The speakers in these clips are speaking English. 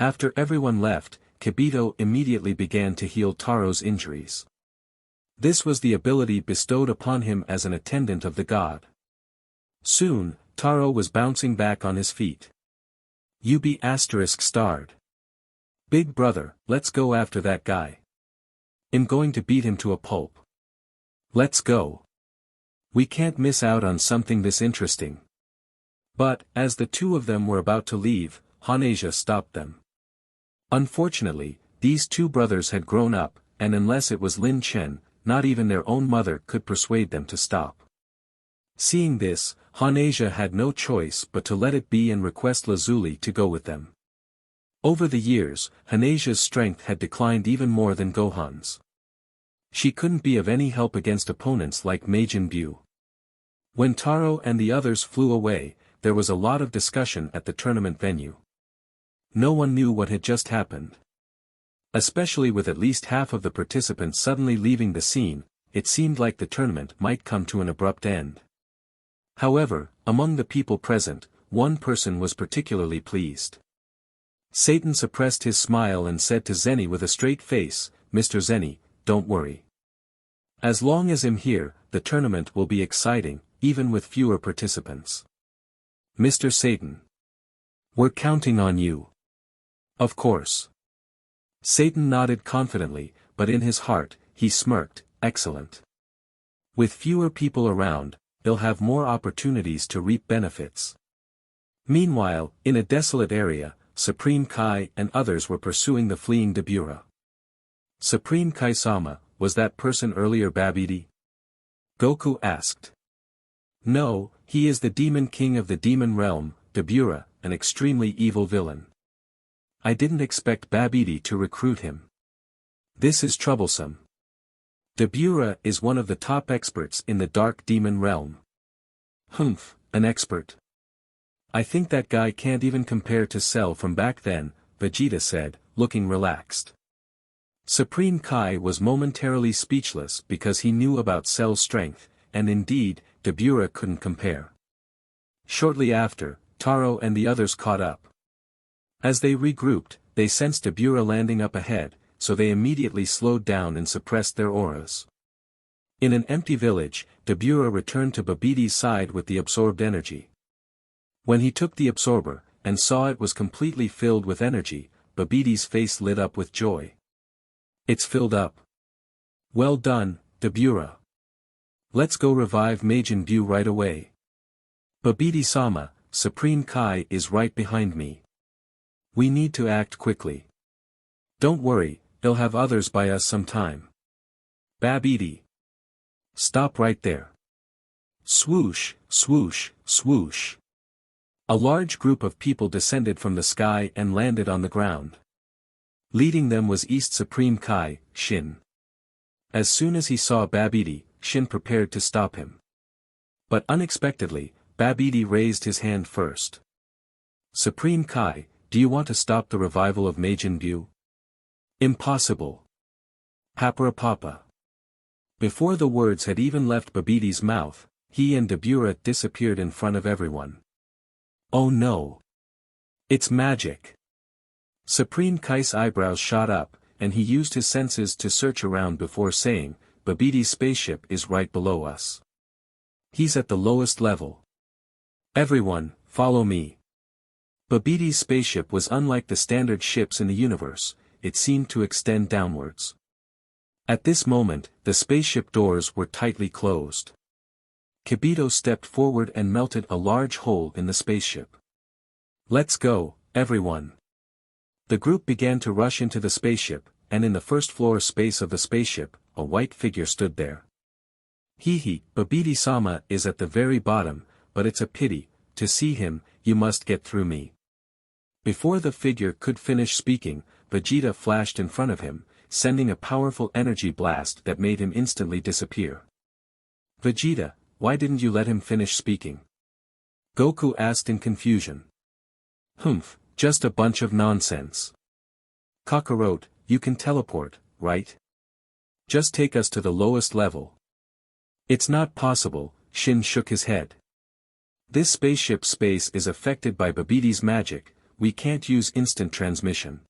After everyone left, Kibito immediately began to heal Taro's injuries. This was the ability bestowed upon him as an attendant of the god. Soon, Taro was bouncing back on his feet. ****. Big brother, let's go after that guy. I'm going to beat him to a pulp. Let's go. We can't miss out on something this interesting. But, as the two of them were about to leave, Hanasia stopped them. Unfortunately, these two brothers had grown up, and unless it was Lin Chen, not even their own mother could persuade them to stop. Seeing this, Hanasia had no choice but to let it be and request Lazuli to go with them. Over the years, Hanasia's strength had declined even more than Gohan's. She couldn't be of any help against opponents like Majin Buu. When Taro and the others flew away, there was a lot of discussion at the tournament venue. No one knew what had just happened. Especially with at least half of the participants suddenly leaving the scene, it seemed like the tournament might come to an abrupt end. However, among the people present, one person was particularly pleased. Satan suppressed his smile and said to Zenny with a straight face, "Mr. Zenny, don't worry. As long as I'm here, the tournament will be exciting, even with fewer participants. Mr. Satan. We're counting on you." Of course. Satan nodded confidently, but in his heart, he smirked, "Excellent. With fewer people around, they'll have more opportunities to reap benefits." Meanwhile, in a desolate area, Supreme Kai and others were pursuing the fleeing Dabura. "Supreme Kai-sama, was that person earlier Babidi?" Goku asked. "No, he is the demon king of the demon realm, Dabura, an extremely evil villain. I didn't expect Babidi to recruit him. This is troublesome. Dabura is one of the top experts in the dark demon realm." "Humph, an expert. I think that guy can't even compare to Cell from back then," Vegeta said, looking relaxed. Supreme Kai was momentarily speechless because he knew about Cell's strength, and indeed, Dabura couldn't compare. Shortly after, Taro and the others caught up. As they regrouped, they sensed Dabura landing up ahead, so they immediately slowed down and suppressed their auras. In an empty village, Dabura returned to Babidi's side with the absorbed energy. When he took the absorber, and saw it was completely filled with energy, Babidi's face lit up with joy. "It's filled up. Well done, Dabura. Let's go revive Majin Buu right away. Babidi-sama, Supreme Kai is right behind me. We need to act quickly. Don't worry, they'll have others by us sometime. Babidi. Stop right there." Swoosh, swoosh, swoosh. A large group of people descended from the sky and landed on the ground. Leading them was East Supreme Kai, Shin. As soon as he saw Babidi, Shin prepared to stop him. But unexpectedly, Babidi raised his hand first. "Supreme Kai, do you want to stop the revival of Majin Buu?" "Impossible. Paparapapa." Before the words had even left Babidi's mouth, he and Dabura disappeared in front of everyone. "Oh no! It's magic!" Supreme Kai's eyebrows shot up, and he used his senses to search around before saying, "Babidi's spaceship is right below us. He's at the lowest level. Everyone, follow me." Babidi's spaceship was unlike the standard ships in the universe, it seemed to extend downwards. At this moment, the spaceship doors were tightly closed. Kibito stepped forward and melted a large hole in the spaceship. "Let's go, everyone." The group began to rush into the spaceship, and in the first floor space of the spaceship, a white figure stood there. "Hee, Babidi-sama is at the very bottom, but it's a pity, to see him, you must get through me." Before the figure could finish speaking, Vegeta flashed in front of him, sending a powerful energy blast that made him instantly disappear. "Vegeta, why didn't you let him finish speaking?" Goku asked in confusion. "Humph, just a bunch of nonsense. Kakarot, you can teleport, right? Just take us to the lowest level." "It's not possible," Shin shook his head. "This spaceship space is affected by Babidi's magic, we can't use instant transmission.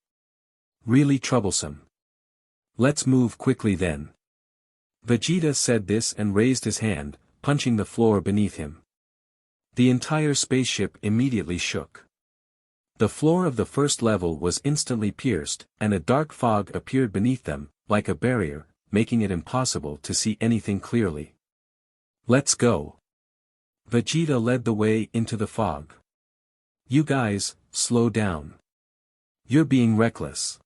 Really troublesome. Let's move quickly then. Vegeta said this and raised his hand, punching the floor beneath him. The entire spaceship immediately shook. The floor of the first level was instantly pierced, and a dark fog appeared beneath them, like a barrier, making it impossible to see anything clearly. Let's go. Vegeta led the way into the fog. You guys, slow down. You're being reckless.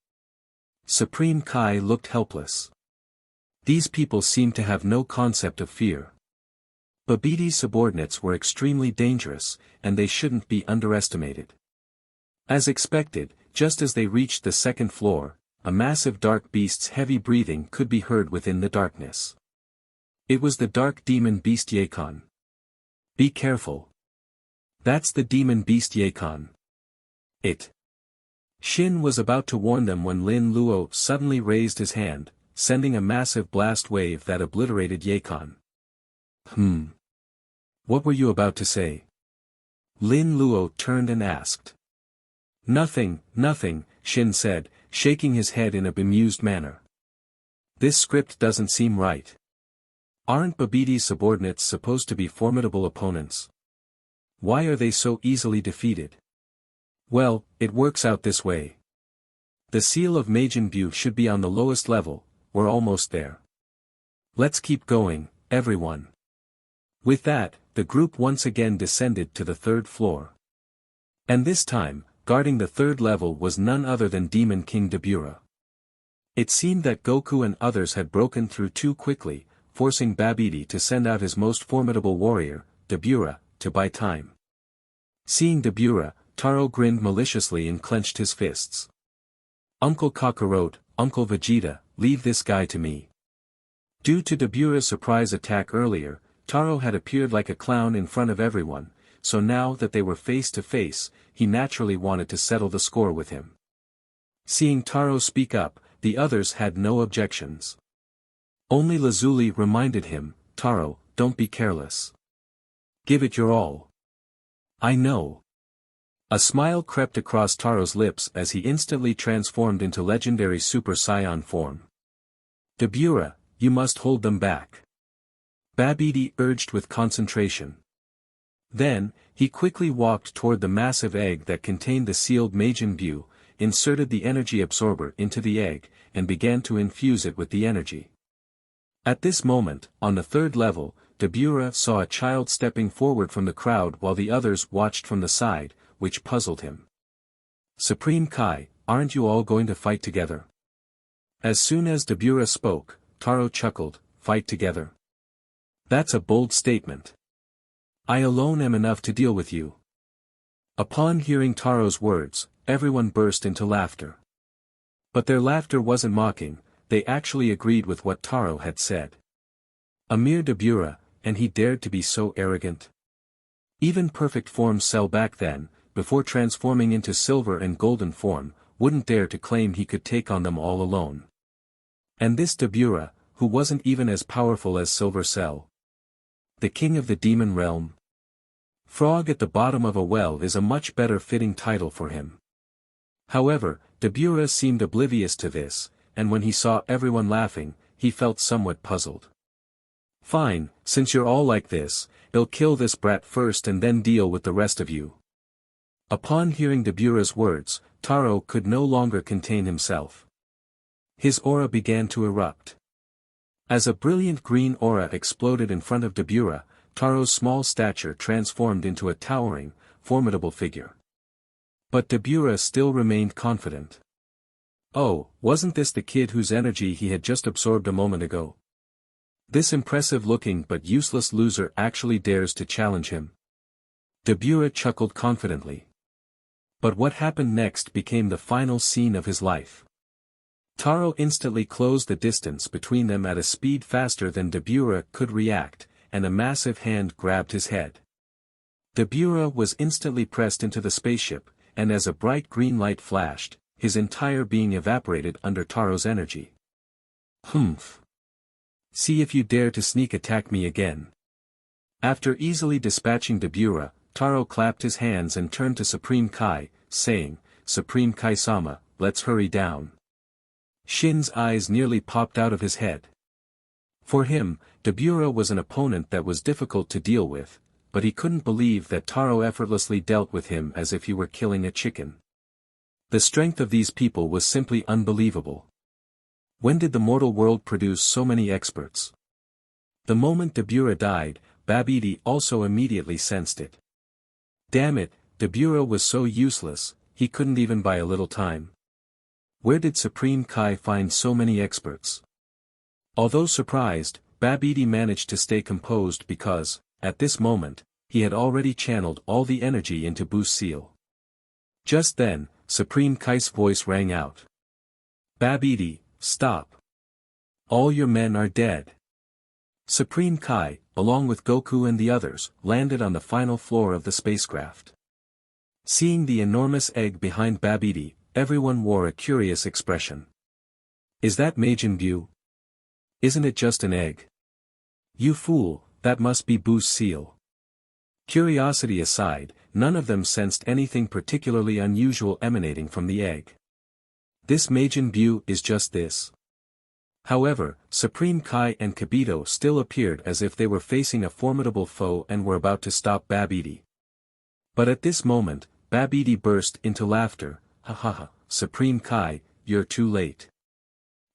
Supreme Kai looked helpless. These people seemed to have no concept of fear. Babbidi's subordinates were extremely dangerous, and they shouldn't be underestimated. As expected, just as they reached the second floor, a massive dark beast's heavy breathing could be heard within the darkness. It was the dark demon beast Yakon. Be careful. That's the demon beast Yakon. It. Shin was about to warn them when Lin Luo suddenly raised his hand, sending a massive blast wave that obliterated Yakon. What were you about to say? Lin Luo turned and asked. Nothing, Shin said, shaking his head in a bemused manner. This script doesn't seem right. Aren't Babbidi's subordinates supposed to be formidable opponents? Why are they so easily defeated? Well, it works out this way. The seal of Majin Buu should be on the lowest level, we're almost there. Let's keep going, everyone. With that, the group once again descended to the third floor. And this time, guarding the third level was none other than Demon King Dabura. It seemed that Goku and others had broken through too quickly, forcing Babidi to send out his most formidable warrior, Dabura, to buy time. Seeing Dabura, Taro grinned maliciously and clenched his fists. Uncle Kakarot, Uncle Vegeta, leave this guy to me. Due to Dabura's surprise attack earlier, Taro had appeared like a clown in front of everyone, so now that they were face to face, he naturally wanted to settle the score with him. Seeing Taro speak up, the others had no objections. Only Lazuli reminded him, Taro, don't be careless. Give it your all. I know. A smile crept across Taro's lips as he instantly transformed into legendary Super Saiyan form. Dabura, you must hold them back. Babidi urged with concentration. Then, he quickly walked toward the massive egg that contained the sealed Majin Buu, inserted the energy absorber into the egg, and began to infuse it with the energy. At this moment, on the third level, Dabura saw a child stepping forward from the crowd while the others watched from the side, which puzzled him. Supreme Kai, aren't you all going to fight together? As soon as Dabura spoke, Taro chuckled, fight together? That's a bold statement. I alone am enough to deal with you. Upon hearing Taro's words, everyone burst into laughter. But their laughter wasn't mocking, they actually agreed with what Taro had said. A mere Dabura, and he dared to be so arrogant? Even perfect form Cell back then, before transforming into silver and golden form, wouldn't dare to claim he could take on them all alone. And this Dabura, who wasn't even as powerful as Silver Cell. The king of the demon realm? Frog at the bottom of a well is a much better fitting title for him. However, Dabura seemed oblivious to this, and when he saw everyone laughing, he felt somewhat puzzled. Fine, since you're all like this, I'll kill this brat first and then deal with the rest of you. Upon hearing Dabura's words, Taro could no longer contain himself. His aura began to erupt. As a brilliant green aura exploded in front of Dabura, Taro's small stature transformed into a towering, formidable figure. But Dabura still remained confident. Oh, wasn't this the kid whose energy he had just absorbed a moment ago? This impressive-looking but useless loser actually dares to challenge him. Dabura chuckled confidently. But what happened next became the final scene of his life. Taro instantly closed the distance between them at a speed faster than Dabura could react, and a massive hand grabbed his head. Dabura was instantly pressed into the spaceship, and as a bright green light flashed, his entire being evaporated under Taro's energy. Humph! See if you dare to sneak attack me again. After easily dispatching Dabura, Taro clapped his hands and turned to Supreme Kai, saying, "Supreme Kai-sama, let's hurry down." Shin's eyes nearly popped out of his head. For him, Dabura was an opponent that was difficult to deal with, but he couldn't believe that Taro effortlessly dealt with him as if he were killing a chicken. The strength of these people was simply unbelievable. When did the mortal world produce so many experts? The moment Dabura died, Babidi also immediately sensed it. Damn it, Dabura was so useless, he couldn't even buy a little time. Where did Supreme Kai find so many experts? Although surprised, Babidi managed to stay composed because, at this moment, he had already channeled all the energy into Boost Seal. Just then, Supreme Kai's voice rang out. "Babidi, stop. All your men are dead." Supreme Kai, along with Goku and the others, landed on the final floor of the spacecraft. Seeing the enormous egg behind Babidi, everyone wore a curious expression. "Is that Majin Buu? Isn't it just an egg?" "You fool, that must be Boost Seal." Curiosity aside, none of them sensed anything particularly unusual emanating from the egg. This Majin Buu is just this. However, Supreme Kai and Kibito still appeared as if they were facing a formidable foe and were about to stop Babidi. But at this moment, Babidi burst into laughter. "Ha ha ha, Supreme Kai, you're too late.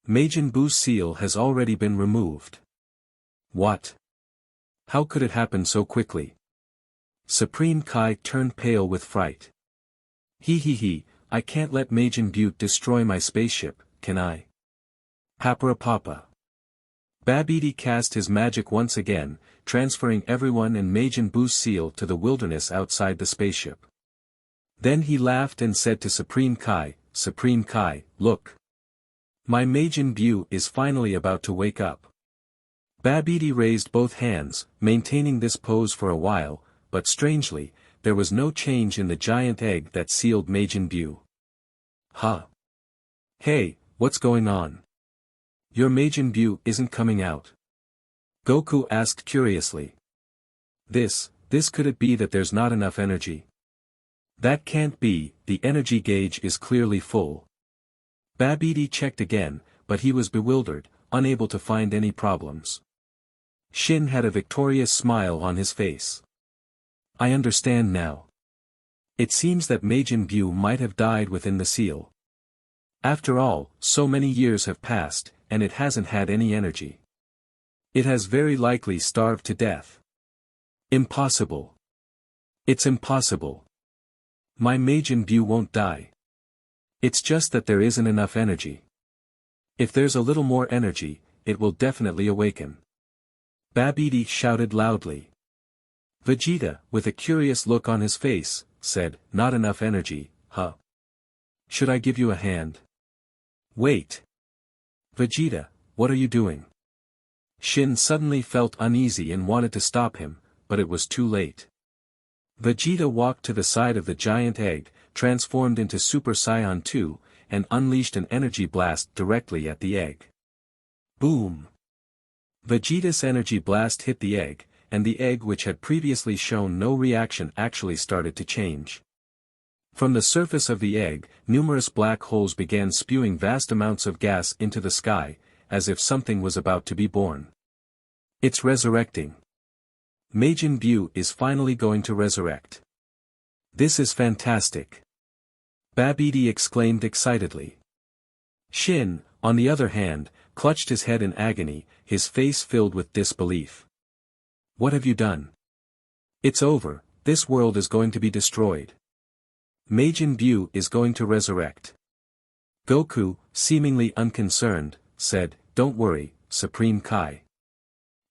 Majin Buu's seal has already been removed." "What? How could it happen so quickly?" Supreme Kai turned pale with fright. He, I can't let Majin Buu destroy my spaceship, can I?" "Papara Papa." Babidi cast his magic once again, transferring everyone and Majin Buu's seal to the wilderness outside the spaceship. Then he laughed and said to Supreme Kai, "Supreme Kai, look. My Majin Buu is finally about to wake up." Babidi raised both hands, maintaining this pose for a while, but strangely, there was no change in the giant egg that sealed Majin Buu. "Huh? Hey, what's going on? Your Majin Buu isn't coming out?" Goku asked curiously. This could it be that there's not enough energy?" "That can't be, the energy gauge is clearly full." Babidi checked again, but he was bewildered, unable to find any problems. Shin had a victorious smile on his face. "I understand now. It seems that Majin Buu might have died within the seal. After all, so many years have passed, and it hasn't had any energy. It has very likely starved to death." "Impossible. It's impossible. My Majin Buu won't die. It's just that there isn't enough energy. If there's a little more energy, it will definitely awaken." Babidi shouted loudly. Vegeta, with a curious look on his face, said, "Not enough energy, huh? Should I give you a hand?" "Wait. Vegeta, what are you doing?" Shin suddenly felt uneasy and wanted to stop him, but it was too late. Vegeta walked to the side of the giant egg, transformed into Super Saiyan 2, and unleashed an energy blast directly at the egg. Boom! Vegeta's energy blast hit the egg, and the egg which had previously shown no reaction actually started to change. From the surface of the egg, numerous black holes began spewing vast amounts of gas into the sky, as if something was about to be born. "It's resurrecting. Majin Buu is finally going to resurrect. This is fantastic!" Babidi exclaimed excitedly. Shin, on the other hand, clutched his head in agony, his face filled with disbelief. "What have you done? It's over, this world is going to be destroyed. Majin Buu is going to resurrect." Goku, seemingly unconcerned, said, "Don't worry, Supreme Kai.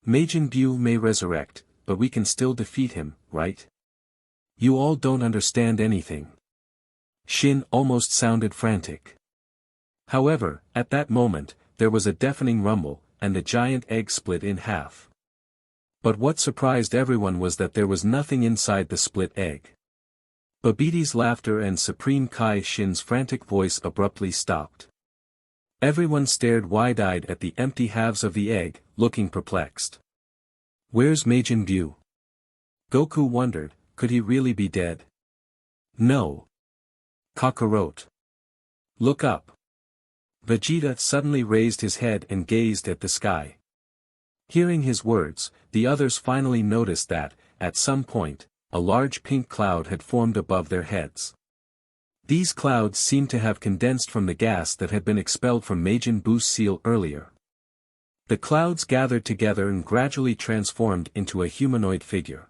Majin Buu may resurrect, but we can still defeat him, right? You all don't understand anything." Shin almost sounded frantic. However, at that moment, there was a deafening rumble, and the giant egg split in half. But what surprised everyone was that there was nothing inside the split egg. Babidi's laughter and Supreme Kai Shin's frantic voice abruptly stopped. Everyone stared wide-eyed at the empty halves of the egg, looking perplexed. "Where's Majin Buu?" Goku wondered, could he really be dead? No. Kakarot. Look up. Vegeta suddenly raised his head and gazed at the sky. Hearing his words, the others finally noticed that, at some point, a large pink cloud had formed above their heads. These clouds seemed to have condensed from the gas that had been expelled from Majin Buu's seal earlier. The clouds gathered together and gradually transformed into a humanoid figure.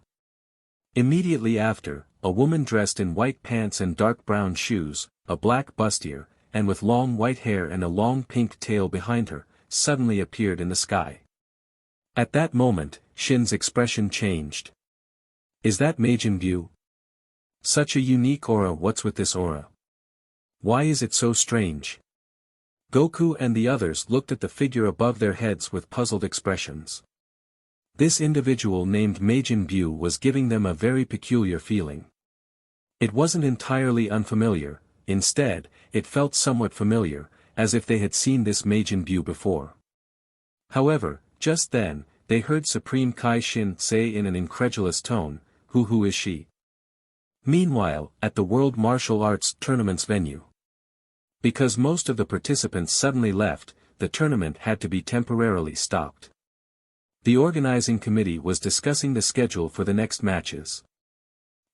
Immediately after, a woman dressed in white pants and dark brown shoes, a black bustier, and with long white hair and a long pink tail behind her, suddenly appeared in the sky. At that moment, Shin's expression changed. Is that Majin Buu? Such a unique aura. What's with this aura? Why is it so strange? Goku and the others looked at the figure above their heads with puzzled expressions. This individual named Majin Buu was giving them a very peculiar feeling. It wasn't entirely unfamiliar, instead, it felt somewhat familiar, as if they had seen this Majin Buu before. However, just then, they heard Supreme Kai Shin say in an incredulous tone, Who is she? Meanwhile, at the World Martial Arts Tournament's venue. Because most of the participants suddenly left, the tournament had to be temporarily stopped. The organizing committee was discussing the schedule for the next matches.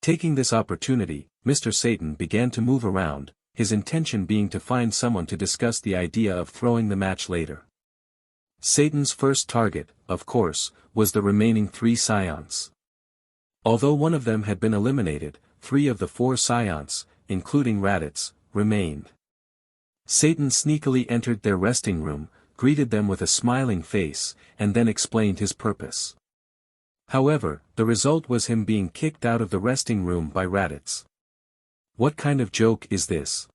Taking this opportunity, Mr. Satan began to move around, his intention being to find someone to discuss the idea of throwing the match later. Satan's first target, of course, was the remaining 3 Saiyans. Although one of them had been eliminated, 3 of the 4 Saiyans, including Raditz, remained. Satan sneakily entered their resting room, greeted them with a smiling face, and then explained his purpose. However, the result was him being kicked out of the resting room by Raditz. What kind of joke is this?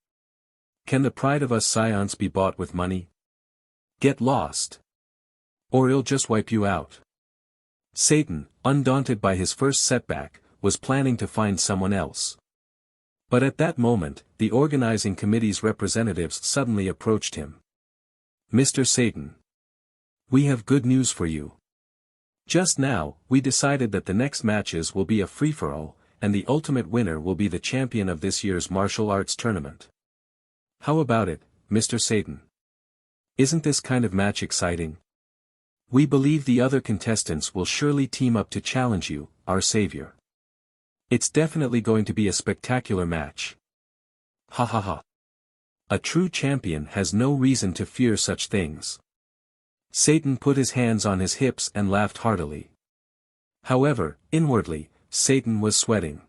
Can the pride of us Saiyans be bought with money? Get lost. Or he'll just wipe you out. Satan, undaunted by his first setback, was planning to find someone else. But at that moment, the organizing committee's representatives suddenly approached him. Mr. Satan. We have good news for you. Just now, we decided that the next matches will be a free-for-all, and the ultimate winner will be the champion of this year's martial arts tournament. How about it, Mr. Satan? Isn't this kind of match exciting? We believe the other contestants will surely team up to challenge you, our savior. It's definitely going to be a spectacular match. Ha ha ha. A true champion has no reason to fear such things. Satan put his hands on his hips and laughed heartily. However, inwardly, Satan was sweating.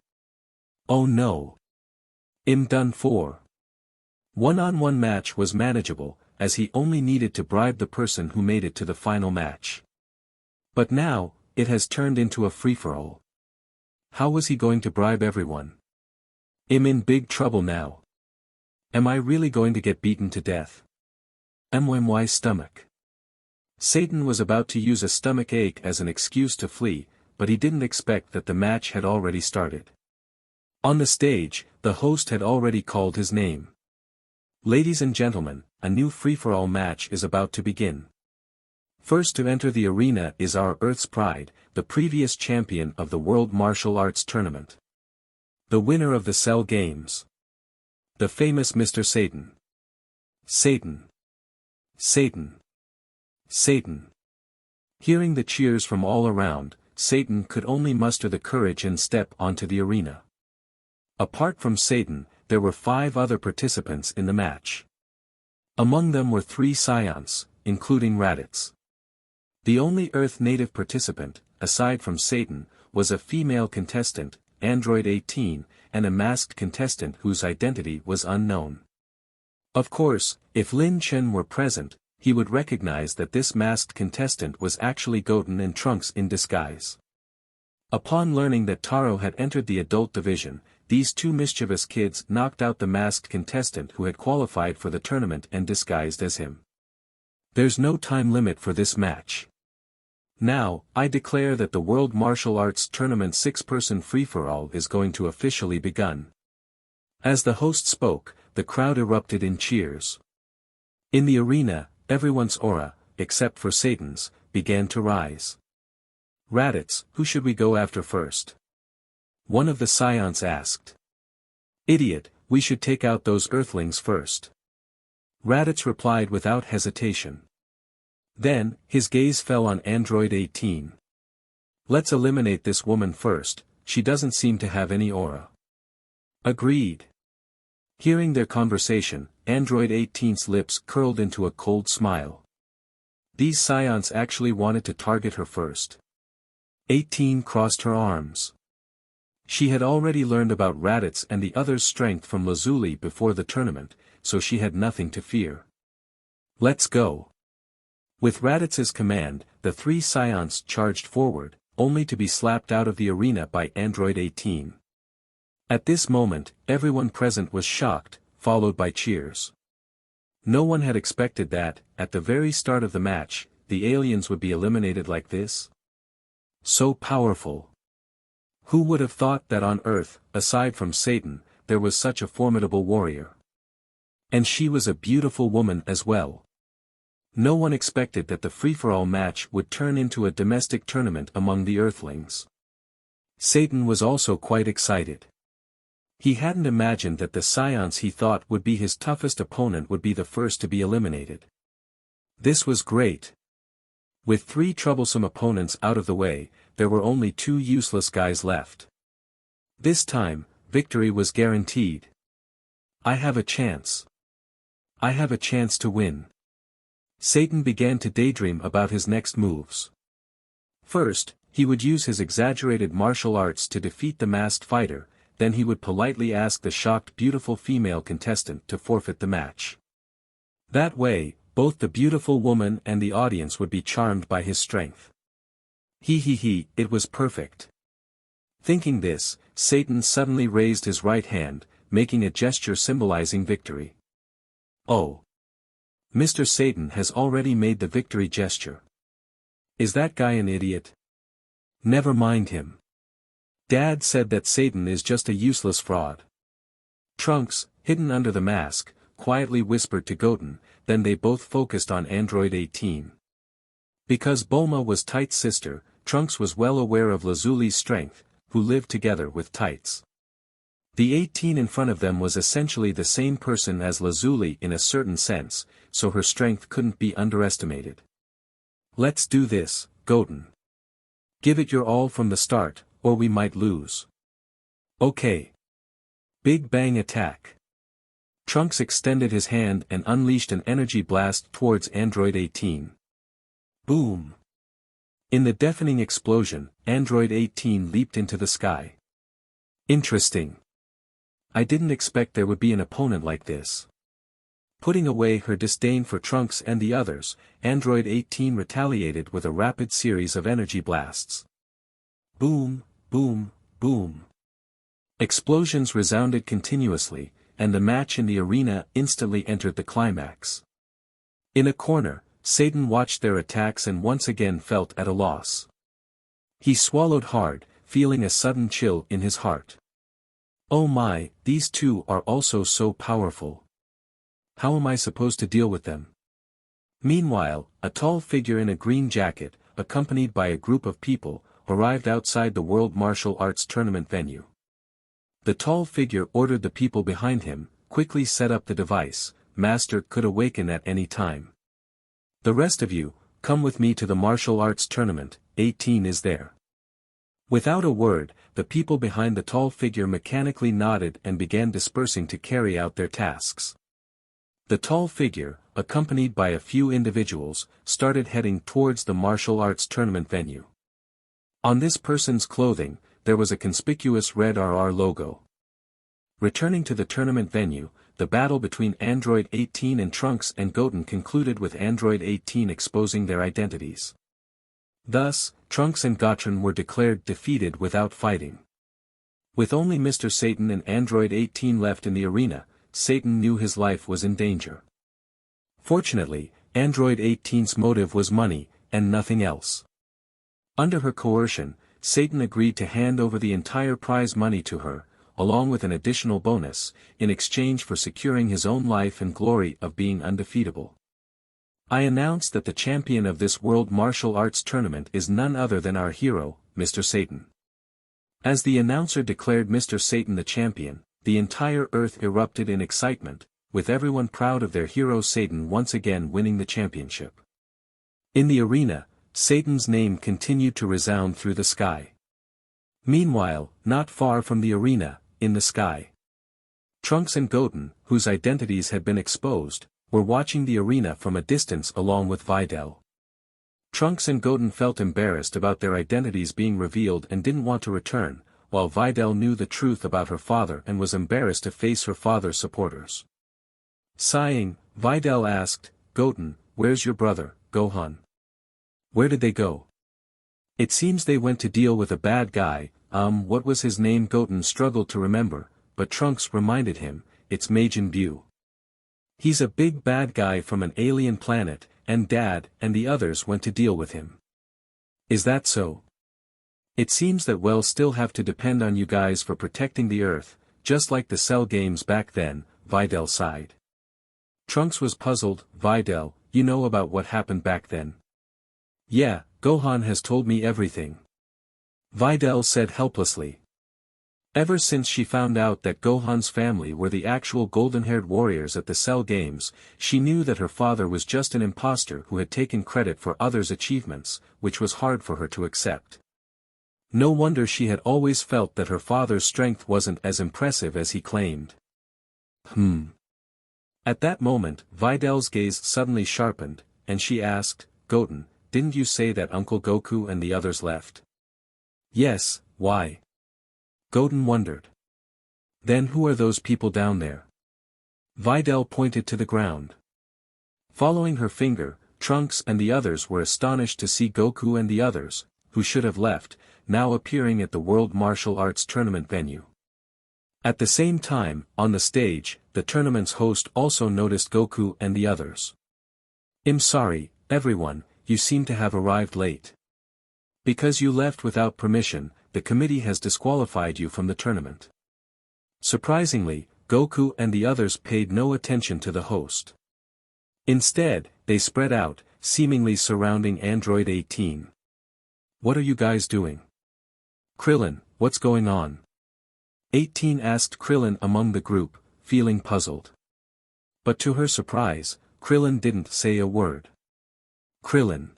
Oh no. I'm done for. One-on-one match was manageable, as he only needed to bribe the person who made it to the final match. But now, it has turned into a free-for-all. How was he going to bribe everyone? I'm in big trouble now. Am I really going to get beaten to death? My stomach. Satan was about to use a stomach ache as an excuse to flee, but he didn't expect that the match had already started. On the stage, the host had already called his name. Ladies and gentlemen, a new free-for-all match is about to begin. First to enter the arena is our Earth's Pride, the previous champion of the World Martial Arts Tournament. The winner of the Cell Games. The famous Mr. Satan. Satan. Satan. Satan. Hearing the cheers from all around, Satan could only muster the courage and step onto the arena. Apart from Satan, there were 5 other participants in the match. Among them were 3 Saiyans, including Raditz. The only Earth native participant, aside from Satan, was a female contestant, Android 18, and a masked contestant whose identity was unknown. Of course, if Lin Chen were present, he would recognize that this masked contestant was actually Goten and Trunks in disguise. Upon learning that Taro had entered the adult division, these 2 mischievous kids knocked out the masked contestant who had qualified for the tournament and disguised as him. There's no time limit for this match. Now, I declare that the World Martial Arts Tournament 6-person free-for-all is going to officially begun. As the host spoke, the crowd erupted in cheers. In the arena, everyone's aura, except for Satan's, began to rise. Raditz, who should we go after first? One of the Saiyans asked. Idiot, we should take out those Earthlings first. Raditz replied without hesitation. Then, his gaze fell on Android 18. Let's eliminate this woman first, she doesn't seem to have any aura. Agreed. Hearing their conversation, Android 18's lips curled into a cold smile. These Saiyans actually wanted to target her first. 18 crossed her arms. She had already learned about Raditz and the others' strength from Lazuli before the tournament, so she had nothing to fear. Let's go. With Raditz's command, the three Saiyans charged forward, only to be slapped out of the arena by Android 18. At this moment, everyone present was shocked, followed by cheers. No one had expected that, at the very start of the match, the aliens would be eliminated like this. So powerful. Who would have thought that on Earth, aside from Satan, there was such a formidable warrior? And she was a beautiful woman as well. No one expected that the free-for-all match would turn into a domestic tournament among the Earthlings. Satan was also quite excited. He hadn't imagined that the Saiyans he thought would be his toughest opponent would be the first to be eliminated. This was great. With three troublesome opponents out of the way, there were only two useless guys left. This time, victory was guaranteed. I have a chance. I have a chance to win. Satan began to daydream about his next moves. First, he would use his exaggerated martial arts to defeat the masked fighter, then he would politely ask the shocked beautiful female contestant to forfeit the match. That way, both the beautiful woman and the audience would be charmed by his strength. It was perfect. Thinking this, Satan suddenly raised his right hand, making a gesture symbolizing victory. Oh! Mr. Satan has already made the victory gesture. Is that guy an idiot? Never mind him. Dad said that Satan is just a useless fraud. Trunks, hidden under the mask, quietly whispered to Goten, then they both focused on Android 18. Because Bulma was Tite's sister, Trunks was well aware of Lazuli's strength, who lived together with Tites. The 18 in front of them was essentially the same person as Lazuli in a certain sense, so her strength couldn't be underestimated. Let's do this, Goten. Give it your all from the start, or we might lose. Okay. Big Bang attack. Trunks extended his hand and unleashed an energy blast towards Android 18. Boom. In the deafening explosion, Android 18 leaped into the sky. Interesting. I didn't expect there would be an opponent like this. Putting away her disdain for Trunks and the others, Android 18 retaliated with a rapid series of energy blasts. Boom, boom, boom. Explosions resounded continuously, and the match in the arena instantly entered the climax. In a corner, Satan watched their attacks and once again felt at a loss. He swallowed hard, feeling a sudden chill in his heart. Oh my, these two are also so powerful. How am I supposed to deal with them? Meanwhile, a tall figure in a green jacket, accompanied by a group of people, arrived outside the World Martial Arts Tournament venue. The tall figure ordered the people behind him, quickly set up the device, Master could awaken at any time. The rest of you, come with me to the martial arts tournament, 18 is there. Without a word, the people behind the tall figure mechanically nodded and began dispersing to carry out their tasks. The tall figure, accompanied by a few individuals, started heading towards the martial arts tournament venue. On this person's clothing, there was a conspicuous red RR logo. Returning to the tournament venue, the battle between Android 18 and Trunks and Goten concluded with Android 18 exposing their identities. Thus, Trunks and Goten were declared defeated without fighting. With only Mr. Satan and Android 18 left in the arena, Satan knew his life was in danger. Fortunately, Android 18's motive was money, and nothing else. Under her coercion, Satan agreed to hand over the entire prize money to her, along with an additional bonus, in exchange for securing his own life and glory of being undefeatable. I announce that the champion of this World Martial Arts Tournament is none other than our hero, Mr. Satan. As the announcer declared Mr. Satan the champion, the entire Earth erupted in excitement, with everyone proud of their hero Satan once again winning the championship. In the arena, Satan's name continued to resound through the sky. Meanwhile, not far from the arena, in the sky, Trunks and Goten, whose identities had been exposed, were watching the arena from a distance along with Videl. Trunks and Goten felt embarrassed about their identities being revealed and didn't want to return, while Videl knew the truth about her father and was embarrassed to face her father's supporters. Sighing, Videl asked, "Goten, where's your brother, Gohan? Where did they go?" "It seems they went to deal with a bad guy, what was his name?" Goten struggled to remember, but Trunks reminded him, "It's Majin Buu. He's a big bad guy from an alien planet, and Dad and the others went to deal with him." "Is that so? It seems that we'll still have to depend on you guys for protecting the Earth, just like the Cell games back then," Videl sighed. Trunks was puzzled. "Videl, you know about what happened back then?" "Yeah, Gohan has told me everything," Videl said helplessly. Ever since she found out that Gohan's family were the actual golden-haired warriors at the Cell games, she knew that her father was just an imposter who had taken credit for others' achievements, which was hard for her to accept. No wonder she had always felt that her father's strength wasn't as impressive as he claimed. At that moment, Videl's gaze suddenly sharpened, and she asked, "Goten, didn't you say that Uncle Goku and the others left?" "Yes, why?" Goten wondered. "Then who are those people down there?" Videl pointed to the ground. Following her finger, Trunks and the others were astonished to see Goku and the others, who should have left, now appearing at the World Martial Arts Tournament venue. At the same time, on the stage, the tournament's host also noticed Goku and the others. "I'm sorry, everyone, you seem to have arrived late. Because you left without permission, the committee has disqualified you from the tournament." Surprisingly, Goku and the others paid no attention to the host. Instead, they spread out, seemingly surrounding Android 18. "What are you guys doing?" "Krillin, what's going on?" 18 asked Krillin among the group, feeling puzzled. But to her surprise, Krillin didn't say a word. "Krillin."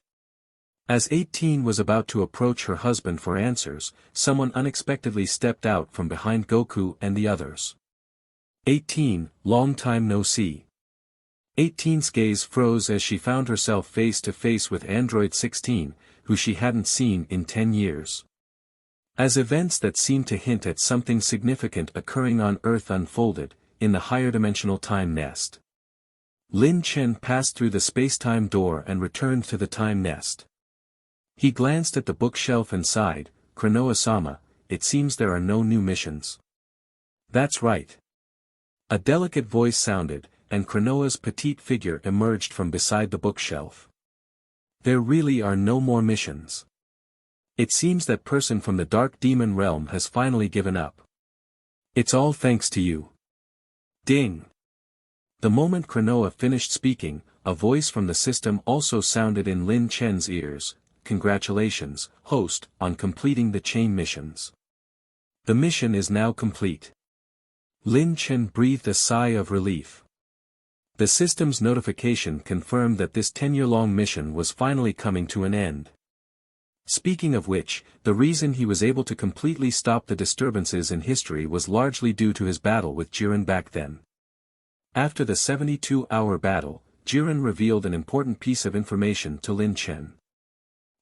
As 18 was about to approach her husband for answers, someone unexpectedly stepped out from behind Goku and the others. 18, long time no see. 18's gaze froze as she found herself face to face with Android 16, who she hadn't seen in 10 years. As events that seemed to hint at something significant occurring on Earth unfolded, in the higher dimensional time nest. Lin Chen passed through the space-time door and returned to the time nest. He glanced at the bookshelf and sighed, "Konoha-sama, it seems there are no new missions." "That's right." A delicate voice sounded, and Konoha's petite figure emerged from beside the bookshelf. "There really are no more missions. It seems that person from the Dark Demon realm has finally given up. It's all thanks to you." Ding! The moment Konoha finished speaking, a voice from the system also sounded in Lin Chen's ears. "Congratulations, host, on completing the chain missions. The mission is now complete." Lin Chen breathed a sigh of relief. The system's notification confirmed that this 10-year-long mission was finally coming to an end. Speaking of which, the reason he was able to completely stop the disturbances in history was largely due to his battle with Jiren back then. After the 72-hour battle, Jiren revealed an important piece of information to Lin Chen.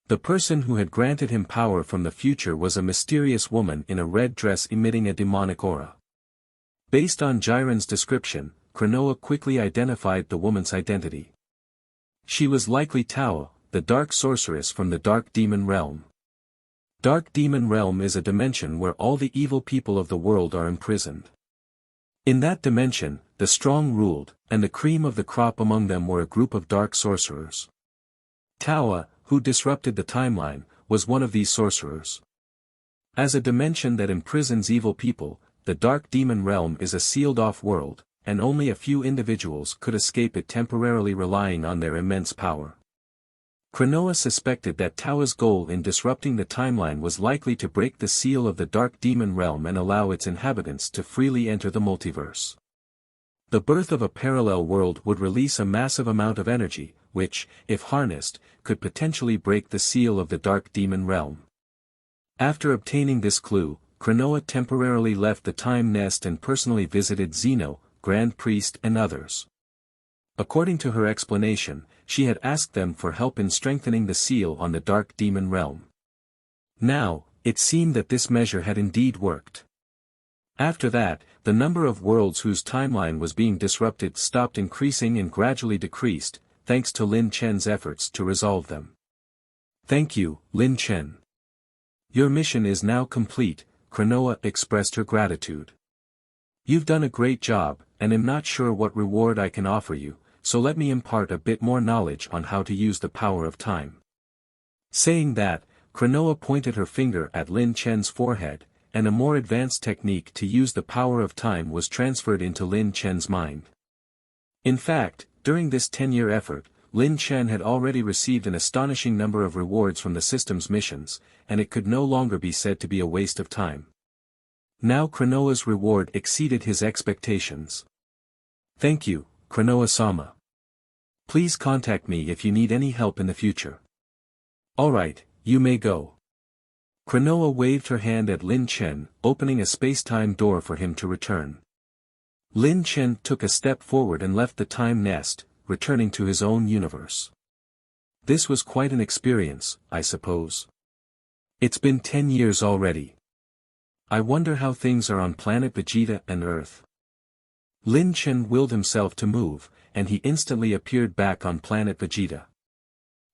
The person who had granted him power from the future was a mysterious woman in a red dress emitting a demonic aura. Based on Jiren's description, Konoha quickly identified the woman's identity. She was likely Tao, the dark sorceress from the Dark Demon realm. Dark Demon realm is a dimension where all the evil people of the world are imprisoned. In that dimension, the strong ruled, and the cream of the crop among them were a group of dark sorcerers. Tao, who disrupted the timeline, was one of these sorcerers. As a dimension that imprisons evil people, the Dark Demon realm is a sealed-off world, and only a few individuals could escape it temporarily relying on their immense power. Cronoa suspected that Tao's goal in disrupting the timeline was likely to break the seal of the Dark Demon Realm and allow its inhabitants to freely enter the multiverse. The birth of a parallel world would release a massive amount of energy, which, if harnessed, could potentially break the seal of the Dark Demon Realm. After obtaining this clue, Cronoa temporarily left the Time Nest and personally visited Zeno, Grand Priest and others. According to her explanation, she had asked them for help in strengthening the seal on the Dark Demon Realm. Now, it seemed that this measure had indeed worked. After that, the number of worlds whose timeline was being disrupted stopped increasing and gradually decreased, thanks to Lin Chen's efforts to resolve them. Thank you, Lin Chen. Your mission is now complete, Cronoa expressed her gratitude. You've done a great job, and am not sure what reward I can offer you, so let me impart a bit more knowledge on how to use the power of time. Saying that, Cronoa pointed her finger at Lin Chen's forehead, and a more advanced technique to use the power of time was transferred into Lin Chen's mind. In fact, during this 10-year effort, Lin Chen had already received an astonishing number of rewards from the system's missions, and it could no longer be said to be a waste of time. Now Cronoa's reward exceeded his expectations. Thank you, Cronoa-sama. Please contact me if you need any help in the future. Alright, you may go. Cronoa waved her hand at Lin Chen, opening a space-time door for him to return. Lin Chen took a step forward and left the Time Nest, returning to his own universe. This was quite an experience, I suppose. It's been 10 years already. I wonder how things are on Planet Vegeta and Earth. Lin Chen willed himself to move, and he instantly appeared back on Planet Vegeta.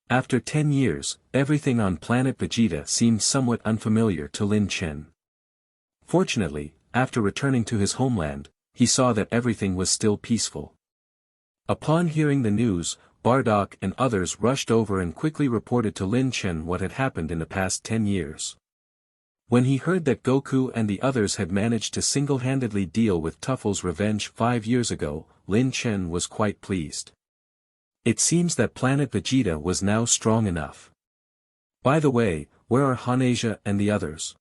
After 10 years, everything on Planet Vegeta seemed somewhat unfamiliar to Lin Chen. Fortunately, after returning to his homeland, he saw that everything was still peaceful. Upon hearing the news, Bardock and others rushed over and quickly reported to Lin Chen what had happened in the past 10 years. When he heard that Goku and the others had managed to single-handedly deal with Tuffle's revenge 5 years ago, Lin Chen was quite pleased. It seems that Planet Vegeta was now strong enough. By the way, where are Hanasia and the others?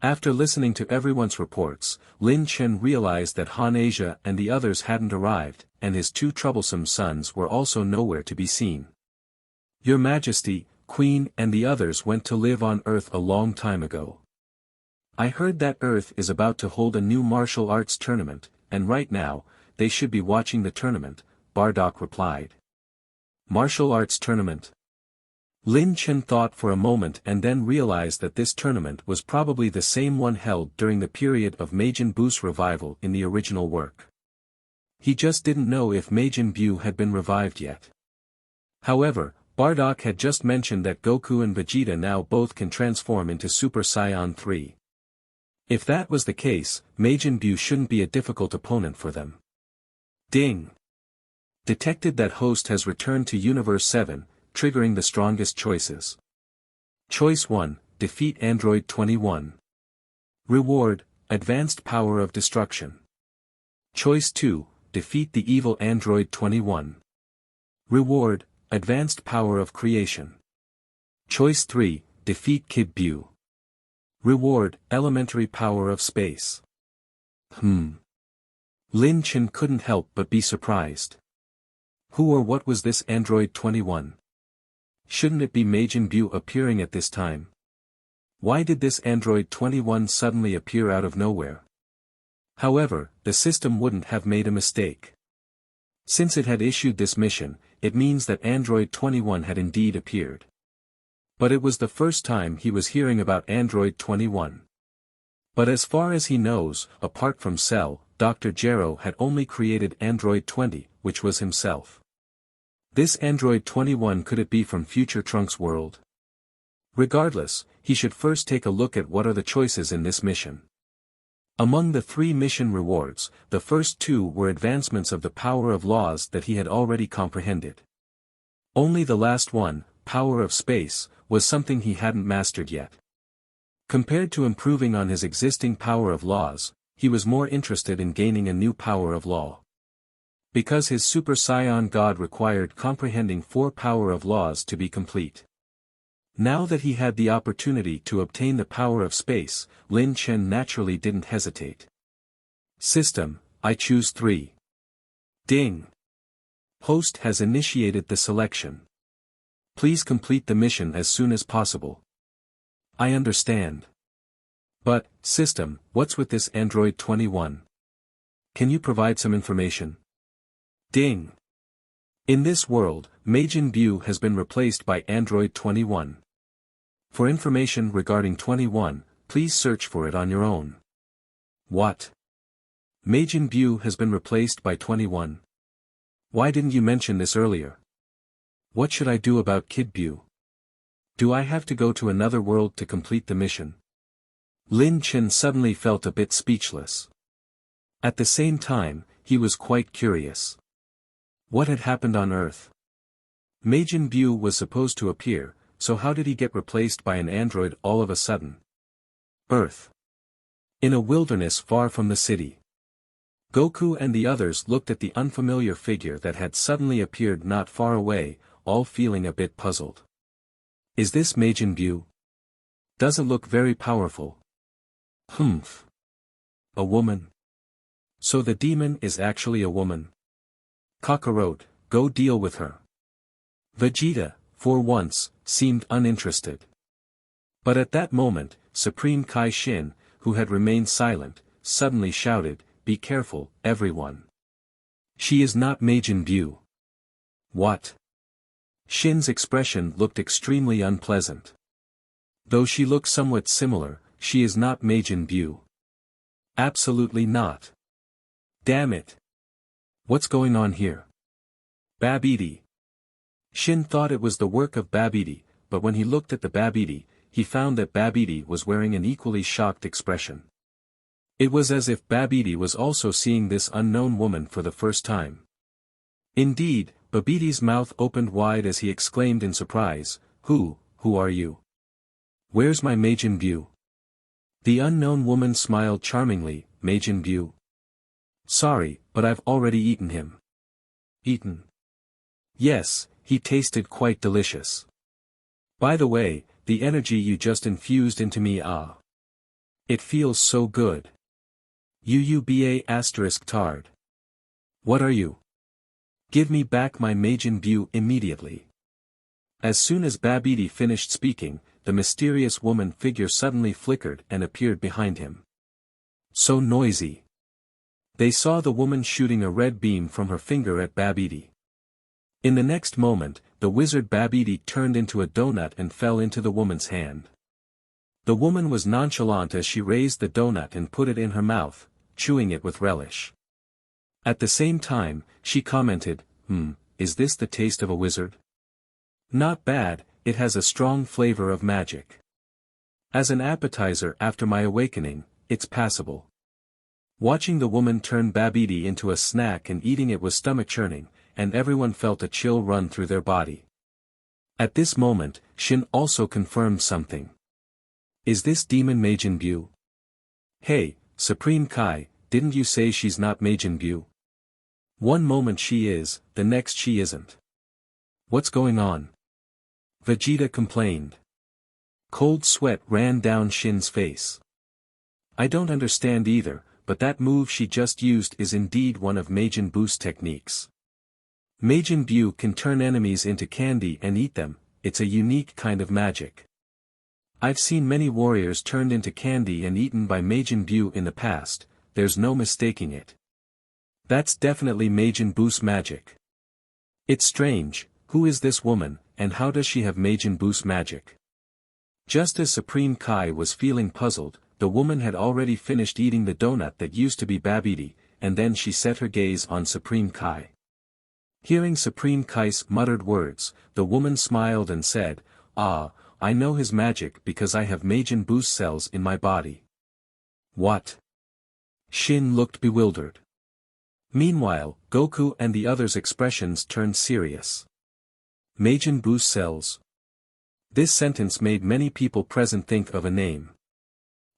After listening to everyone's reports, Lin Chen realized that Hanasia and the others hadn't arrived, and his 2 troublesome sons were also nowhere to be seen. Your Majesty, Queen and the others went to live on Earth a long time ago. I heard that Earth is about to hold a new martial arts tournament, and right now, they should be watching the tournament, Bardock replied. Martial arts tournament? Lin Chen thought for a moment and then realized that this tournament was probably the same one held during the period of Majin Buu's revival in the original work. He just didn't know if Majin Buu had been revived yet. However, Bardock had just mentioned that Goku and Vegeta now both can transform into Super Saiyan 3. If that was the case, Majin Buu shouldn't be a difficult opponent for them. Ding! Detected that host has returned to Universe 7, triggering the strongest choices. Choice 1, defeat Android 21. Reward, advanced power of destruction. Choice 2, defeat the evil Android 21. Reward, advanced power of creation. Choice 3, defeat Kid Buu. Reward, elementary power of space. Lin Chen couldn't help but be surprised. Who or what was this Android 21? Shouldn't it be Majin Buu appearing at this time? Why did this Android 21 suddenly appear out of nowhere? However, the system wouldn't have made a mistake. Since it had issued this mission, it means that Android 21 had indeed appeared. But it was the first time he was hearing about Android 21. But as far as he knows, apart from Cell, Dr. Gero had only created Android 20, which was himself. This Android 21, could it be from future Trunks' world? Regardless, he should first take a look at what are the choices in this mission. Among the 3 mission rewards, the first 2 were advancements of the power of laws that he had already comprehended. Only the last one, power of space, was something he hadn't mastered yet. Compared to improving on his existing power of laws, he was more interested in gaining a new power of law. Because his Super Saiyan God required comprehending 4 power of laws to be complete. Now that he had the opportunity to obtain the power of space, Lin Chen naturally didn't hesitate. System, I choose 3. Ding. Host has initiated the selection. Please complete the mission as soon as possible. I understand. But, system, what's with this Android 21? Can you provide some information? Ding. In this world, Majin Buu has been replaced by Android 21. For information regarding 21, please search for it on your own. What? Majin Buu has been replaced by 21. Why didn't you mention this earlier? What should I do about Kid Buu? Do I have to go to another world to complete the mission? Lin Chen suddenly felt a bit speechless. At the same time, he was quite curious. What had happened on Earth? Majin Buu was supposed to appear, so how did he get replaced by an android all of a sudden? Earth. In a wilderness far from the city. Goku and the others looked at the unfamiliar figure that had suddenly appeared not far away, all feeling a bit puzzled. Is this Majin Buu? Doesn't look very powerful. Humph. A woman. So the demon is actually a woman. Kakarot, go deal with her. Vegeta, for once, seemed uninterested. But at that moment, Supreme Kai Shin, who had remained silent, suddenly shouted, "Be careful, everyone. She is not Majin Buu." What? Shin's expression looked extremely unpleasant. Though she looks somewhat similar, she is not Majin Buu. Absolutely not. Damn it. What's going on here? Babidi. Shin thought it was the work of Babidi, but when he looked at the Babidi, he found that Babidi was wearing an equally shocked expression. It was as if Babidi was also seeing this unknown woman for the first time. Indeed, Babidi's mouth opened wide as he exclaimed in surprise, Who are you? Where's my Majin Buu? The unknown woman smiled charmingly, Majin Buu. Sorry, but I've already eaten him. Eaten? Yes, he tasted quite delicious. By the way, the energy you just infused into me it feels so good. Tard. What are you? Give me back my Majin Buu immediately. As soon as Babidi finished speaking, the mysterious woman figure suddenly flickered and appeared behind him. So noisy. They saw the woman shooting a red beam from her finger at Babidi. In the next moment, the wizard Babidi turned into a donut and fell into the woman's hand. The woman was nonchalant as she raised the donut and put it in her mouth, chewing it with relish. At the same time, she commented, is this the taste of a wizard? Not bad, it has a strong flavor of magic. As an appetizer after my awakening, it's passable. Watching the woman turn Babidi into a snack and eating it was stomach-churning, and everyone felt a chill run through their body. At this moment, Shin also confirmed something. Is this demon Majin Buu? Hey, Supreme Kai, didn't you say she's not Majin Buu? One moment she is, the next she isn't. What's going on? Vegeta complained. Cold sweat ran down Shin's face. I don't understand either, but that move she just used is indeed one of Majin Buu's techniques. Majin Buu can turn enemies into candy and eat them, it's a unique kind of magic. I've seen many warriors turned into candy and eaten by Majin Buu in the past, there's no mistaking it. That's definitely Majin Buu's magic. It's strange, who is this woman, and how does she have Majin Buu's magic? Just as Supreme Kai was feeling puzzled, the woman had already finished eating the donut that used to be Babidi, and then she set her gaze on Supreme Kai. Hearing Supreme Kai's muttered words, the woman smiled and said, I know his magic because I have Majin Buu's cells in my body. What? Shin looked bewildered. Meanwhile, Goku and the others' expressions turned serious. Majin Buu's cells. This sentence made many people present think of a name.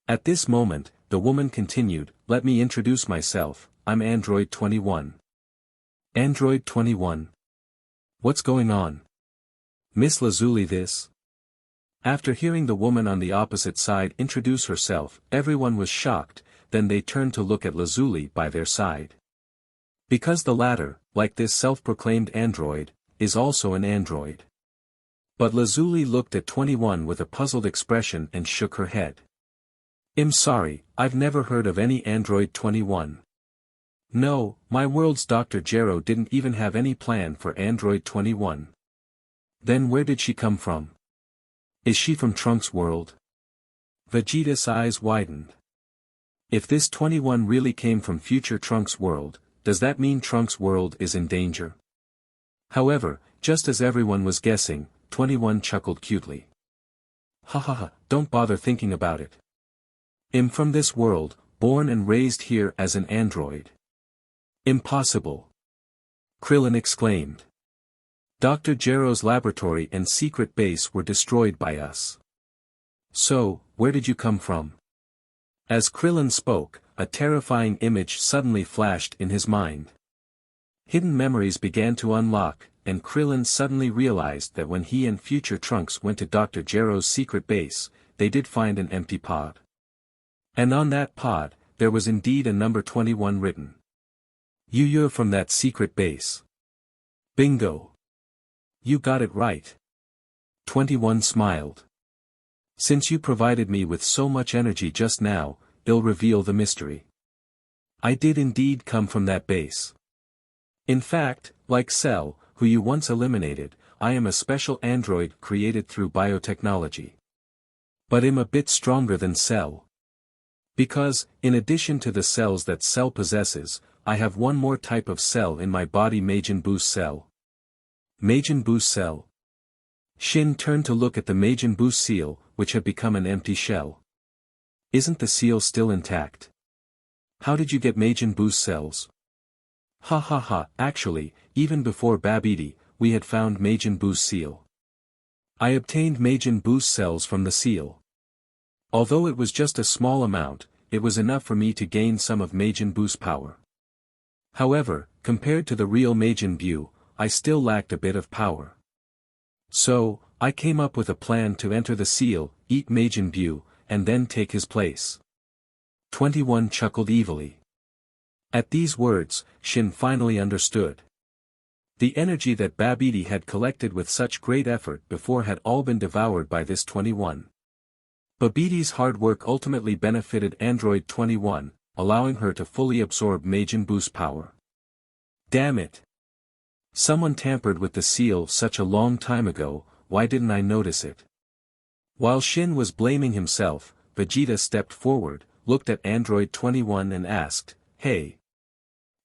At this moment, the woman continued, Let me introduce myself, I'm Android 21. Android 21. What's going on? Miss Lazuli this? After hearing the woman on the opposite side introduce herself, everyone was shocked, then they turned to look at Lazuli by their side. Because the latter, like this self-proclaimed android, is also an android. But Lazuli looked at 21 with a puzzled expression and shook her head. I'm sorry, I've never heard of any Android 21. No, my world's Dr. Gero didn't even have any plan for Android 21. Then where did she come from? Is she from Trunks' world? Vegeta's eyes widened. If this 21 really came from future Trunks' world, does that mean Trunks' world is in danger? However, just as everyone was guessing, 21 chuckled cutely. Ha ha ha, don't bother thinking about it. I'm from this world, born and raised here as an android. Impossible! Krillin exclaimed. Dr. Gero's laboratory and secret base were destroyed by us. So, where did you come from? As Krillin spoke, a terrifying image suddenly flashed in his mind. Hidden memories began to unlock, and Krillin suddenly realized that when he and future Trunks went to Dr. Gero's secret base, they did find an empty pod. And on that pod, there was indeed a number 21 written. You're from that secret base. Bingo! You got it right. 21 smiled. Since you provided me with so much energy just now, I'll reveal the mystery. I did indeed come from that base. In fact, like Cell, who you once eliminated, I am a special android created through biotechnology. But I'm a bit stronger than Cell. Because, in addition to the cells that Cell possesses, I have one more type of cell in my body, Majin Buu cell. Majin Buu cell. Shin turned to look at the Majin Buu seal, which had become an empty shell. Isn't the seal still intact? How did you get Majin Buu's cells? Ha ha ha, actually, even before Babidi, we had found Majin Buu's seal. I obtained Majin Buu's cells from the seal. Although it was just a small amount, it was enough for me to gain some of Majin Buu's power. However, compared to the real Majin Buu, I still lacked a bit of power. So, I came up with a plan to enter the seal, eat Majin Buu, and then take his place. 21 chuckled evilly. At these words, Shin finally understood. The energy that Babidi had collected with such great effort before had all been devoured by this 21. Babidi's hard work ultimately benefited Android 21, allowing her to fully absorb Majin Buu's power. Damn it! Someone tampered with the seal such a long time ago, why didn't I notice it? While Shin was blaming himself, Vegeta stepped forward, looked at Android 21 and asked, Hey!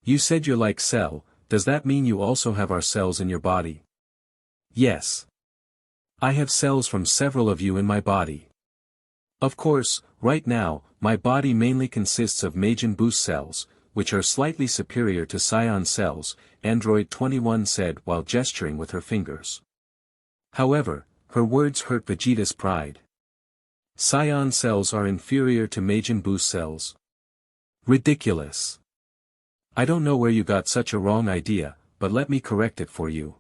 You said you're like Cell, does that mean you also have our cells in your body? Yes. I have cells from several of you in my body. Of course, right now, my body mainly consists of Majin Buu cells, which are slightly superior to Saiyan cells, Android 21 said while gesturing with her fingers. However, her words hurt Vegeta's pride. Saiyan cells are inferior to Majin Buu cells. Ridiculous. I don't know where you got such a wrong idea, but let me correct it for you.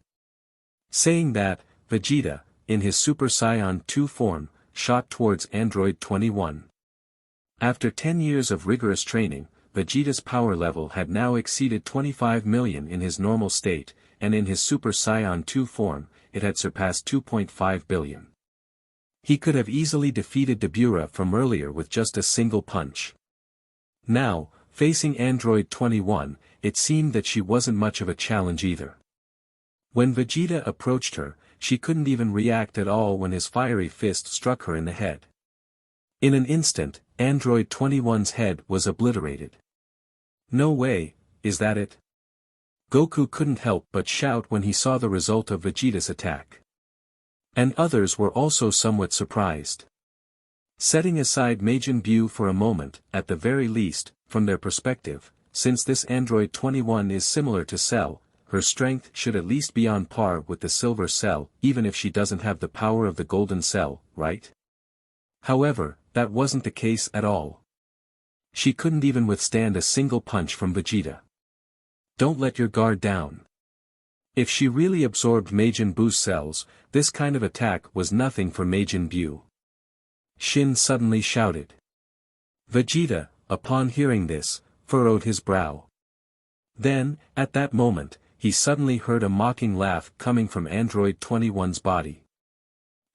Saying that, Vegeta, in his Super Saiyan 2 form, shot towards Android 21. After 10 years of rigorous training, Vegeta's power level had now exceeded 25 million in his normal state, and in his Super Saiyan 2 form, it had surpassed 2.5 billion. He could have easily defeated Dabura from earlier with just a single punch. Now, facing Android 21, it seemed that she wasn't much of a challenge either. When Vegeta approached her, she couldn't even react at all when his fiery fist struck her in the head. In an instant, Android 21's head was obliterated. No way, is that it? Goku couldn't help but shout when he saw the result of Vegeta's attack. And others were also somewhat surprised. Setting aside Majin Buu for a moment, at the very least, from their perspective, since this Android 21 is similar to Cell, her strength should at least be on par with the Silver Cell, even if she doesn't have the power of the Golden Cell, right? However, that wasn't the case at all. She couldn't even withstand a single punch from Vegeta. Don't let your guard down. If she really absorbed Majin Buu's cells, this kind of attack was nothing for Majin Buu. Shin suddenly shouted. Vegeta, upon hearing this, furrowed his brow. Then, at that moment, he suddenly heard a mocking laugh coming from Android 21's body.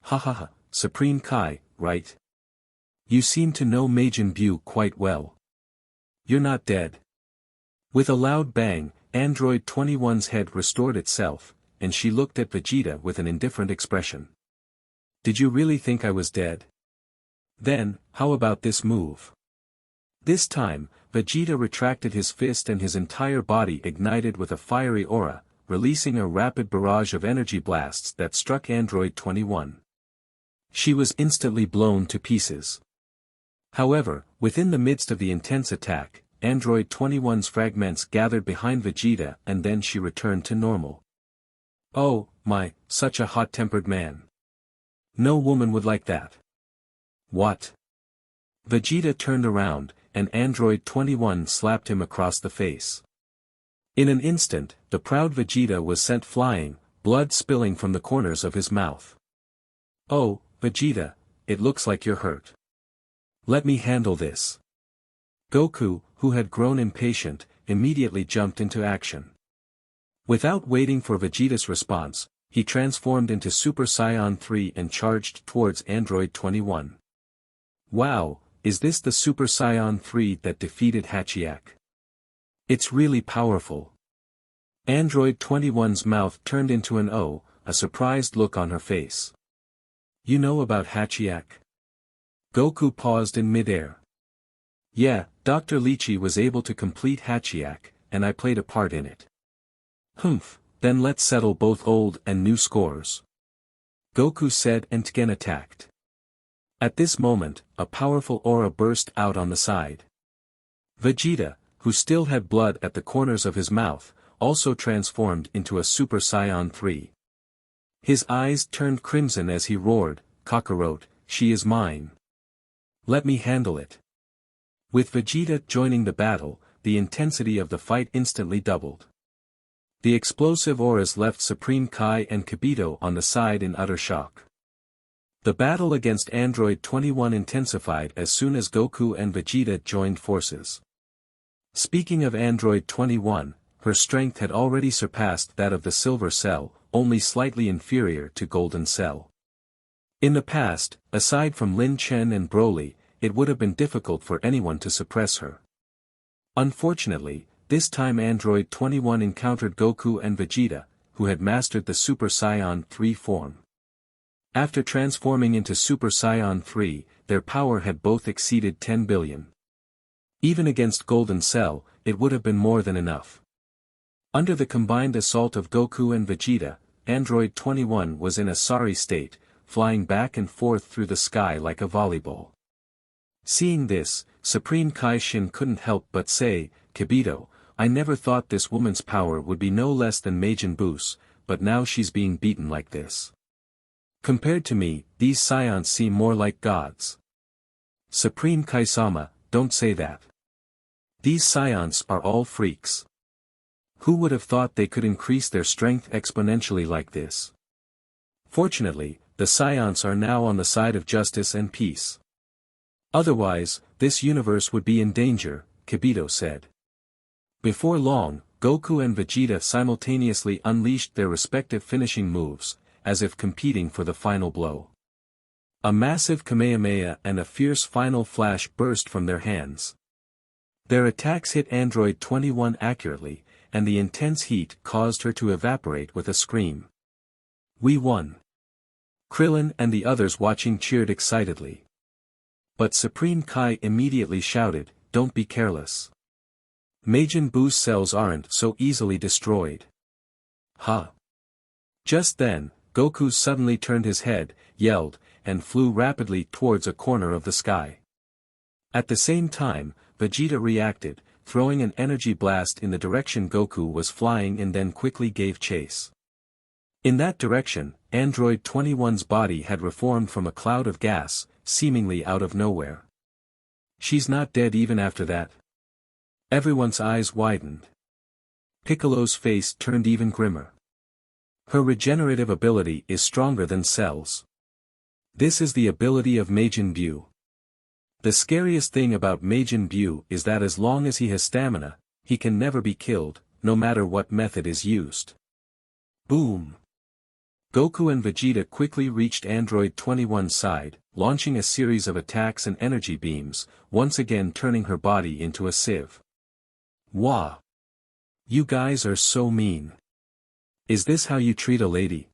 Ha ha ha, Supreme Kai, right? You seem to know Majin Buu quite well. You're not dead. With a loud bang, Android 21's head restored itself, and she looked at Vegeta with an indifferent expression. Did you really think I was dead? Then, how about this move? This time, Vegeta retracted his fist and his entire body ignited with a fiery aura, releasing a rapid barrage of energy blasts that struck Android 21. She was instantly blown to pieces. However, within the midst of the intense attack, Android 21's fragments gathered behind Vegeta and then she returned to normal. Oh, my, such a hot-tempered man. No woman would like that. What? Vegeta turned around, and Android 21 slapped him across the face. In an instant, the proud Vegeta was sent flying, blood spilling from the corners of his mouth. Oh, Vegeta, it looks like you're hurt. Let me handle this. Goku, who had grown impatient, immediately jumped into action. Without waiting for Vegeta's response, he transformed into Super Saiyan 3 and charged towards Android 21. Wow, is this the Super Saiyan 3 that defeated Hachiyak? It's really powerful. Android 21's mouth turned into an O, a surprised look on her face. You know about Hachiyak? Goku paused in midair. Yeah, Dr. Lychee was able to complete Hachiyak, and I played a part in it. Humph, then let's settle both old and new scores. Goku said and Tengen attacked. At this moment, a powerful aura burst out on the side. Vegeta, who still had blood at the corners of his mouth, also transformed into a Super Saiyan 3. His eyes turned crimson as he roared, Kakarot, she is mine. Let me handle it. With Vegeta joining the battle, the intensity of the fight instantly doubled. The explosive auras left Supreme Kai and Kibito on the side in utter shock. The battle against Android 21 intensified as soon as Goku and Vegeta joined forces. Speaking of Android 21, her strength had already surpassed that of the Silver Cell, only slightly inferior to Golden Cell. In the past, aside from Lin Chen and Broly, it would have been difficult for anyone to suppress her. Unfortunately, this time Android 21 encountered Goku and Vegeta, who had mastered the Super Saiyan 3 form. After transforming into Super Saiyan 3, their power had both exceeded 10 billion. Even against Golden Cell, it would have been more than enough. Under the combined assault of Goku and Vegeta, Android 21 was in a sorry state, flying back and forth through the sky like a volleyball. Seeing this, Supreme Kai Shin couldn't help but say, Kibito, I never thought this woman's power would be no less than Majin Buu's, but now she's being beaten like this. Compared to me, these Saiyans seem more like gods. Supreme Kai-sama, don't say that. These Saiyans are all freaks. Who would have thought they could increase their strength exponentially like this? Fortunately, the Saiyans are now on the side of justice and peace. Otherwise, this universe would be in danger, Kibito said. Before long, Goku and Vegeta simultaneously unleashed their respective finishing moves, as if competing for the final blow. A massive Kamehameha and a fierce final flash burst from their hands. Their attacks hit Android 21 accurately, and the intense heat caused her to evaporate with a scream. We won. Krillin and the others watching cheered excitedly. But Supreme Kai immediately shouted, don't be careless. Majin Buu's cells aren't so easily destroyed. Huh. Just then, Goku suddenly turned his head, yelled, and flew rapidly towards a corner of the sky. At the same time, Vegeta reacted, throwing an energy blast in the direction Goku was flying and then quickly gave chase. In that direction, Android 21's body had reformed from a cloud of gas, seemingly out of nowhere. She's not dead even after that. Everyone's eyes widened. Piccolo's face turned even grimmer. Her regenerative ability is stronger than Cell's. This is the ability of Majin Buu. The scariest thing about Majin Buu is that as long as he has stamina, he can never be killed, no matter what method is used. Boom! Goku and Vegeta quickly reached Android 21's side, launching a series of attacks and energy beams, once again turning her body into a sieve. Wah! You guys are so mean. Is this how you treat a lady?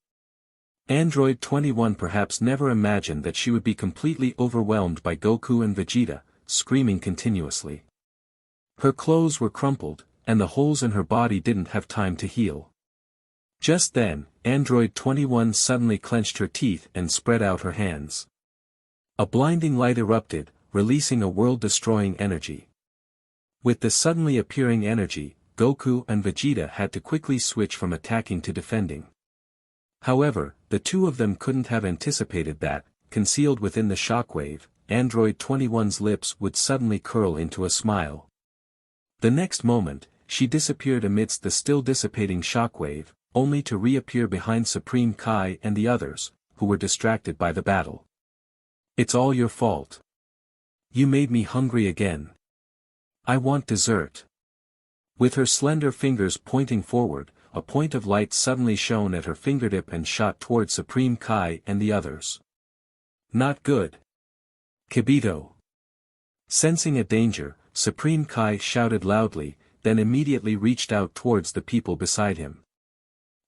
Android 21 perhaps never imagined that she would be completely overwhelmed by Goku and Vegeta, screaming continuously. Her clothes were crumpled, and the holes in her body didn't have time to heal. Just then, Android 21 suddenly clenched her teeth and spread out her hands. A blinding light erupted, releasing a world-destroying energy. With the suddenly appearing energy, Goku and Vegeta had to quickly switch from attacking to defending. However, the two of them couldn't have anticipated that, concealed within the shockwave, Android 21's lips would suddenly curl into a smile. The next moment, she disappeared amidst the still dissipating shockwave, only to reappear behind Supreme Kai and the others, who were distracted by the battle. It's all your fault. You made me hungry again. I want dessert. With her slender fingers pointing forward, a point of light suddenly shone at her fingertip and shot toward Supreme Kai and the others. Not good. Kibito. Sensing a danger, Supreme Kai shouted loudly, then immediately reached out towards the people beside him.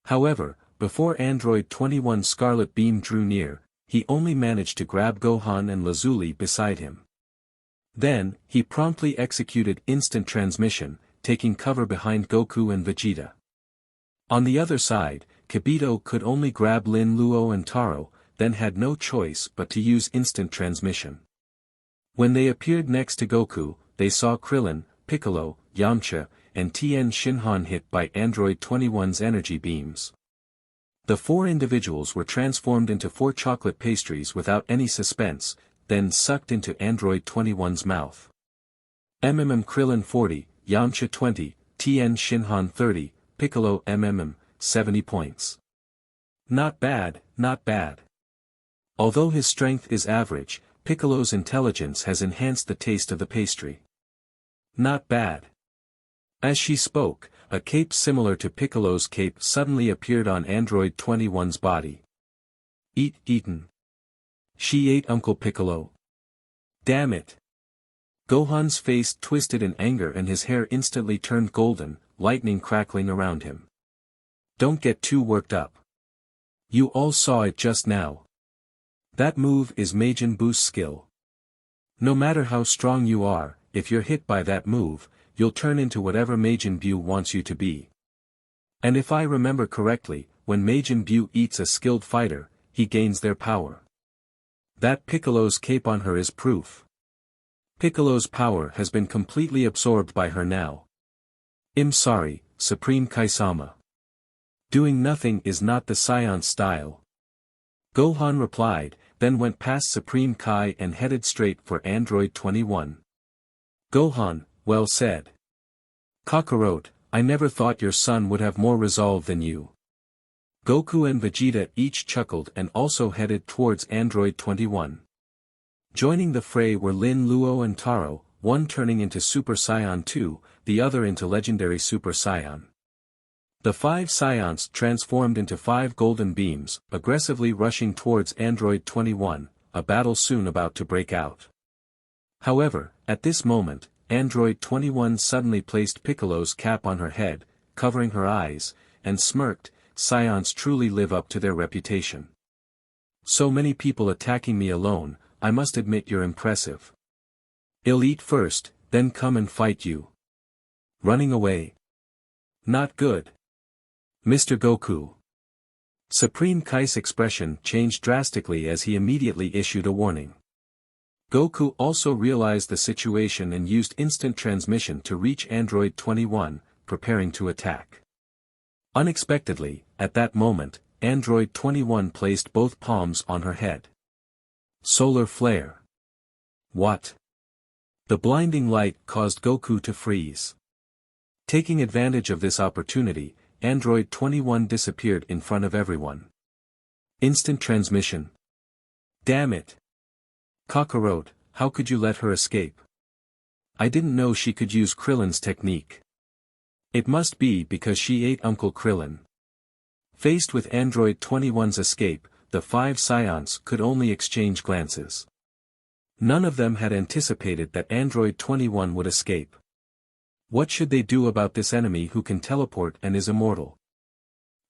However, before Android 21's Scarlet Beam drew near, he only managed to grab Gohan and Lazuli beside him. Then, he promptly executed instant transmission, taking cover behind Goku and Vegeta. On the other side, Kibito could only grab Lin Luo and Taro, then had no choice but to use instant transmission. When they appeared next to Goku, they saw Krillin, Piccolo, Yamcha, and Tien Shinhan hit by Android 21's energy beams. The four individuals were transformed into 4 chocolate pastries without any suspense, then sucked into Android 21's mouth. Krillin 40, Yamcha 20, Tien Shinhan 30, Piccolo 70 points. Not bad, not bad. Although his strength is average, Piccolo's intelligence has enhanced the taste of the pastry. Not bad. As she spoke, a cape similar to Piccolo's cape suddenly appeared on Android 21's body. Eaten. She ate Uncle Piccolo. Damn it. Gohan's face twisted in anger and his hair instantly turned golden, lightning crackling around him. Don't get too worked up. You all saw it just now. That move is Majin Buu's skill. No matter how strong you are, if you're hit by that move, you'll turn into whatever Majin Buu wants you to be. And if I remember correctly, when Majin Buu eats a skilled fighter, he gains their power. That Piccolo's cape on her is proof. Piccolo's power has been completely absorbed by her now. I'm sorry, Supreme Kai-sama. Doing nothing is not the Saiyan style. Gohan replied, then went past Supreme Kai and headed straight for Android 21. Gohan, well said. Kakarot, I never thought your son would have more resolve than you. Goku and Vegeta each chuckled and also headed towards Android 21. Joining the fray were Lin Luo and Taro, one turning into Super Saiyan 2, the other into Legendary Super Saiyan. The 5 Saiyans transformed into 5 golden beams, aggressively rushing towards Android 21, a battle soon about to break out. However, at this moment, Android 21 suddenly placed Piccolo's cap on her head, covering her eyes, and smirked, Saiyans truly live up to their reputation. So many people attacking me alone, I must admit you're impressive. I'll eat first, then come and fight you. Running away. Not good. Mr. Goku. Supreme Kai's expression changed drastically as he immediately issued a warning. Goku also realized the situation and used instant transmission to reach Android 21, preparing to attack. Unexpectedly, at that moment, Android 21 placed both palms on her head. Solar flare. What? The blinding light caused Goku to freeze. Taking advantage of this opportunity, Android 21 disappeared in front of everyone. Instant transmission. Damn it. Kakarot, how could you let her escape? I didn't know she could use Krillin's technique. It must be because she ate Uncle Krillin. Faced with Android 21's escape, the 5 Saiyans could only exchange glances. None of them had anticipated that Android 21 would escape. What should they do about this enemy who can teleport and is immortal?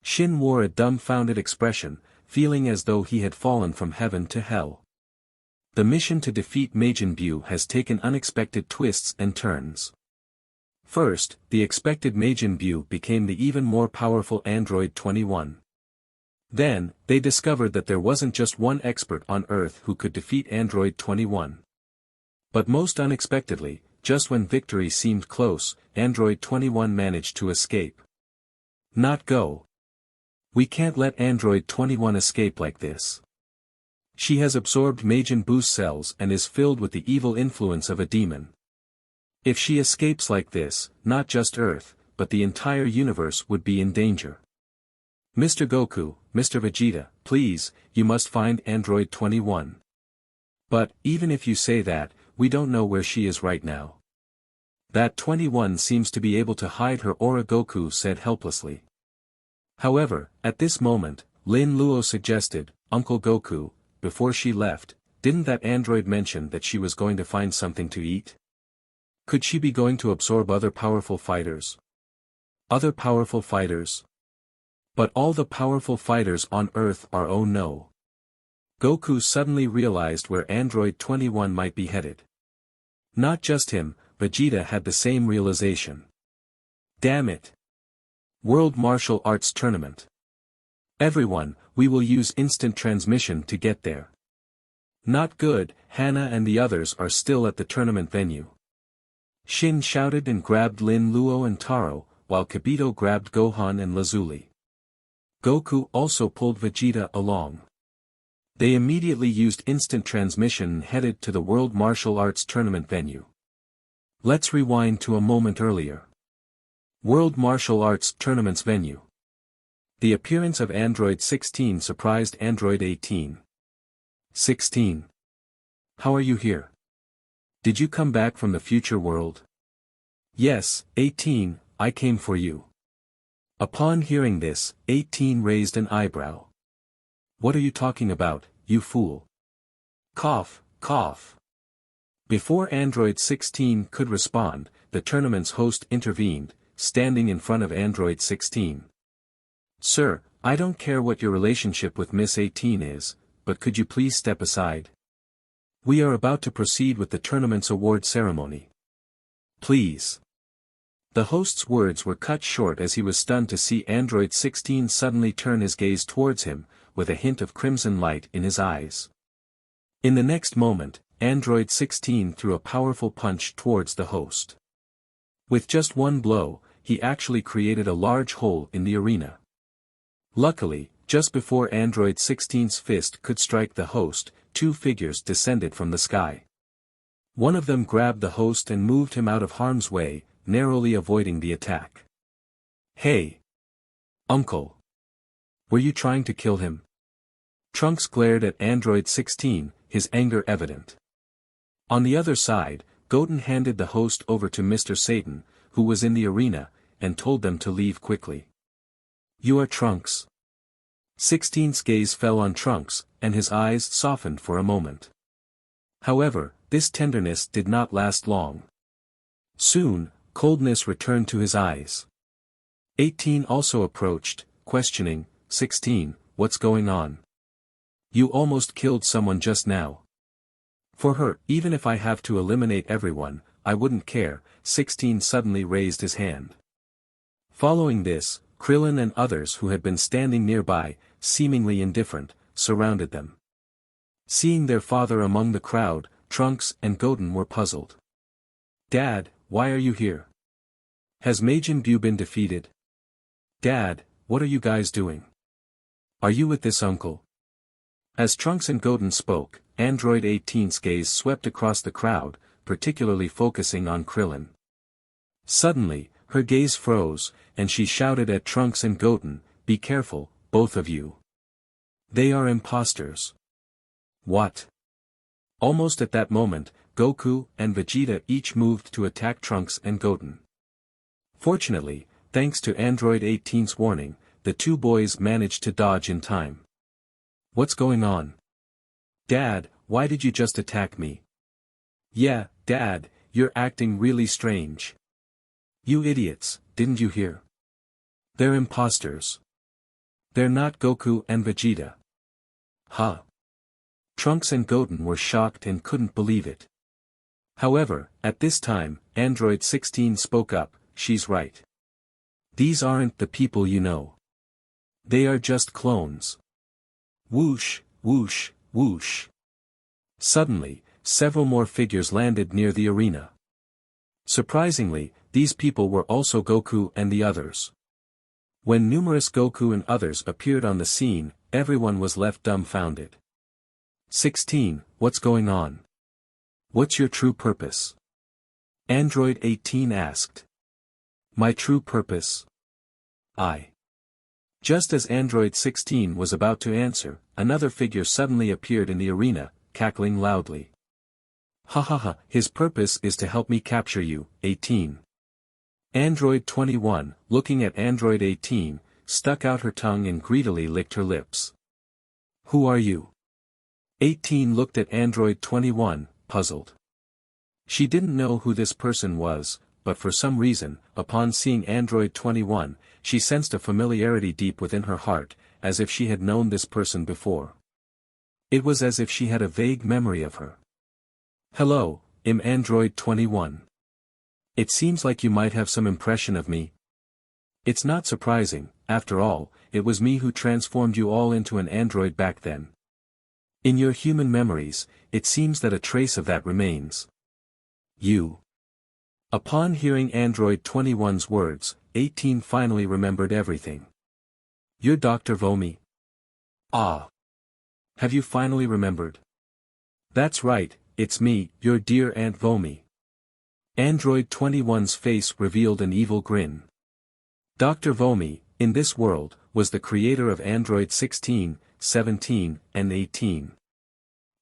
Shin wore a dumbfounded expression, feeling as though he had fallen from heaven to hell. The mission to defeat Majin Buu has taken unexpected twists and turns. First, the expected Majin Buu became the even more powerful Android 21. Then, they discovered that there wasn't just one expert on Earth who could defeat Android 21. But most unexpectedly, just when victory seemed close, Android 21 managed to escape. Not go. We can't let Android 21 escape like this. She has absorbed Majin Buu's cells and is filled with the evil influence of a demon. If she escapes like this, not just Earth, but the entire universe would be in danger. Mr. Goku, Mr. Vegeta, please, you must find Android 21. But, even if you say that, we don't know where she is right now. That 21 seems to be able to hide her aura, Goku said helplessly. However, at this moment, Lin Luo suggested, Uncle Goku, before she left, didn't that android mention that she was going to find something to eat? Could she be going to absorb other powerful fighters? Other powerful fighters? But all the powerful fighters on Earth are, oh no. Goku suddenly realized where Android 21 might be headed. Not just him, Vegeta had the same realization. Damn it. World Martial Arts Tournament. Everyone, we will use instant transmission to get there. Not good, Hana and the others are still at the tournament venue. Shin shouted and grabbed Lin Luo and Taro, while Kibito grabbed Gohan and Lazuli. Goku also pulled Vegeta along. They immediately used instant transmission and headed to the World Martial Arts Tournament venue. Let's rewind to a moment earlier. World Martial Arts Tournament's venue. The appearance of Android 16 surprised Android 18. 16. How are you here? Did you come back from the future world? Yes, 18, I came for you. Upon hearing this, 18 raised an eyebrow. What are you talking about, you fool? Cough, cough. Before Android 16 could respond, the tournament's host intervened, standing in front of Android 16. Sir, I don't care what your relationship with Miss 18 is, but could you please step aside? We are about to proceed with the tournament's award ceremony. Please. The host's words were cut short as he was stunned to see Android 16 suddenly turn his gaze towards him, with a hint of crimson light in his eyes. In the next moment, Android 16 threw a powerful punch towards the host. With just one blow, he actually created a large hole in the arena. Luckily, just before Android 16's fist could strike the host, 2 figures descended from the sky. One of them grabbed the host and moved him out of harm's way, narrowly avoiding the attack. Hey! Uncle! Were you trying to kill him? Trunks glared at Android 16, his anger evident. On the other side, Goten handed the host over to Mr. Satan, who was in the arena, and told them to leave quickly. You are Trunks. 16's gaze fell on Trunks, and his eyes softened for a moment. However, this tenderness did not last long. Soon, coldness returned to his eyes. 18 also approached, questioning, 16, what's going on? You almost killed someone just now. For her, even if I have to eliminate everyone, I wouldn't care, 16 suddenly raised his hand. Following this, Krillin and others who had been standing nearby, seemingly indifferent, surrounded them. Seeing their father among the crowd, Trunks and Goten were puzzled. Dad, why are you here? Has Majin Buu been defeated? Dad, what are you guys doing? Are you with this uncle? As Trunks and Goten spoke, Android 18's gaze swept across the crowd, particularly focusing on Krillin. Suddenly, Her gaze froze, and she shouted at Trunks and Goten, "Be careful, both of you. They are imposters." What? Almost at that moment, Goku and Vegeta each moved to attack Trunks and Goten. Fortunately, thanks to Android 18's warning, the two boys managed to dodge in time. "What's going on? Dad, why did you just attack me?" "Yeah, Dad, you're acting really strange." "You idiots, didn't you hear? They're imposters. They're not Goku and Vegeta." Huh? Trunks and Goten were shocked and couldn't believe it. However, at this time, Android 16 spoke up, "She's right. These aren't the people you know. They are just clones." Whoosh, whoosh, whoosh. Suddenly, several more figures landed near the arena. Surprisingly, these people were also Goku and the others. When numerous Goku and others appeared on the scene, everyone was left dumbfounded. 16, what's going on? What's your true purpose? Android 18 asked. My true purpose? Just as Android 16 was about to answer, another figure suddenly appeared in the arena, cackling loudly. Ha ha ha, his purpose is to help me capture you, 18. Android 21, looking at Android 18, stuck out her tongue and greedily licked her lips. Who are you? 18 looked at Android 21, puzzled. She didn't know who this person was, but for some reason, upon seeing Android 21, she sensed a familiarity deep within her heart, as if she had known this person before. It was as if she had a vague memory of her. Hello, I'm Android 21. It seems like you might have some impression of me. It's not surprising, after all, it was me who transformed you all into an android back then. In your human memories, it seems that a trace of that remains. You. Upon hearing Android 21's words, 18 finally remembered everything. You're Dr. Vomi? Ah. Have you finally remembered? That's right, it's me, your dear Aunt Vomi. Android 21's face revealed an evil grin. Dr. Vomi, in this world, was the creator of Android 16, 17, and 18.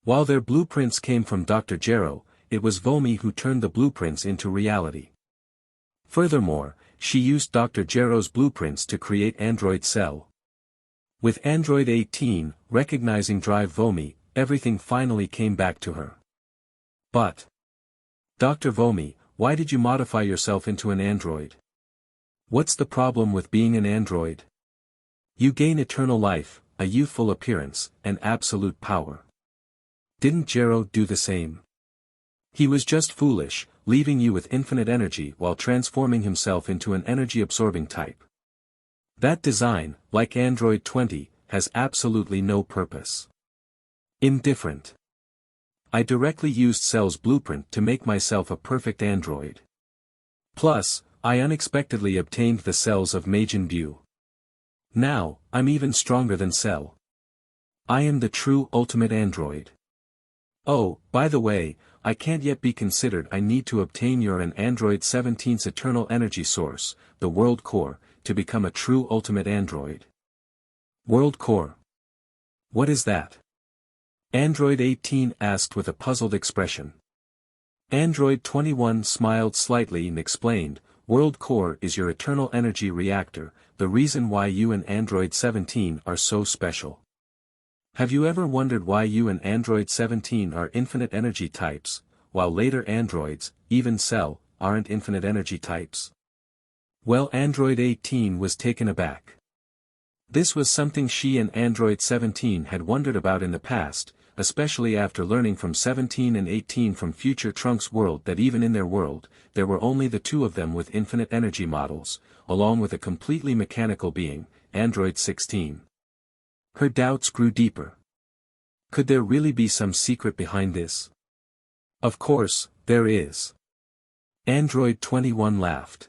While their blueprints came from Dr. Gero, it was Vomi who turned the blueprints into reality. Furthermore, she used Dr. Gero's blueprints to create Android Cell. With Android 18, recognizing Drive Vomi, everything finally came back to her. But, Dr. Vomi, why did you modify yourself into an android? What's the problem with being an android? You gain eternal life, a youthful appearance, and absolute power. Didn't Gero do the same? He was just foolish, leaving you with infinite energy while transforming himself into an energy-absorbing type. That design, like Android 20, has absolutely no purpose. Indifferent. I directly used Cell's blueprint to make myself a perfect android. Plus, I unexpectedly obtained the cells of Majin Buu. Now, I'm even stronger than Cell. I am the true ultimate android. Oh, by the way, I can't yet be considered. I need to obtain your and Android 17's eternal energy source, the World Core, to become a true ultimate android. World Core? What is that? Android 18 asked with a puzzled expression. Android 21 smiled slightly and explained, World Core is your eternal energy reactor, the reason why you and Android 17 are so special. Have you ever wondered why you and Android 17 are infinite energy types, while later androids, even Cell, aren't infinite energy types? Well, Android 18 was taken aback. This was something she and Android 17 had wondered about in the past, especially after learning from 17 and 18 from future Trunks' world that even in their world, there were only the two of them with infinite energy models, along with a completely mechanical being, Android 16. Her doubts grew deeper. Could there really be some secret behind this? Of course, there is. Android 21 laughed.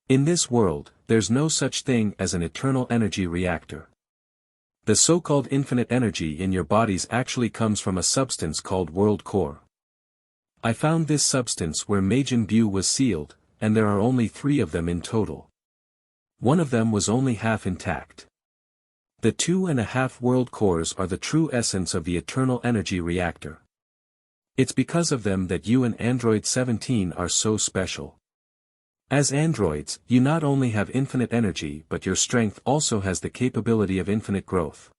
In this world, there's no such thing as an eternal energy reactor. The so-called infinite energy in your bodies actually comes from a substance called World Core. I found this substance where Majin Buu was sealed, and there are only 3 of them in total. One of them was only half intact. The 2.5 world cores are the true essence of the eternal energy reactor. It's because of them that you and Android 17 are so special. As androids, you not only have infinite energy but your strength also has the capability of infinite growth.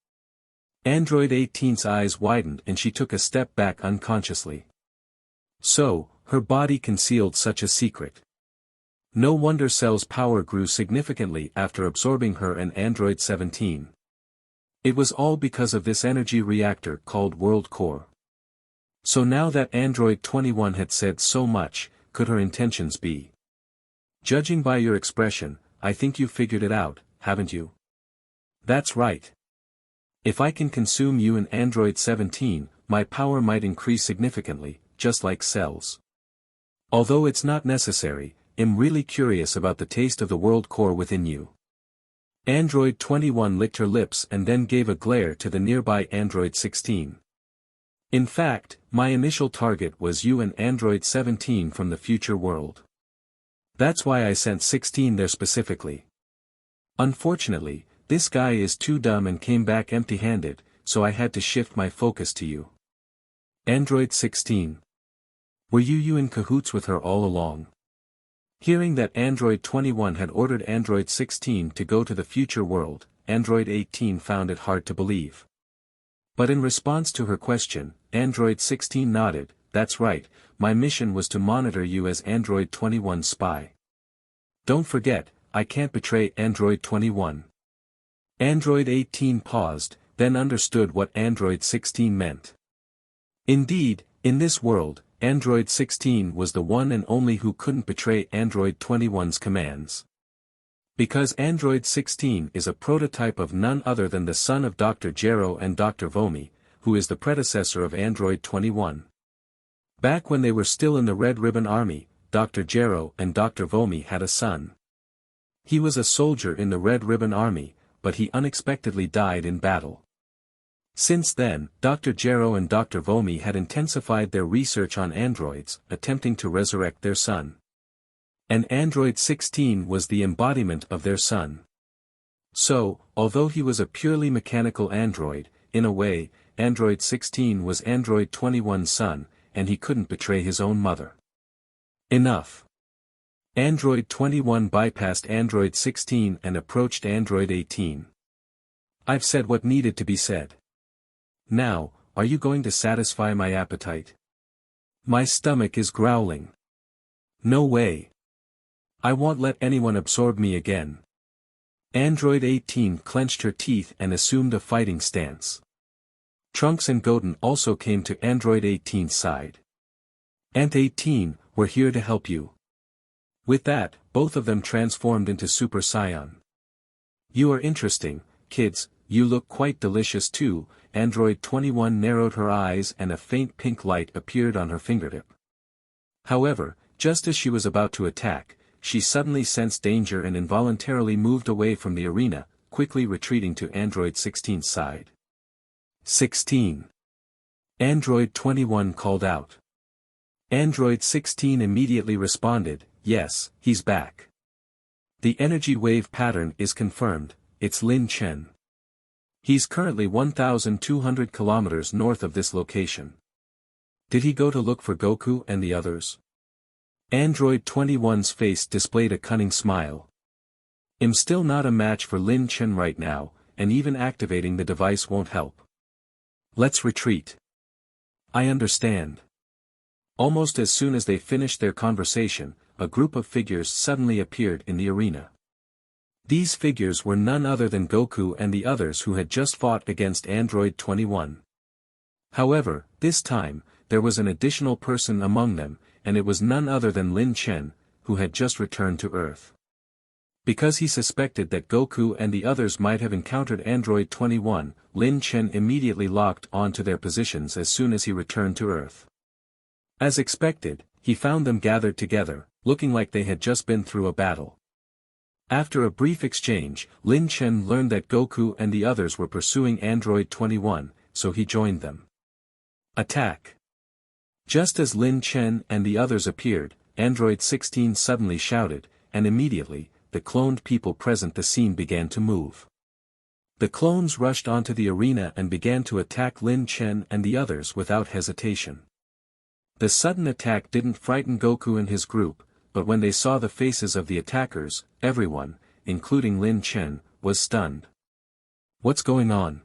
Android 18's eyes widened and she took a step back unconsciously. So, her body concealed such a secret. No wonder Cell's power grew significantly after absorbing her and Android 17. It was all because of this energy reactor called World Core. So now that Android 21 had said so much, could her intentions be? Judging by your expression, I think you figured it out, haven't you? That's right. If I can consume you and Android 17, my power might increase significantly, just like Cell's. Although it's not necessary, I'm really curious about the taste of the world core within you. Android 21 licked her lips and then gave a glare to the nearby Android 16. In fact, my initial target was you and Android 17 from the future world. That's why I sent 16 there specifically. Unfortunately, this guy is too dumb and came back empty-handed, so I had to shift my focus to you. Android 16. Were you in cahoots with her all along? Hearing that Android 21 had ordered Android 16 to go to the future world, Android 18 found it hard to believe. But in response to her question, Android 16 nodded, "That's right, my mission was to monitor you as Android 21's spy. Don't forget, I can't betray Android 21. Android 18 paused, then understood what Android 16 meant. Indeed, in this world, Android 16 was the one and only who couldn't betray Android 21's commands. Because Android 16 is a prototype of none other than the son of Dr. Gero and Dr. Vomi, who is the predecessor of Android 21. Back when they were still in the Red Ribbon Army, Dr. Gero and Dr. Vomi had a son. He was a soldier in the Red Ribbon Army, but he unexpectedly died in battle. Since then, Dr. Gero and Dr. Vomi had intensified their research on androids, attempting to resurrect their son. And Android 16 was the embodiment of their son. So, although he was a purely mechanical android, in a way, Android 16 was Android 21's son, and he couldn't betray his own mother. Enough. Android 21 bypassed Android 16 and approached Android 18. I've said what needed to be said. Now, are you going to satisfy my appetite? My stomach is growling. No way. I won't let anyone absorb me again. Android 18 clenched her teeth and assumed a fighting stance. Trunks and Goten also came to Android 18's side. Ant 18, we're here to help you. With that, both of them transformed into Super Saiyan. You are interesting, kids, you look quite delicious too. Android 21 narrowed her eyes and a faint pink light appeared on her fingertip. However, just as she was about to attack, she suddenly sensed danger and involuntarily moved away from the arena, quickly retreating to Android 16's side. 16. Android 21 called out. Android 16 immediately responded, "Yes, he's back. The energy wave pattern is confirmed, it's Lin Chen. He's currently 1,200 kilometers north of this location. Did he go to look for Goku and the others?" Android 21's face displayed a cunning smile. "I'm still not a match for Lin Chen right now, and even activating the device won't help. Let's retreat." "I understand." Almost as soon as they finished their conversation, a group of figures suddenly appeared in the arena. These figures were none other than Goku and the others who had just fought against Android 21. However, this time, there was an additional person among them, and it was none other than Lin Chen, who had just returned to Earth. Because he suspected that Goku and the others might have encountered Android 21, Lin Chen immediately locked onto their positions as soon as he returned to Earth. As expected, he found them gathered together, looking like they had just been through a battle. After a brief exchange, Lin Chen learned that Goku and the others were pursuing Android 21, so he joined them. Attack! Just as Lin Chen and the others appeared, Android 16 suddenly shouted, and immediately, the cloned people present the scene began to move. The clones rushed onto the arena and began to attack Lin Chen and the others without hesitation. The sudden attack didn't frighten Goku and his group, but when they saw the faces of the attackers, everyone, including Lin Chen, was stunned. What's going on?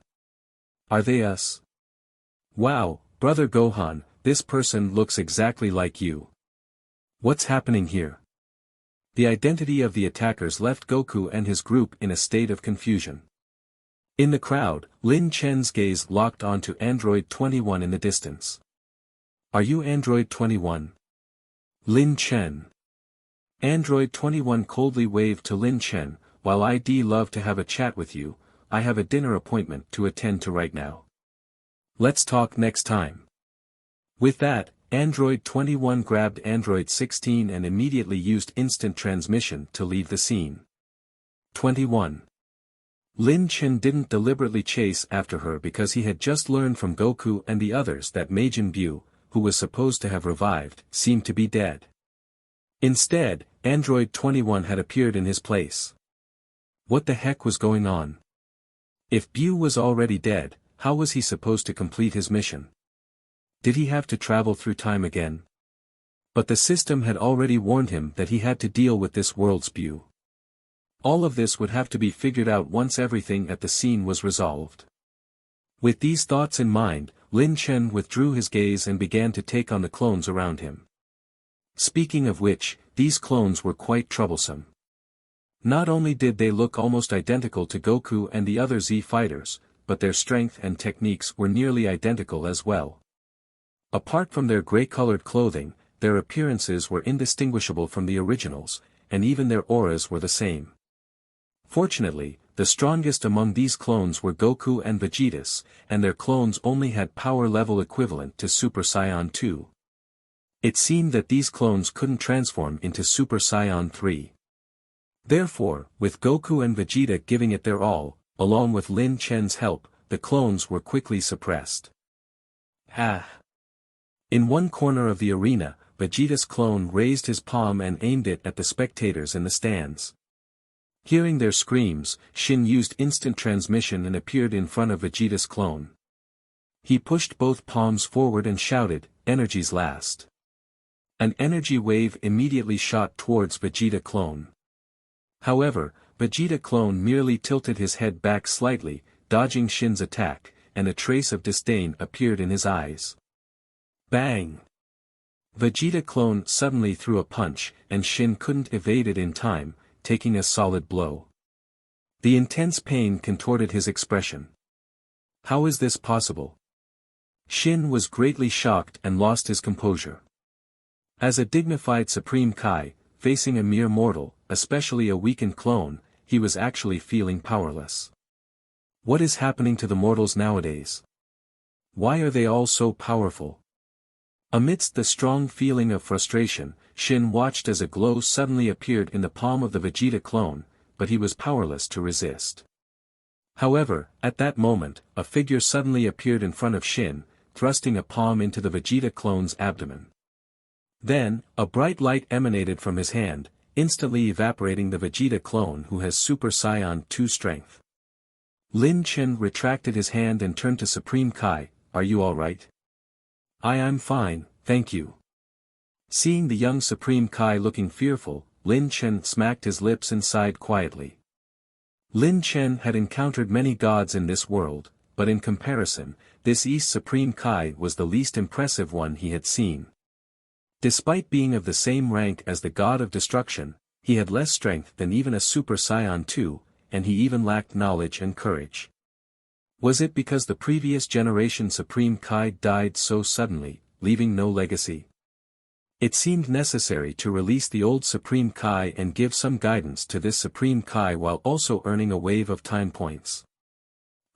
Are they us? Wow, Brother Gohan, this person looks exactly like you. What's happening here? The identity of the attackers left Goku and his group in a state of confusion. In the crowd, Lin Chen's gaze locked onto Android 21 in the distance. Are you Android 21? Lin Chen. Android 21 coldly waved to Lin Chen, while I'd love to have a chat with you, I have a dinner appointment to attend to right now. Let's talk next time. With that, Android 21 grabbed Android 16 and immediately used instant transmission to leave the scene. 21. Lin Chen didn't deliberately chase after her because he had just learned from Goku and the others that Majin Buu, who was supposed to have revived, seemed to be dead. Instead, Android 21 had appeared in his place. What the heck was going on? If Buu was already dead, how was he supposed to complete his mission? Did he have to travel through time again? But the system had already warned him that he had to deal with this world's Buu. All of this would have to be figured out once everything at the scene was resolved. With these thoughts in mind, Lin Chen withdrew his gaze and began to take on the clones around him. Speaking of which, these clones were quite troublesome. Not only did they look almost identical to Goku and the other Z fighters, but their strength and techniques were nearly identical as well. Apart from their gray-colored clothing, their appearances were indistinguishable from the originals, and even their auras were the same. Fortunately, the strongest among these clones were Goku and Vegeta's, and their clones only had power level equivalent to Super Saiyan 2. It seemed that these clones couldn't transform into Super Saiyan 3. Therefore, with Goku and Vegeta giving it their all, along with Lin Chen's help, the clones were quickly suppressed. In one corner of the arena, Vegeta's clone raised his palm and aimed it at the spectators in the stands. Hearing their screams, Shin used instant transmission and appeared in front of Vegeta's clone. He pushed both palms forward and shouted, "Energy's last." An energy wave immediately shot towards Vegeta clone. However, Vegeta clone merely tilted his head back slightly, dodging Shin's attack, and a trace of disdain appeared in his eyes. Bang! Vegeta clone suddenly threw a punch, and Shin couldn't evade it in time, taking a solid blow. The intense pain contorted his expression. How is this possible? Shin was greatly shocked and lost his composure. As a dignified Supreme Kai, facing a mere mortal, especially a weakened clone, he was actually feeling powerless. What is happening to the mortals nowadays? Why are they all so powerful? Amidst the strong feeling of frustration, Shin watched as a glow suddenly appeared in the palm of the Vegeta clone, but he was powerless to resist. However, at that moment, a figure suddenly appeared in front of Shin, thrusting a palm into the Vegeta clone's abdomen. Then, a bright light emanated from his hand, instantly evaporating the Vegeta clone who has Super Saiyan 2 strength. Lin Chen retracted his hand and turned to Supreme Kai, "Are you alright?" I'm fine, thank you." Seeing the young Supreme Kai looking fearful, Lin Chen smacked his lips and sighed quietly. Lin Chen had encountered many gods in this world, but in comparison, this East Supreme Kai was the least impressive one he had seen. Despite being of the same rank as the God of Destruction, he had less strength than even a Super Saiyan 2, and he even lacked knowledge and courage. Was it because the previous generation Supreme Kai died so suddenly, leaving no legacy? It seemed necessary to release the old Supreme Kai and give some guidance to this Supreme Kai while also earning a wave of time points.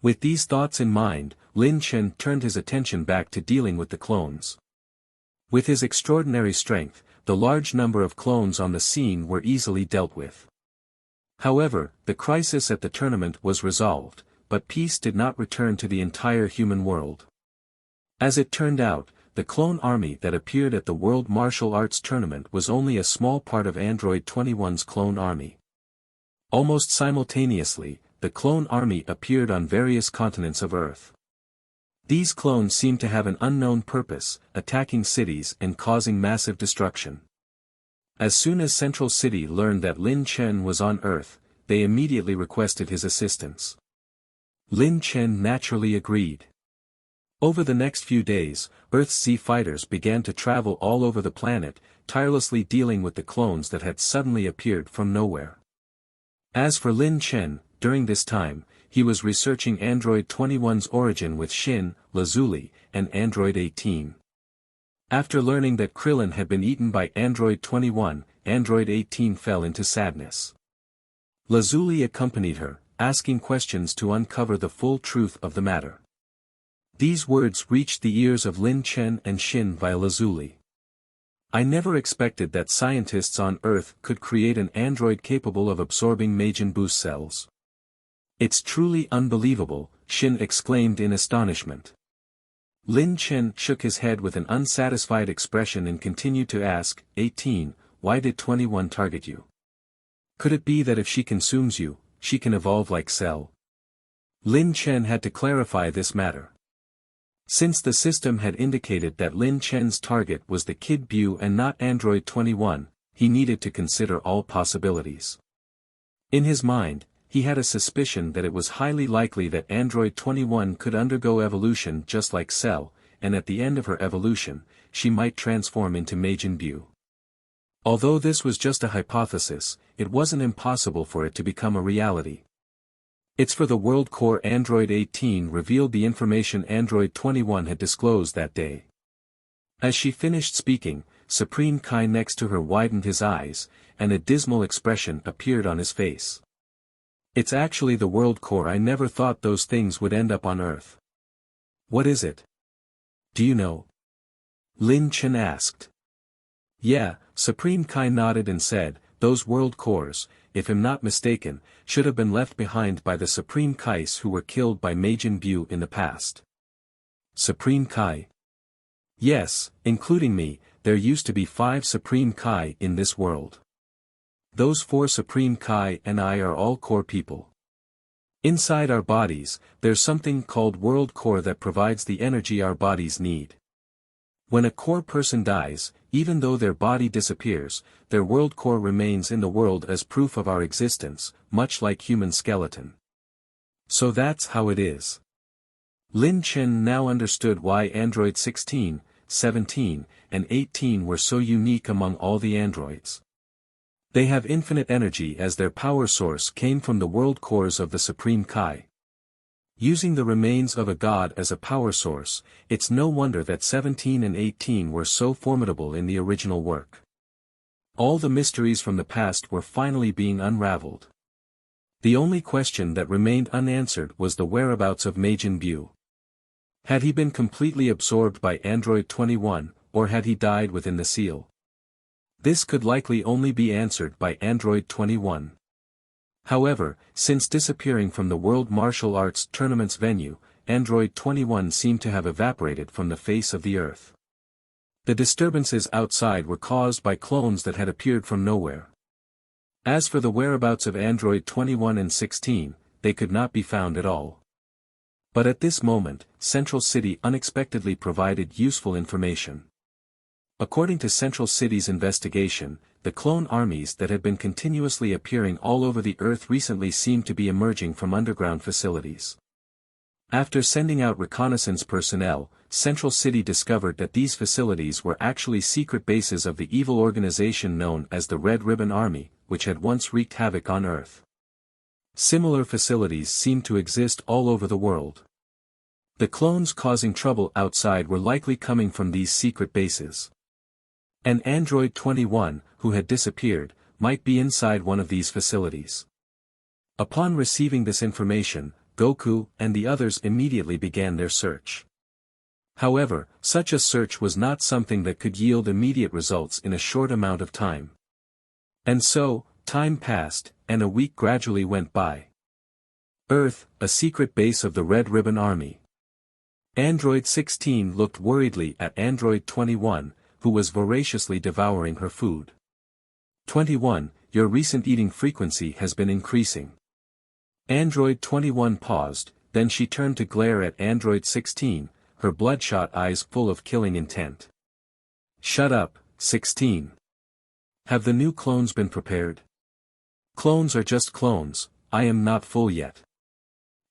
With these thoughts in mind, Lin Chen turned his attention back to dealing with the clones. With his extraordinary strength, the large number of clones on the scene were easily dealt with. However, the crisis at the tournament was resolved, but peace did not return to the entire human world. As it turned out, the clone army that appeared at the World Martial Arts Tournament was only a small part of Android 21's clone army. Almost simultaneously, the clone army appeared on various continents of Earth. These clones seemed to have an unknown purpose, attacking cities and causing massive destruction. As soon as Central City learned that Lin Chen was on Earth, they immediately requested his assistance. Lin Chen naturally agreed. Over the next few days, Earth's Z fighters began to travel all over the planet, tirelessly dealing with the clones that had suddenly appeared from nowhere. As for Lin Chen, during this time, he was researching Android 21's origin with Shin, Lazuli, and Android 18. After learning that Krillin had been eaten by Android 21, Android 18 fell into sadness. Lazuli accompanied her, asking questions to uncover the full truth of the matter. These words reached the ears of Lin Chen and Shin via Lazuli. I never expected that scientists on Earth could create an android capable of absorbing Majin Buu's cells. It's truly unbelievable, Shin exclaimed in astonishment. Lin Chen shook his head with an unsatisfied expression and continued to ask, 18, why did 21 target you? Could it be that if she consumes you, she can evolve like Cell? Lin Chen had to clarify this matter. Since the system had indicated that Lin Chen's target was the Kid Buu and not Android 21, he needed to consider all possibilities. In his mind, he had a suspicion that it was highly likely that Android 21 could undergo evolution just like Cell, and at the end of her evolution, she might transform into Majin Buu. Although this was just a hypothesis, it wasn't impossible for it to become a reality. It's for the World Core Android 18 revealed the information Android 21 had disclosed that day. As she finished speaking, Supreme Kai next to her widened his eyes, and a dismal expression appeared on his face. It's actually the World Core. I never thought those things would end up on Earth. What is it? Do you know? Lin Chen asked. Yeah, Supreme Kai nodded and said, those World Cores, if I'm not mistaken, should have been left behind by the Supreme Kais who were killed by Majin Buu in the past. Supreme Kai? Yes, including me, there used to be 5 Supreme Kai in this world. Those 4 Supreme Kai and I are all core people. Inside our bodies, there's something called World Core that provides the energy our bodies need. When a core person dies, even though their body disappears, their World Core remains in the world as proof of our existence, much like human skeleton. So that's how it is. Lin Chen now understood why Android 16, 17, and 18 were so unique among all the androids. They have infinite energy as their power source came from the World Cores of the Supreme Kai. Using the remains of a god as a power source, it's no wonder that 17 and 18 were so formidable in the original work. All the mysteries from the past were finally being unraveled. The only question that remained unanswered was the whereabouts of Majin Buu. Had he been completely absorbed by Android 21, or had he died within the seal? This could likely only be answered by Android 21. However, since disappearing from the World Martial Arts Tournament's venue, Android 21 seemed to have evaporated from the face of the Earth. The disturbances outside were caused by clones that had appeared from nowhere. As for the whereabouts of Android 21 and 16, they could not be found at all. But at this moment, Central City unexpectedly provided useful information. According to Central City's investigation, the clone armies that had been continuously appearing all over the Earth recently seemed to be emerging from underground facilities. After sending out reconnaissance personnel, Central City discovered that these facilities were actually secret bases of the evil organization known as the Red Ribbon Army, which had once wreaked havoc on Earth. Similar facilities seemed to exist all over the world. The clones causing trouble outside were likely coming from these secret bases. And Android 21, who had disappeared, might be inside one of these facilities. Upon receiving this information, Goku and the others immediately began their search. However, such a search was not something that could yield immediate results in a short amount of time. And so, time passed, and a week gradually went by. Earth, a secret base of the Red Ribbon Army. Android 16 looked worriedly at Android 21, who was voraciously devouring her food. 21, your recent eating frequency has been increasing. Android 21 paused, then she turned to glare at Android 16, her bloodshot eyes full of killing intent. Shut up, 16. Have the new clones been prepared? Clones are just clones, I am not full yet.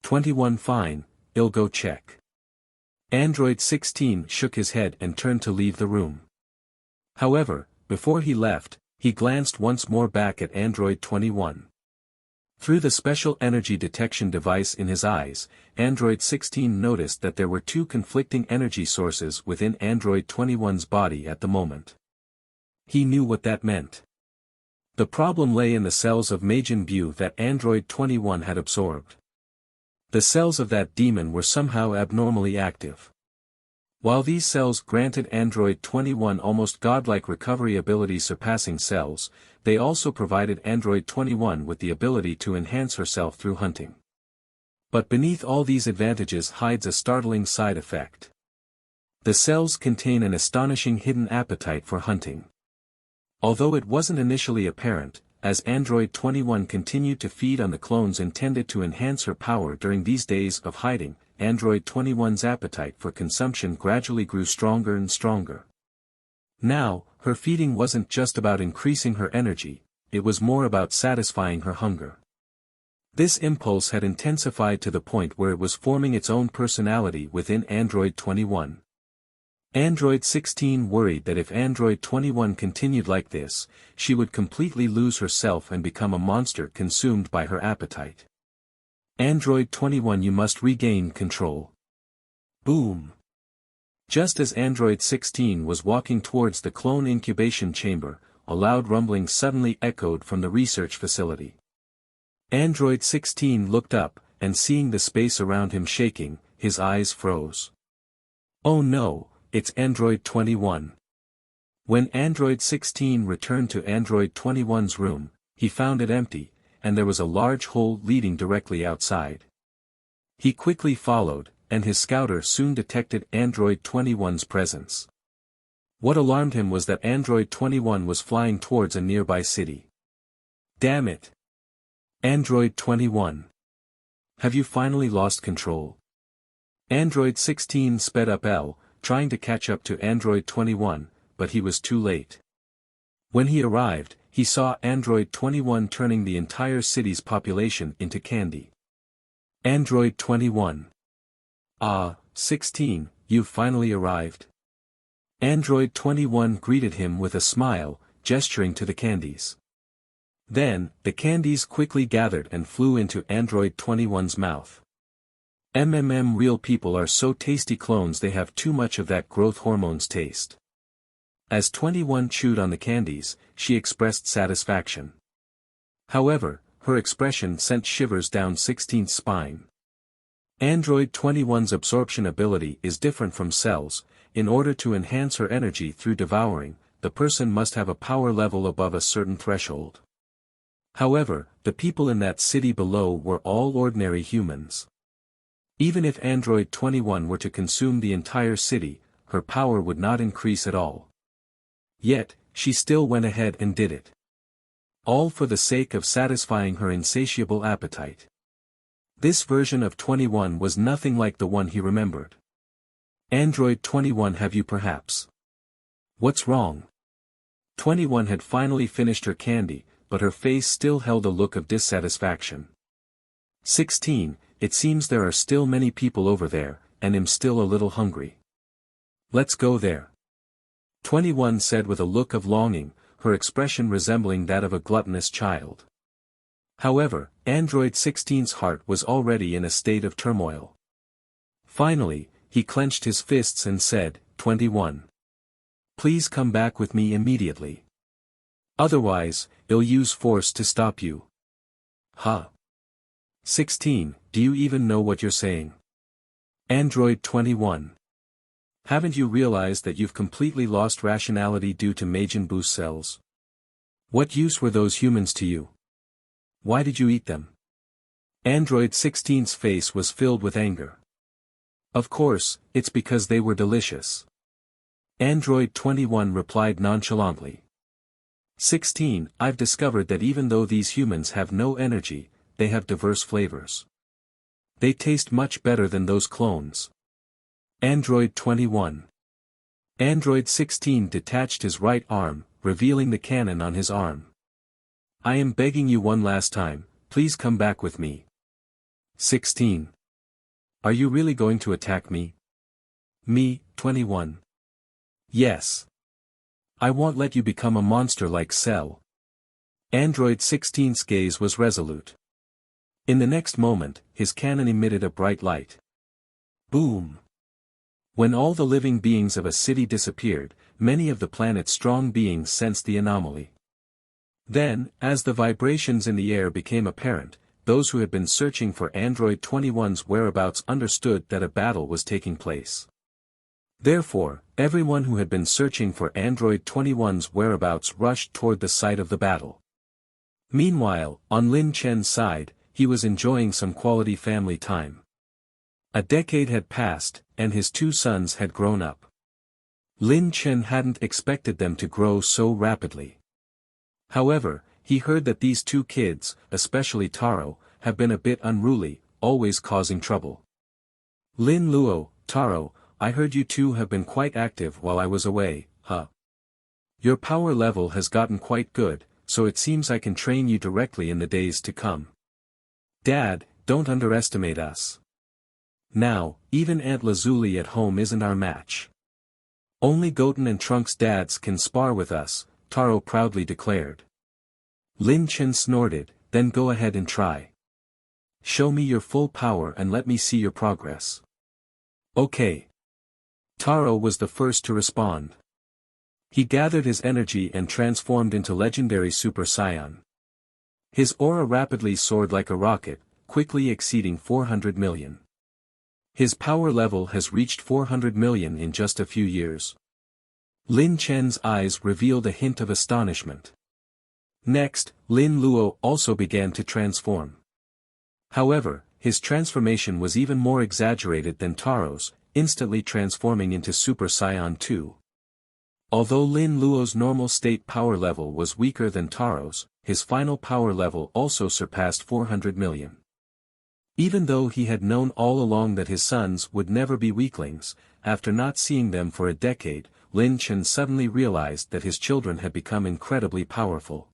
21 Fine, I'll go check. Android 16 shook his head and turned to leave the room. However, before he left, he glanced once more back at Android 21. Through the special energy detection device in his eyes, Android 16 noticed that there were two conflicting energy sources within Android 21's body at the moment. He knew what that meant. The problem lay in the cells of Majin Buu that Android 21 had absorbed. The cells of that demon were somehow abnormally active. While these cells granted Android 21 almost godlike recovery abilities surpassing cells, they also provided Android 21 with the ability to enhance herself through hunting. But beneath all these advantages hides a startling side effect. The cells contain an astonishing hidden appetite for hunting. Although it wasn't initially apparent, as Android 21 continued to feed on the clones intended to enhance her power during these days of hiding, Android 21's appetite for consumption gradually grew stronger and stronger. Now, her feeding wasn't just about increasing her energy, it was more about satisfying her hunger. This impulse had intensified to the point where it was forming its own personality within Android 21. Android 16 worried that if Android 21 continued like this, she would completely lose herself and become a monster consumed by her appetite. Android 21, you must regain control. Boom! Just as Android 16 was walking towards the clone incubation chamber, a loud rumbling suddenly echoed from the research facility. Android 16 looked up, and seeing the space around him shaking, his eyes froze. Oh no, it's Android 21. When Android 16 returned to Android 21's room, he found it empty, and there was a large hole leading directly outside. He quickly followed, and his scouter soon detected Android 21's presence. What alarmed him was that Android 21 was flying towards a nearby city. Damn it! Android 21. Have you finally lost control? Android 16 sped up trying to catch up to Android 21, but he was too late. When he arrived, he saw Android 21 turning the entire city's population into candy. Android 21. Ah, 16, you've finally arrived. Android 21 greeted him with a smile, gesturing to the candies. Then, the candies quickly gathered and flew into Android 21's mouth. Real people are so tasty. Clones, they have too much of that growth hormones taste. As 21 chewed on the candies, she expressed satisfaction. However, her expression sent shivers down 16's spine. Android 21's absorption ability is different from cells. In order to enhance her energy through devouring, the person must have a power level above a certain threshold. However, the people in that city below were all ordinary humans. Even if Android 21 were to consume the entire city, her power would not increase at all. Yet, she still went ahead and did it. All for the sake of satisfying her insatiable appetite. This version of 21 was nothing like the one he remembered. Android 21, have you perhaps? What's wrong? 21 had finally finished her candy, but her face still held a look of dissatisfaction. 16, it seems there are still many people over there, and I'm still a little hungry. Let's go there. 21 said with a look of longing, her expression resembling that of a gluttonous child. However, Android 16's heart was already in a state of turmoil. Finally, he clenched his fists and said, 21. Please come back with me immediately. Otherwise, I'll use force to stop you. Huh? 16, do you even know what you're saying? Android 21. Haven't you realized that you've completely lost rationality due to Majin Buu's cells? What use were those humans to you? Why did you eat them? Android 16's face was filled with anger. Of course, it's because they were delicious. Android 21 replied nonchalantly. 16. I've discovered that even though these humans have no energy, they have diverse flavors. They taste much better than those clones. Android 21. Android 16 detached his right arm, revealing the cannon on his arm. I am begging you one last time, please come back with me. 16. Are you really going to attack me? Me, 21. Yes. I won't let you become a monster like Cell. Android 16's gaze was resolute. In the next moment, his cannon emitted a bright light. Boom! When all the living beings of a city disappeared, many of the planet's strong beings sensed the anomaly. Then, as the vibrations in the air became apparent, those who had been searching for Android 21's whereabouts understood that a battle was taking place. Therefore, everyone who had been searching for Android 21's whereabouts rushed toward the site of the battle. Meanwhile, on Lin Chen's side, he was enjoying some quality family time. A decade had passed, and his two sons had grown up. Lin Chen hadn't expected them to grow so rapidly. However, he heard that these two kids, especially Taro, have been a bit unruly, always causing trouble. Lin Luo, Taro, I heard you two have been quite active while I was away, huh? Your power level has gotten quite good, so it seems I can train you directly in the days to come. Dad, don't underestimate us. Now, even Aunt Lazuli at home isn't our match. Only Goten and Trunks' dads can spar with us, Taro proudly declared. Lin Chen snorted, then go ahead and try. Show me your full power and let me see your progress. Okay. Taro was the first to respond. He gathered his energy and transformed into legendary Super Saiyan. His aura rapidly soared like a rocket, quickly exceeding 400 million. His power level has reached 400 million in just a few years. Lin Chen's eyes revealed a hint of astonishment. Next, Lin Luo also began to transform. However, his transformation was even more exaggerated than Taro's, instantly transforming into Super Saiyan 2. Although Lin Luo's normal state power level was weaker than Taro's, his final power level also surpassed 400 million. Even though he had known all along that his sons would never be weaklings, after not seeing them for a decade, Lin Chen suddenly realized that his children had become incredibly powerful.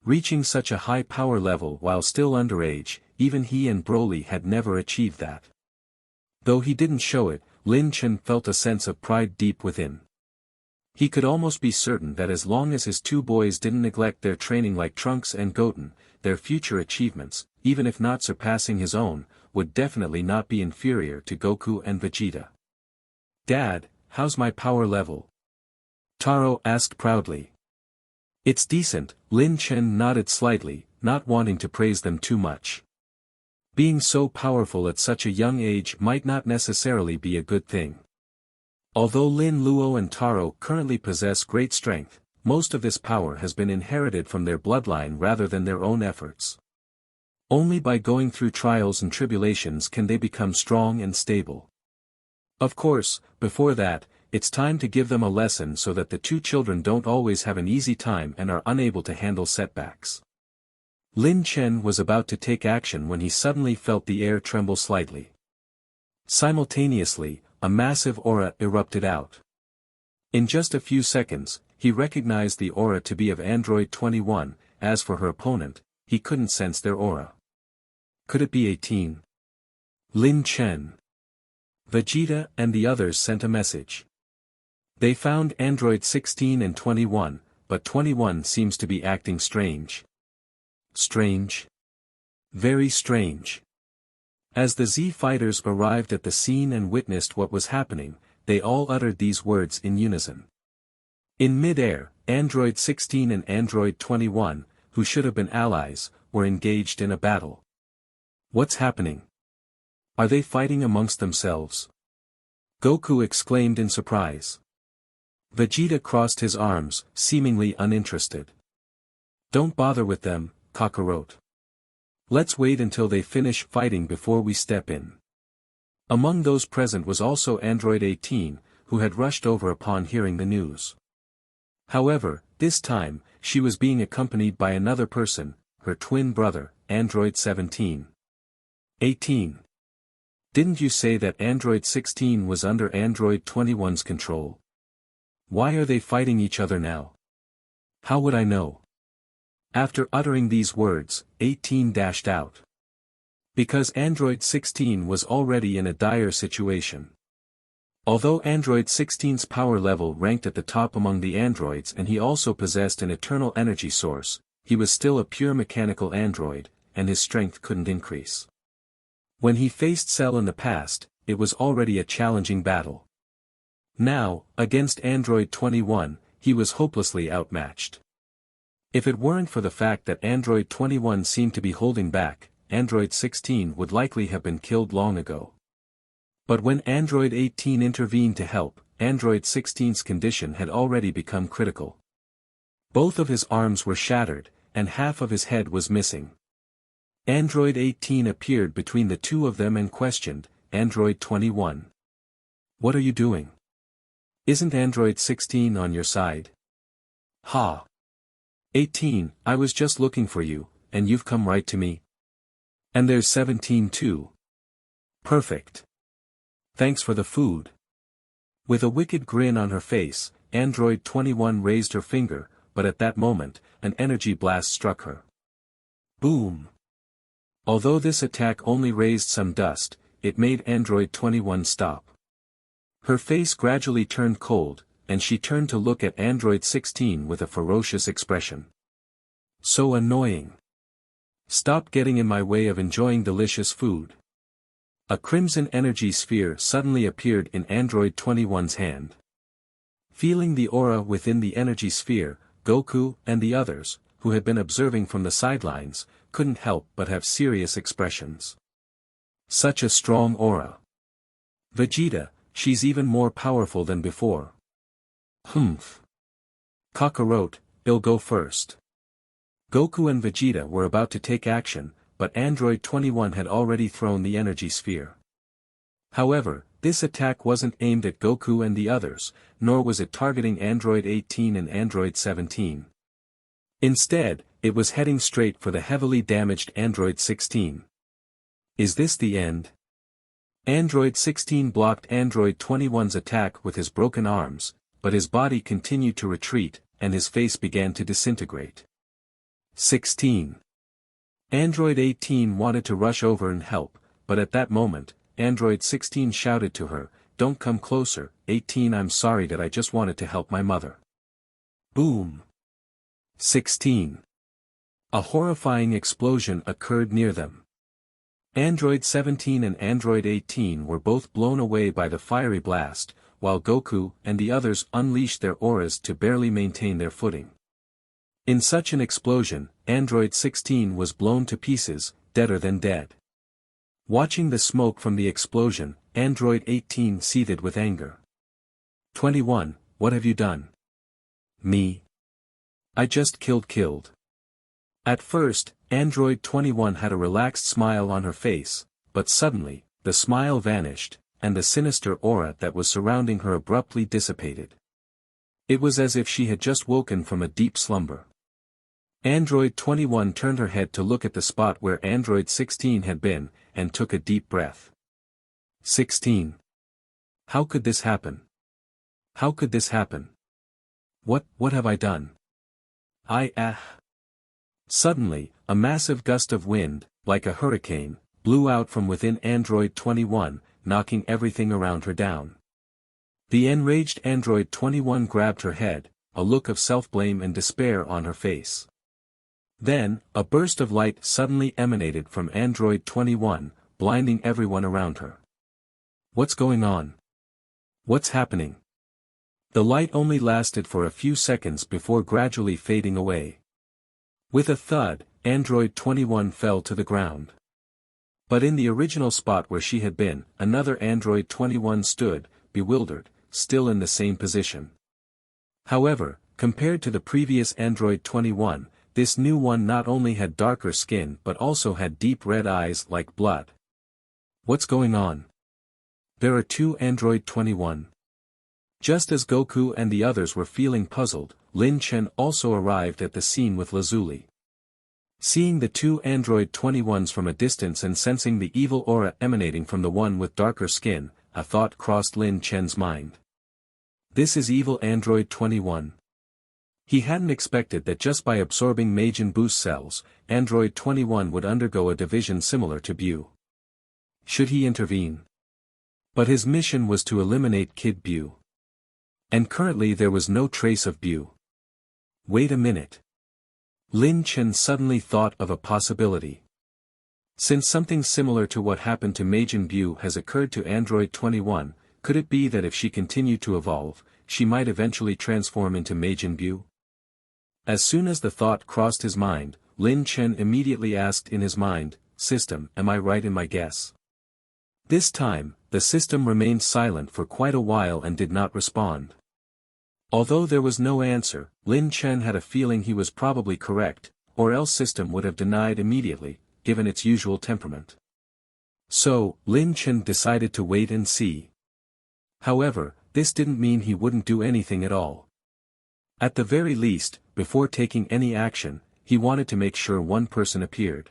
Reaching such a high power level while still underage, even he and Broly had never achieved that. Though he didn't show it, Lin Chen felt a sense of pride deep within. He could almost be certain that as long as his two boys didn't neglect their training like Trunks and Goten, their future achievements, even if not surpassing his own, would definitely not be inferior to Goku and Vegeta. Dad, how's my power level? Taro asked proudly. It's decent, Lin Chen nodded slightly, not wanting to praise them too much. Being so powerful at such a young age might not necessarily be a good thing. Although Lin Luo and Taro currently possess great strength, most of this power has been inherited from their bloodline rather than their own efforts. Only by going through trials and tribulations can they become strong and stable. Of course, before that, it's time to give them a lesson so that the two children don't always have an easy time and are unable to handle setbacks. Lin Chen was about to take action when he suddenly felt the air tremble slightly. Simultaneously, a massive aura erupted out. In just a few seconds, he recognized the aura to be of Android 21, as for her opponent, he couldn't sense their aura. Could it be 18? Lin Chen. Vegeta and the others sent a message. They found Android 16 and 21, but 21 seems to be acting strange. Strange? Very strange. As the Z fighters arrived at the scene and witnessed what was happening, they all uttered these words in unison. In mid-air, Android 16 and Android 21, who should have been allies, were engaged in a battle. What's happening? Are they fighting amongst themselves? Goku exclaimed in surprise. Vegeta crossed his arms, seemingly uninterested. Don't bother with them, Kakarot. Let's wait until they finish fighting before we step in. Among those present was also Android 18, who had rushed over upon hearing the news. However, this time, she was being accompanied by another person, her twin brother, Android 17. 18. Didn't you say that Android 16 was under Android 21's control? Why are they fighting each other now? How would I know? After uttering these words, 18 dashed out. Because Android 16 was already in a dire situation. Although Android 16's power level ranked at the top among the androids and he also possessed an eternal energy source, he was still a pure mechanical android, and his strength couldn't increase. When he faced Cell in the past, it was already a challenging battle. Now, against Android 21, he was hopelessly outmatched. If it weren't for the fact that Android 21 seemed to be holding back, Android 16 would likely have been killed long ago. But when Android 18 intervened to help, Android 16's condition had already become critical. Both of his arms were shattered, and half of his head was missing. Android 18 appeared between the two of them and questioned, Android 21. What are you doing? Isn't Android 16 on your side? Ha! 18, I was just looking for you, and you've come right to me. And there's 17 too. Perfect. Thanks for the food. With a wicked grin on her face, Android 21 raised her finger, but at that moment, an energy blast struck her. Boom! Although this attack only raised some dust, it made Android 21 stop. Her face gradually turned cold, and she turned to look at Android 16 with a ferocious expression. So annoying. Stop getting in my way of enjoying delicious food. A crimson energy sphere suddenly appeared in Android 21's hand. Feeling the aura within the energy sphere, Goku and the others, who had been observing from the sidelines, couldn't help but have serious expressions. Such a strong aura. Vegeta, she's even more powerful than before. Humph. Kakarot, I'll go first. Goku and Vegeta were about to take action, but Android 21 had already thrown the energy sphere. However, this attack wasn't aimed at Goku and the others, nor was it targeting Android 18 and Android 17. Instead, it was heading straight for the heavily damaged Android 16. Is this the end? Android 16 blocked Android 21's attack with his broken arms, but his body continued to retreat, and his face began to disintegrate. 16. Android 18 wanted to rush over and help, but at that moment, Android 16 shouted to her, "Don't come closer, 18, I'm sorry that I just wanted to help my mother." Boom! 16. A horrifying explosion occurred near them. Android 17 and Android 18 were both blown away by the fiery blast, while Goku and the others unleashed their auras to barely maintain their footing. In such an explosion, Android 16 was blown to pieces, deader than dead. Watching the smoke from the explosion, Android 18 seethed with anger. 21, what have you done? Me? I just killed. At first, Android 21 had a relaxed smile on her face, but suddenly, the smile vanished, and the sinister aura that was surrounding her abruptly dissipated. It was as if she had just woken from a deep slumber. Android 21 turned her head to look at the spot where Android 16 had been, and took a deep breath. 16. How could this happen? How could this happen? What have I done? Suddenly, a massive gust of wind, like a hurricane, blew out from within Android 21, knocking everything around her down. The enraged Android 21 grabbed her head, a look of self-blame and despair on her face. Then, a burst of light suddenly emanated from Android 21, blinding everyone around her. What's going on? What's happening? The light only lasted for a few seconds before gradually fading away. With a thud, Android 21 fell to the ground. But in the original spot where she had been, another Android 21 stood, bewildered, still in the same position. However, compared to the previous Android 21, this new one not only had darker skin but also had deep red eyes like blood. What's going on? There are two Android 21. Just as Goku and the others were feeling puzzled, Lin Chen also arrived at the scene with Lazuli. Seeing the two Android 21s from a distance and sensing the evil aura emanating from the one with darker skin, a thought crossed Lin Chen's mind. This is evil Android 21. He hadn't expected that just by absorbing Majin Buu's cells, Android 21 would undergo a division similar to Buu. Should he intervene? But his mission was to eliminate Kid Buu. And currently there was no trace of Buu. Wait a minute. Lin Chen suddenly thought of a possibility. Since something similar to what happened to Majin Buu has occurred to Android 21, could it be that if she continued to evolve, she might eventually transform into Majin Buu? As soon as the thought crossed his mind, Lin Chen immediately asked in his mind, "System, am I right in my guess?" This time, the system remained silent for quite a while and did not respond. Although there was no answer, Lin Chen had a feeling he was probably correct, or else system would have denied immediately, given its usual temperament. So, Lin Chen decided to wait and see. However, this didn't mean he wouldn't do anything at all. At the very least, before taking any action, he wanted to make sure one person appeared.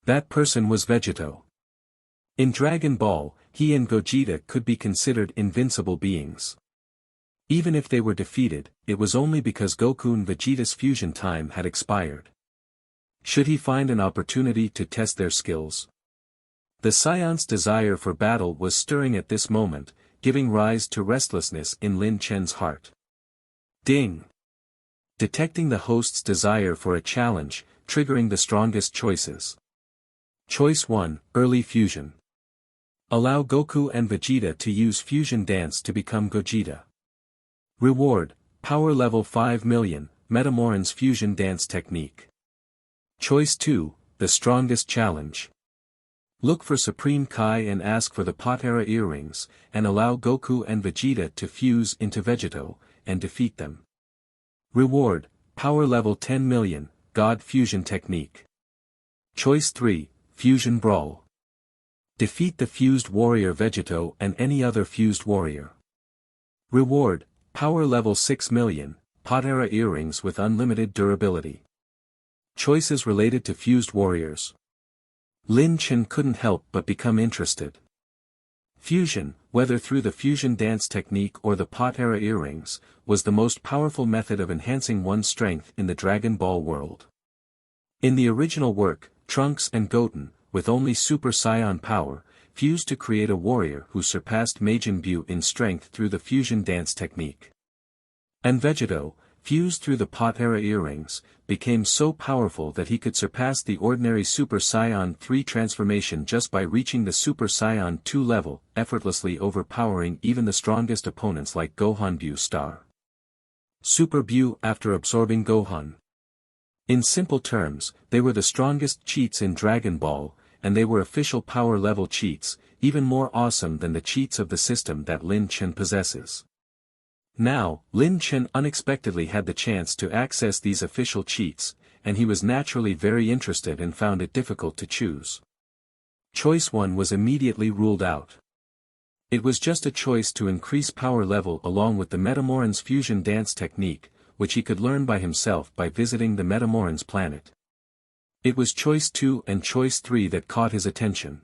That person was Vegito. In Dragon Ball, he and Gogeta could be considered invincible beings. Even if they were defeated, it was only because Goku and Vegeta's fusion time had expired. Should he find an opportunity to test their skills? The Saiyans' desire for battle was stirring at this moment, giving rise to restlessness in Lin Chen's heart. Ding! Detecting the host's desire for a challenge, triggering the strongest choices. Choice 1, Early Fusion. Allow Goku and Vegeta to use Fusion Dance to become Gogeta. Reward, Power Level 5 million, Metamoran's Fusion Dance Technique. Choice 2, The Strongest Challenge. Look for Supreme Kai and ask for the Potara earrings, and allow Goku and Vegeta to fuse into Vegito, and defeat them. Reward, Power Level 10 million, God Fusion Technique. Choice 3, Fusion Brawl. Defeat the fused warrior Vegito and any other fused warrior. Reward, Power Level 6 million, Potara earrings with unlimited durability. Choices related to fused warriors. Lin Chen couldn't help but become interested. Fusion, whether through the fusion dance technique or the Potara earrings, was the most powerful method of enhancing one's strength in the Dragon Ball world. In the original work, Trunks and Goten, with only Super Saiyan power, fused to create a warrior who surpassed Majin Buu in strength through the fusion dance technique. And Vegito, fused through the Potara earrings, became so powerful that he could surpass the ordinary Super Saiyan 3 transformation just by reaching the Super Saiyan 2 level, effortlessly overpowering even the strongest opponents like Gohan Buu Star. Super Buu after absorbing Gohan. In simple terms, they were the strongest cheats in Dragon Ball, and they were official power level cheats, even more awesome than the cheats of the system that Lin Chen possesses. Now, Lin Chen unexpectedly had the chance to access these official cheats, and he was naturally very interested and found it difficult to choose. Choice 1 was immediately ruled out. It was just a choice to increase power level along with the Metamoran's fusion dance technique, which he could learn by himself by visiting the Metamoran's planet. It was Choice 2 and Choice 3 that caught his attention.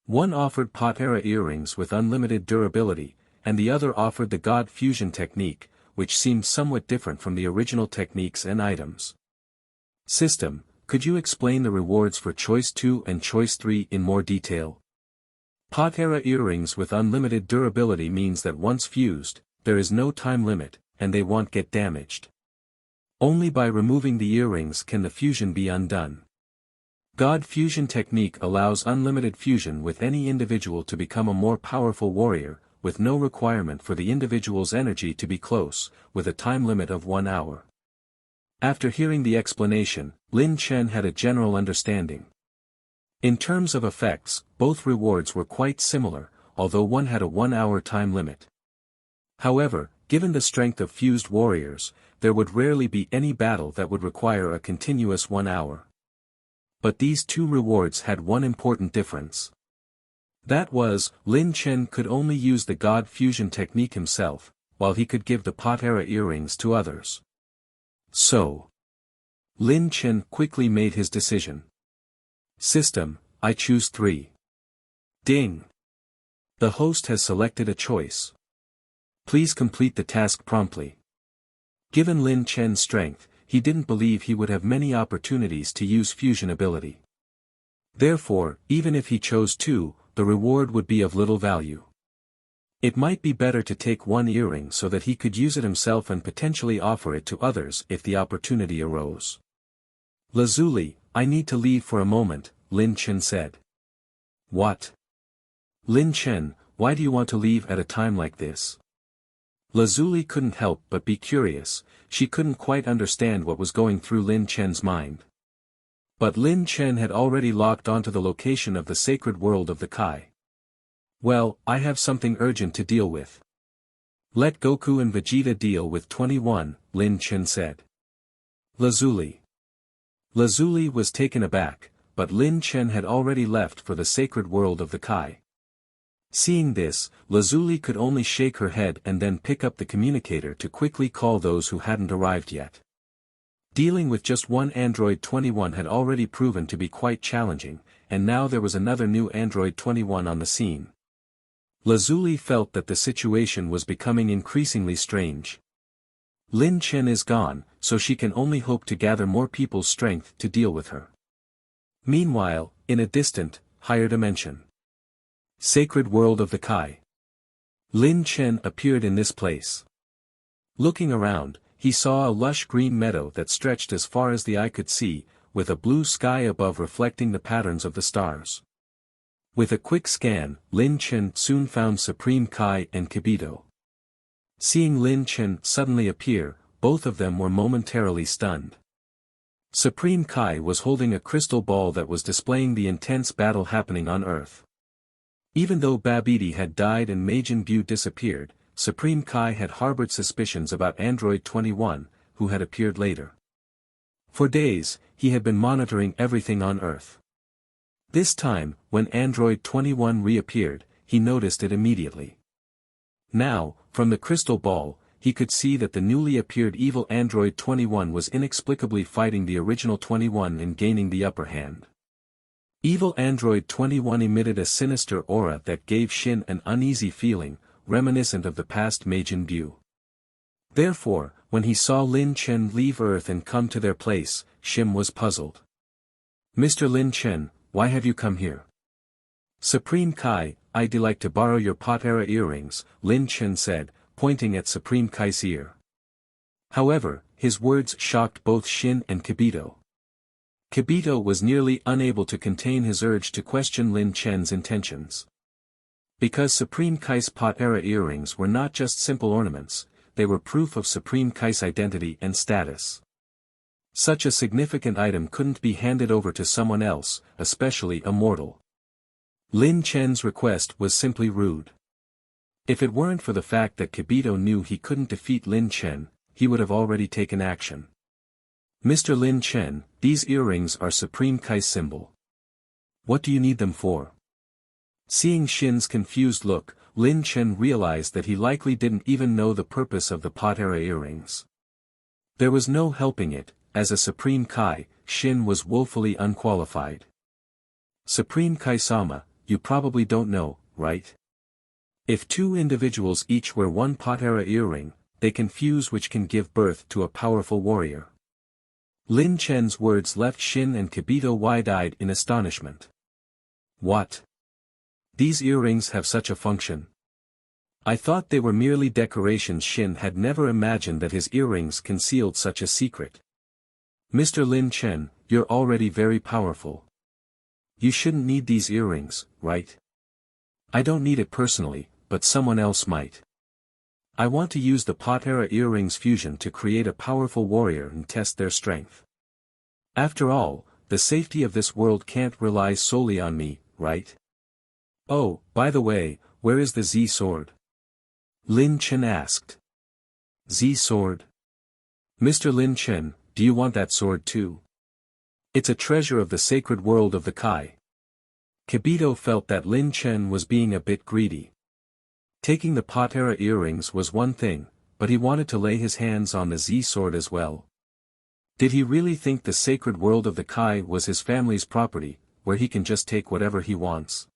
One offered Potara earrings with unlimited durability, and the other offered the God Fusion technique, which seemed somewhat different from the original techniques and items. System, could you explain the rewards for Choice 2 and Choice 3 in more detail? Potara earrings with unlimited durability means that once fused, there is no time limit, and they won't get damaged. Only by removing the earrings can the fusion be undone. God Fusion technique allows unlimited fusion with any individual to become a more powerful warrior, with no requirement for the individual's energy to be close, with a time limit of 1 hour. After hearing the explanation, Lin Chen had a general understanding. In terms of effects, both rewards were quite similar, although one had a 1-hour time limit. However, given the strength of fused warriors, there would rarely be any battle that would require a continuous 1 hour. But these two rewards had one important difference. That was, Lin Chen could only use the God fusion technique himself, while he could give the Potara earrings to others. So, Lin Chen quickly made his decision. System, I choose 3. Ding! The host has selected a choice. Please complete the task promptly. Given Lin Chen's strength, he didn't believe he would have many opportunities to use fusion ability. Therefore, even if he chose 2, the reward would be of little value. It might be better to take 1 earring so that he could use it himself and potentially offer it to others if the opportunity arose. Lazuli, I need to leave for a moment, Lin Chen said. What? Lin Chen, why do you want to leave at a time like this? Lazuli couldn't help but be curious, she couldn't quite understand what was going through Lin Chen's mind. But Lin Chen had already locked onto the location of the sacred world of the Kai. Well, I have something urgent to deal with. Let Goku and Vegeta deal with 21, Lin Chen said. Lazuli. Lazuli was taken aback, but Lin Chen had already left for the sacred world of the Kai. Seeing this, Lazuli could only shake her head and then pick up the communicator to quickly call those who hadn't arrived yet. Dealing with just one Android 21 had already proven to be quite challenging, and now there was another new Android 21 on the scene. Lazuli felt that the situation was becoming increasingly strange. Lin Chen is gone, so she can only hope to gather more people's strength to deal with her. Meanwhile, in a distant, higher dimension. Sacred world of the Kai. Lin Chen appeared in this place. Looking around, he saw a lush green meadow that stretched as far as the eye could see, with a blue sky above reflecting the patterns of the stars. With a quick scan, Lin Chen soon found Supreme Kai and Kibito. Seeing Lin Chen suddenly appear, both of them were momentarily stunned. Supreme Kai was holding a crystal ball that was displaying the intense battle happening on Earth. Even though Babidi had died and Majin Buu disappeared, Supreme Kai had harbored suspicions about Android 21, who had appeared later. For days, he had been monitoring everything on Earth. This time, when Android 21 reappeared, he noticed it immediately. Now, from the crystal ball, he could see that the newly appeared evil Android 21 was inexplicably fighting the original 21 and gaining the upper hand. Evil Android 21 emitted a sinister aura that gave Shin an uneasy feeling, reminiscent of the past Majin Buu. Therefore, when he saw Lin Chen leave Earth and come to their place, Shin was puzzled. Mr. Lin Chen, why have you come here? Supreme Kai, I'd like to borrow your Potara earrings, Lin Chen said, pointing at Supreme Kai's ear. However, his words shocked both Shin and Kibito. Kibito was nearly unable to contain his urge to question Lin Chen's intentions. Because Supreme Kai's Potara earrings were not just simple ornaments, they were proof of Supreme Kai's identity and status. Such a significant item couldn't be handed over to someone else, especially a mortal. Lin Chen's request was simply rude. If it weren't for the fact that Kibito knew he couldn't defeat Lin Chen, he would have already taken action. Mr. Lin Chen, these earrings are Supreme Kai's symbol. What do you need them for? Seeing Shin's confused look, Lin Chen realized that he likely didn't even know the purpose of the Potara earrings. There was no helping it, as a Supreme Kai, Shin was woefully unqualified. Supreme Kai-sama, you probably don't know, right? If 2 individuals each wear 1 Potara earring, they can fuse, which can give birth to a powerful warrior. Lin Chen's words left Shin and Kibito wide-eyed in astonishment. What? These earrings have such a function? I thought they were merely decorations. Shin had never imagined that his earrings concealed such a secret. Mr. Lin Chen, you're already very powerful. You shouldn't need these earrings, right? I don't need it personally, but someone else might. I want to use the Potara earrings fusion to create a powerful warrior and test their strength. After all, the safety of this world can't rely solely on me, right? Oh, by the way, where is the Z sword? Lin Chen asked. Z sword? Mr. Lin Chen, do you want that sword too? It's a treasure of the sacred world of the Kai. Kibito felt that Lin Chen was being a bit greedy. Taking the Potara earrings was one thing, but he wanted to lay his hands on the Z-sword as well. Did he really think the sacred world of the Kai was his family's property, where he can just take whatever he wants?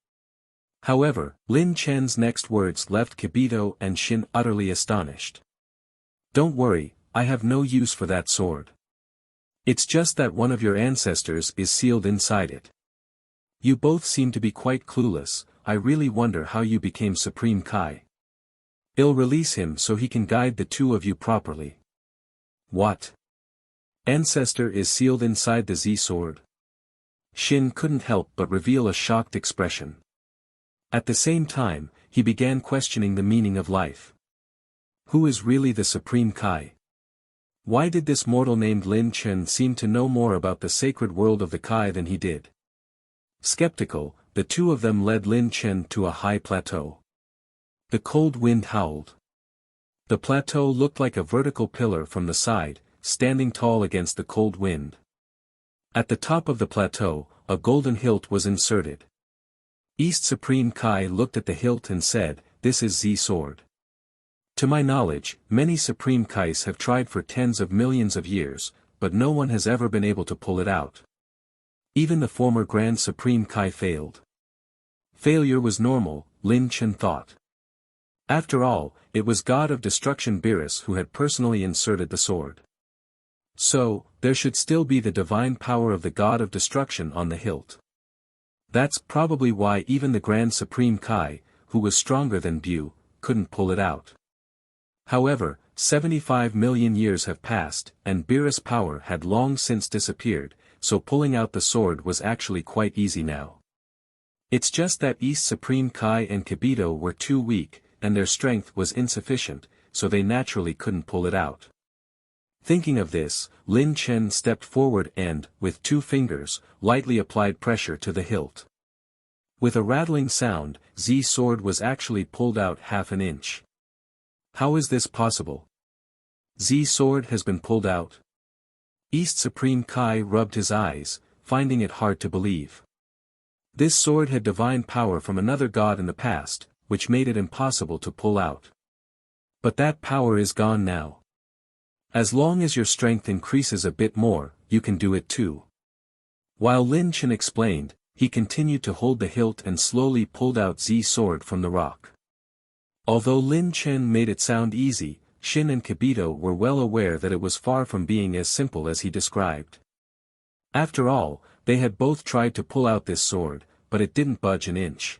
However, Lin Chen's next words left Kibito and Shin utterly astonished. "Don't worry, I have no use for that sword. It's just that one of your ancestors is sealed inside it. You both seem to be quite clueless. I really wonder how you became Supreme Kai. I'll release him so he can guide the two of you properly." "What? Ancestor is sealed inside the Z-sword?" Shin couldn't help but reveal a shocked expression. At the same time, he began questioning the meaning of life. Who is really the Supreme Kai? Why did this mortal named Lin Chen seem to know more about the sacred world of the Kai than he did? Skeptical, the two of them led Lin Chen to a high plateau. The cold wind howled. The plateau looked like a vertical pillar from the side, standing tall against the cold wind. At the top of the plateau, a golden hilt was inserted. East Supreme Kai looked at the hilt and said, "This is Z-sword. To my knowledge, many Supreme Kais have tried for tens of millions of years, but no one has ever been able to pull it out. Even the former Grand Supreme Kai failed." Failure was normal, Lin Chen thought. After all, it was God of Destruction Beerus who had personally inserted the sword. So, there should still be the divine power of the God of Destruction on the hilt. That's probably why even the Grand Supreme Kai, who was stronger than Bu, couldn't pull it out. However, 75 million years have passed, and Beerus' power had long since disappeared, so pulling out the sword was actually quite easy now. It's just that East Supreme Kai and Kibito were too weak, and their strength was insufficient, so they naturally couldn't pull it out. Thinking of this, Lin Chen stepped forward and, with two fingers, lightly applied pressure to the hilt. With a rattling sound, Z-sword was actually pulled out half an inch. How is this possible? Z-sword has been pulled out? East Supreme Kai rubbed his eyes, finding it hard to believe. This sword had divine power from another god in the past, which made it impossible to pull out. But that power is gone now. As long as your strength increases a bit more, you can do it too. While Lin Chen explained, he continued to hold the hilt and slowly pulled out Z-sword from the rock. Although Lin Chen made it sound easy, Shin and Kibito were well aware that it was far from being as simple as he described. After all, they had both tried to pull out this sword, but it didn't budge an inch.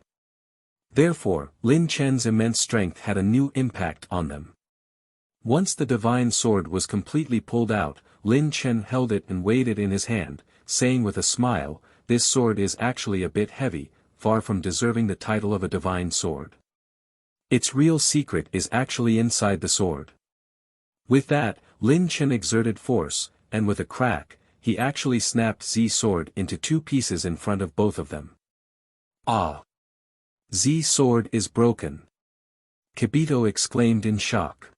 Therefore, Lin Chen's immense strength had a new impact on them. Once the divine sword was completely pulled out, Lin Chen held it and weighed it in his hand, saying with a smile, "This sword is actually a bit heavy, far from deserving the title of a divine sword. Its real secret is actually inside the sword." With that, Lin Chen exerted force, and with a crack, he actually snapped Z-sword into two pieces in front of both of them. "Ah! Z-sword is broken!" Kibito exclaimed in shock.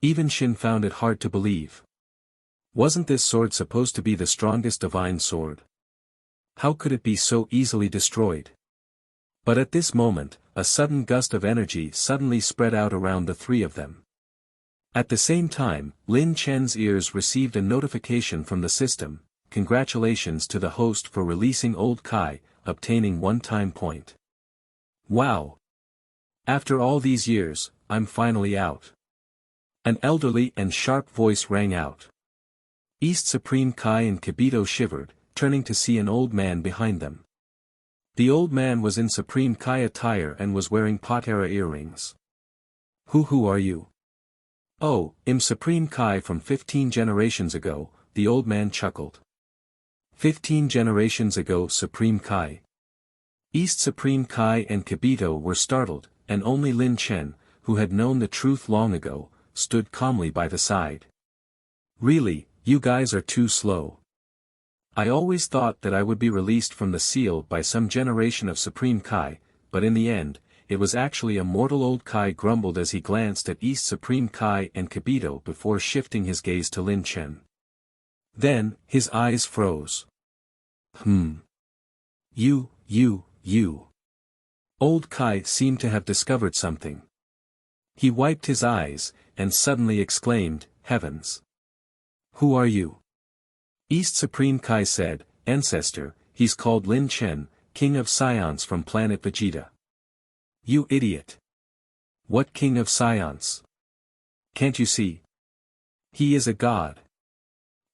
Even Shin found it hard to believe. Wasn't this sword supposed to be the strongest divine sword? How could it be so easily destroyed? But at this moment, a sudden gust of energy suddenly spread out around the three of them. At the same time, Lin Chen's ears received a notification from the system: "Congratulations to the host for releasing Old Kai, obtaining 1 time point. Wow! After all these years, I'm finally out." An elderly and sharp voice rang out. East Supreme Kai and Kibito shivered, turning to see an old man behind them. The old man was in Supreme Kai attire and was wearing Potara earrings. Who are you?" "Oh, I'm Supreme Kai from 15 generations ago," the old man chuckled. 15 generations ago Supreme Kai. East Supreme Kai and Kibito were startled, and only Lin Chen, who had known the truth long ago, stood calmly by the side. "Really, you guys are too slow. I always thought that I would be released from the seal by some generation of Supreme Kai, but in the end, it was actually a mortal old Kai," grumbled as he glanced at East Supreme Kai and Kibito before shifting his gaze to Lin Chen. Then, his eyes froze. you. Old Kai seemed to have discovered something. He wiped his eyes, and suddenly exclaimed, "Heavens! Who are you?" East Supreme Kai said, "Ancestor, he's called Lin Chen, King of Saiyans from Planet Vegeta." "You idiot! What King of Saiyans? Can't you see? He is a god.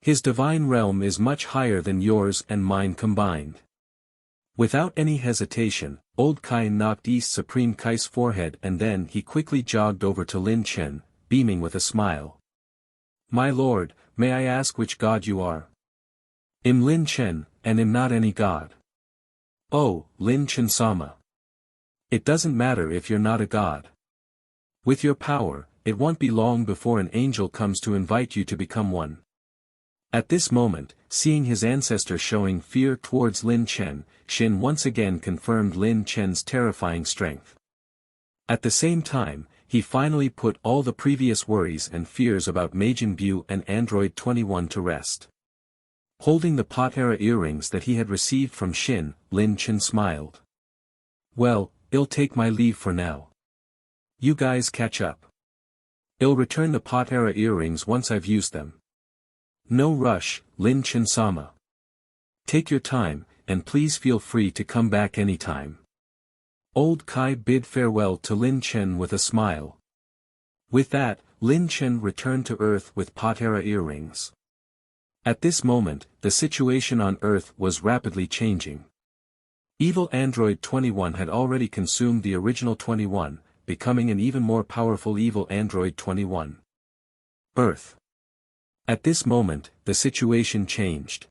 His divine realm is much higher than yours and mine combined." Without any hesitation, Old Kai knocked East Supreme Kai's forehead and then he quickly jogged over to Lin Chen, beaming with a smile. "My lord, may I ask which god you are?" "I'm Lin Chen, and I'm not any god." "Oh, Lin Chen-sama. It doesn't matter if you're not a god. With your power, it won't be long before an angel comes to invite you to become one." At this moment, seeing his ancestor showing fear towards Lin Chen, Shin once again confirmed Lin Chen's terrifying strength. At the same time, he finally put all the previous worries and fears about Majin Buu and Android 21 to rest. Holding the Potera earrings that he had received from Shin, Lin Chen smiled. "Well, I'll take my leave for now. You guys catch up. I'll return the Potera earrings once I've used them." "No rush, Lin Chen-sama. Take your time, and please feel free to come back anytime." Old Kai bid farewell to Lin Chen with a smile. With that, Lin Chen returned to Earth with Potera earrings. At this moment, the situation on Earth was rapidly changing. Evil Android 21 had already consumed the original 21, becoming an even more powerful Evil Android 21. Earth. At this moment, the situation changed.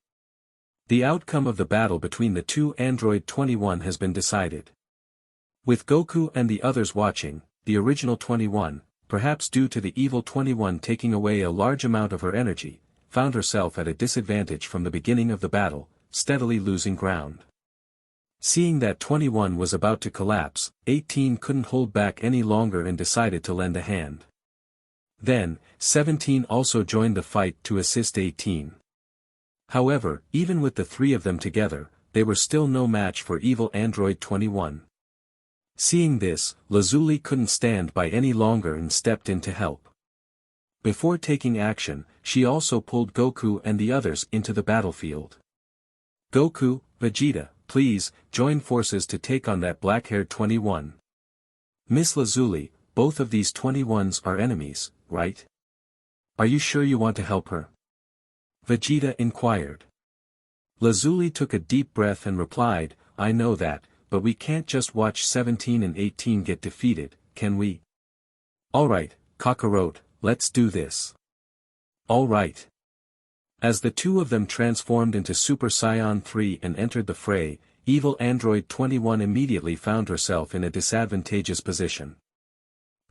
The outcome of the battle between the two Android 21 has been decided. With Goku and the others watching, the original 21, perhaps due to the Evil 21 taking away a large amount of her energy, found herself at a disadvantage from the beginning of the battle, steadily losing ground. Seeing that 21 was about to collapse, 18 couldn't hold back any longer and decided to lend a hand. Then, 17 also joined the fight to assist 18. However, even with the three of them together, they were still no match for Evil Android 21. Seeing this, Lazuli couldn't stand by any longer and stepped in to help. Before taking action, she also pulled Goku and the others into the battlefield. "Goku, Vegeta, please, join forces to take on that black-haired 21. Miss Lazuli, both of these 21s are enemies, right? Are you sure you want to help her?" Vegeta inquired. Lazuli took a deep breath and replied, "I know that, but we can't just watch 17 and 18 get defeated, can we? Alright, Kakarot, let's do this." "Alright." As the two of them transformed into Super Saiyan 3 and entered the fray, Evil Android 21 immediately found herself in a disadvantageous position.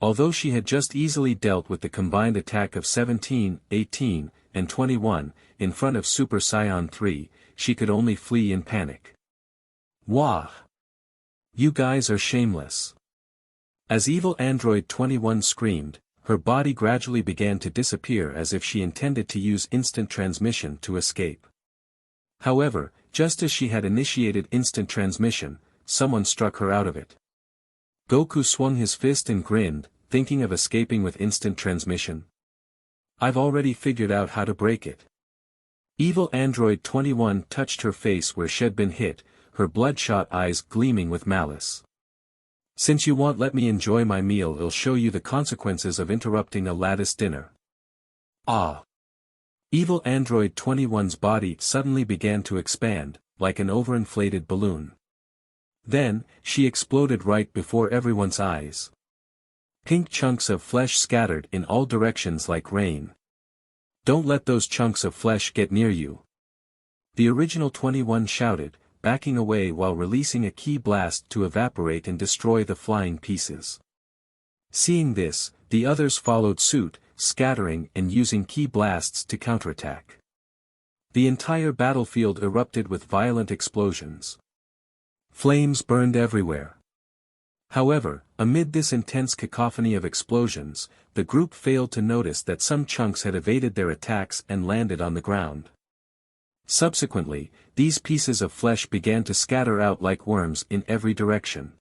Although she had just easily dealt with the combined attack of 17, 18, and 21, in front of Super Saiyan 3, she could only flee in panic. "Wah! You guys are shameless." As Evil Android 21 screamed, her body gradually began to disappear as if she intended to use instant transmission to escape. However, just as she had initiated instant transmission, someone struck her out of it. Goku swung his fist and grinned, thinking of escaping with instant transmission. "I've already figured out how to break it." Evil Android 21 touched her face where she'd been hit, her bloodshot eyes gleaming with malice. "Since you won't let me enjoy my meal, I'll show you the consequences of interrupting a lattice dinner." Ah! Evil Android 21's body suddenly began to expand, like an overinflated balloon. Then, she exploded right before everyone's eyes. Pink chunks of flesh scattered in all directions like rain. "Don't let those chunks of flesh get near you!" The original 21 shouted, backing away while releasing a ki blast to evaporate and destroy the flying pieces. Seeing this, the others followed suit, scattering and using ki blasts to counterattack. The entire battlefield erupted with violent explosions. Flames burned everywhere. However, amid this intense cacophony of explosions, the group failed to notice that some chunks had evaded their attacks and landed on the ground. Subsequently, these pieces of flesh began to scatter out like worms in every direction.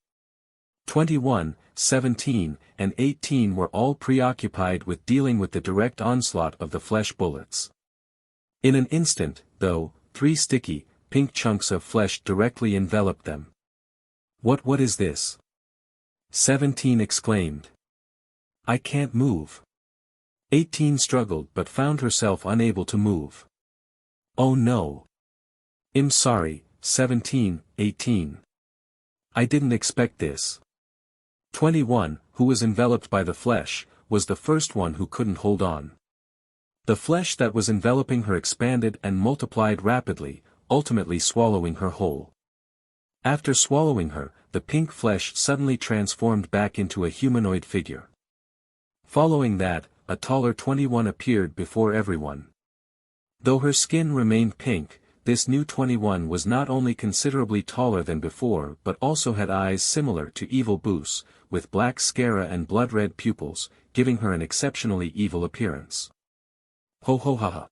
21, 17, and 18 were all preoccupied with dealing with the direct onslaught of the flesh bullets. In an instant, though, 3 sticky, pink chunks of flesh directly enveloped them. What is this?" 17 exclaimed. "I can't move." 18 struggled but found herself unable to move. "Oh no. I'm sorry, 17, 18. I didn't expect this." 21, who was enveloped by the flesh, was the first one who couldn't hold on. The flesh that was enveloping her expanded and multiplied rapidly, ultimately swallowing her whole. After swallowing her, the pink flesh suddenly transformed back into a humanoid figure. Following that, a taller 21 appeared before everyone. Though her skin remained pink, this new 21 was not only considerably taller than before but also had eyes similar to evil Boos, with black sclera and blood-red pupils, giving her an exceptionally evil appearance. Ho ho ha ha.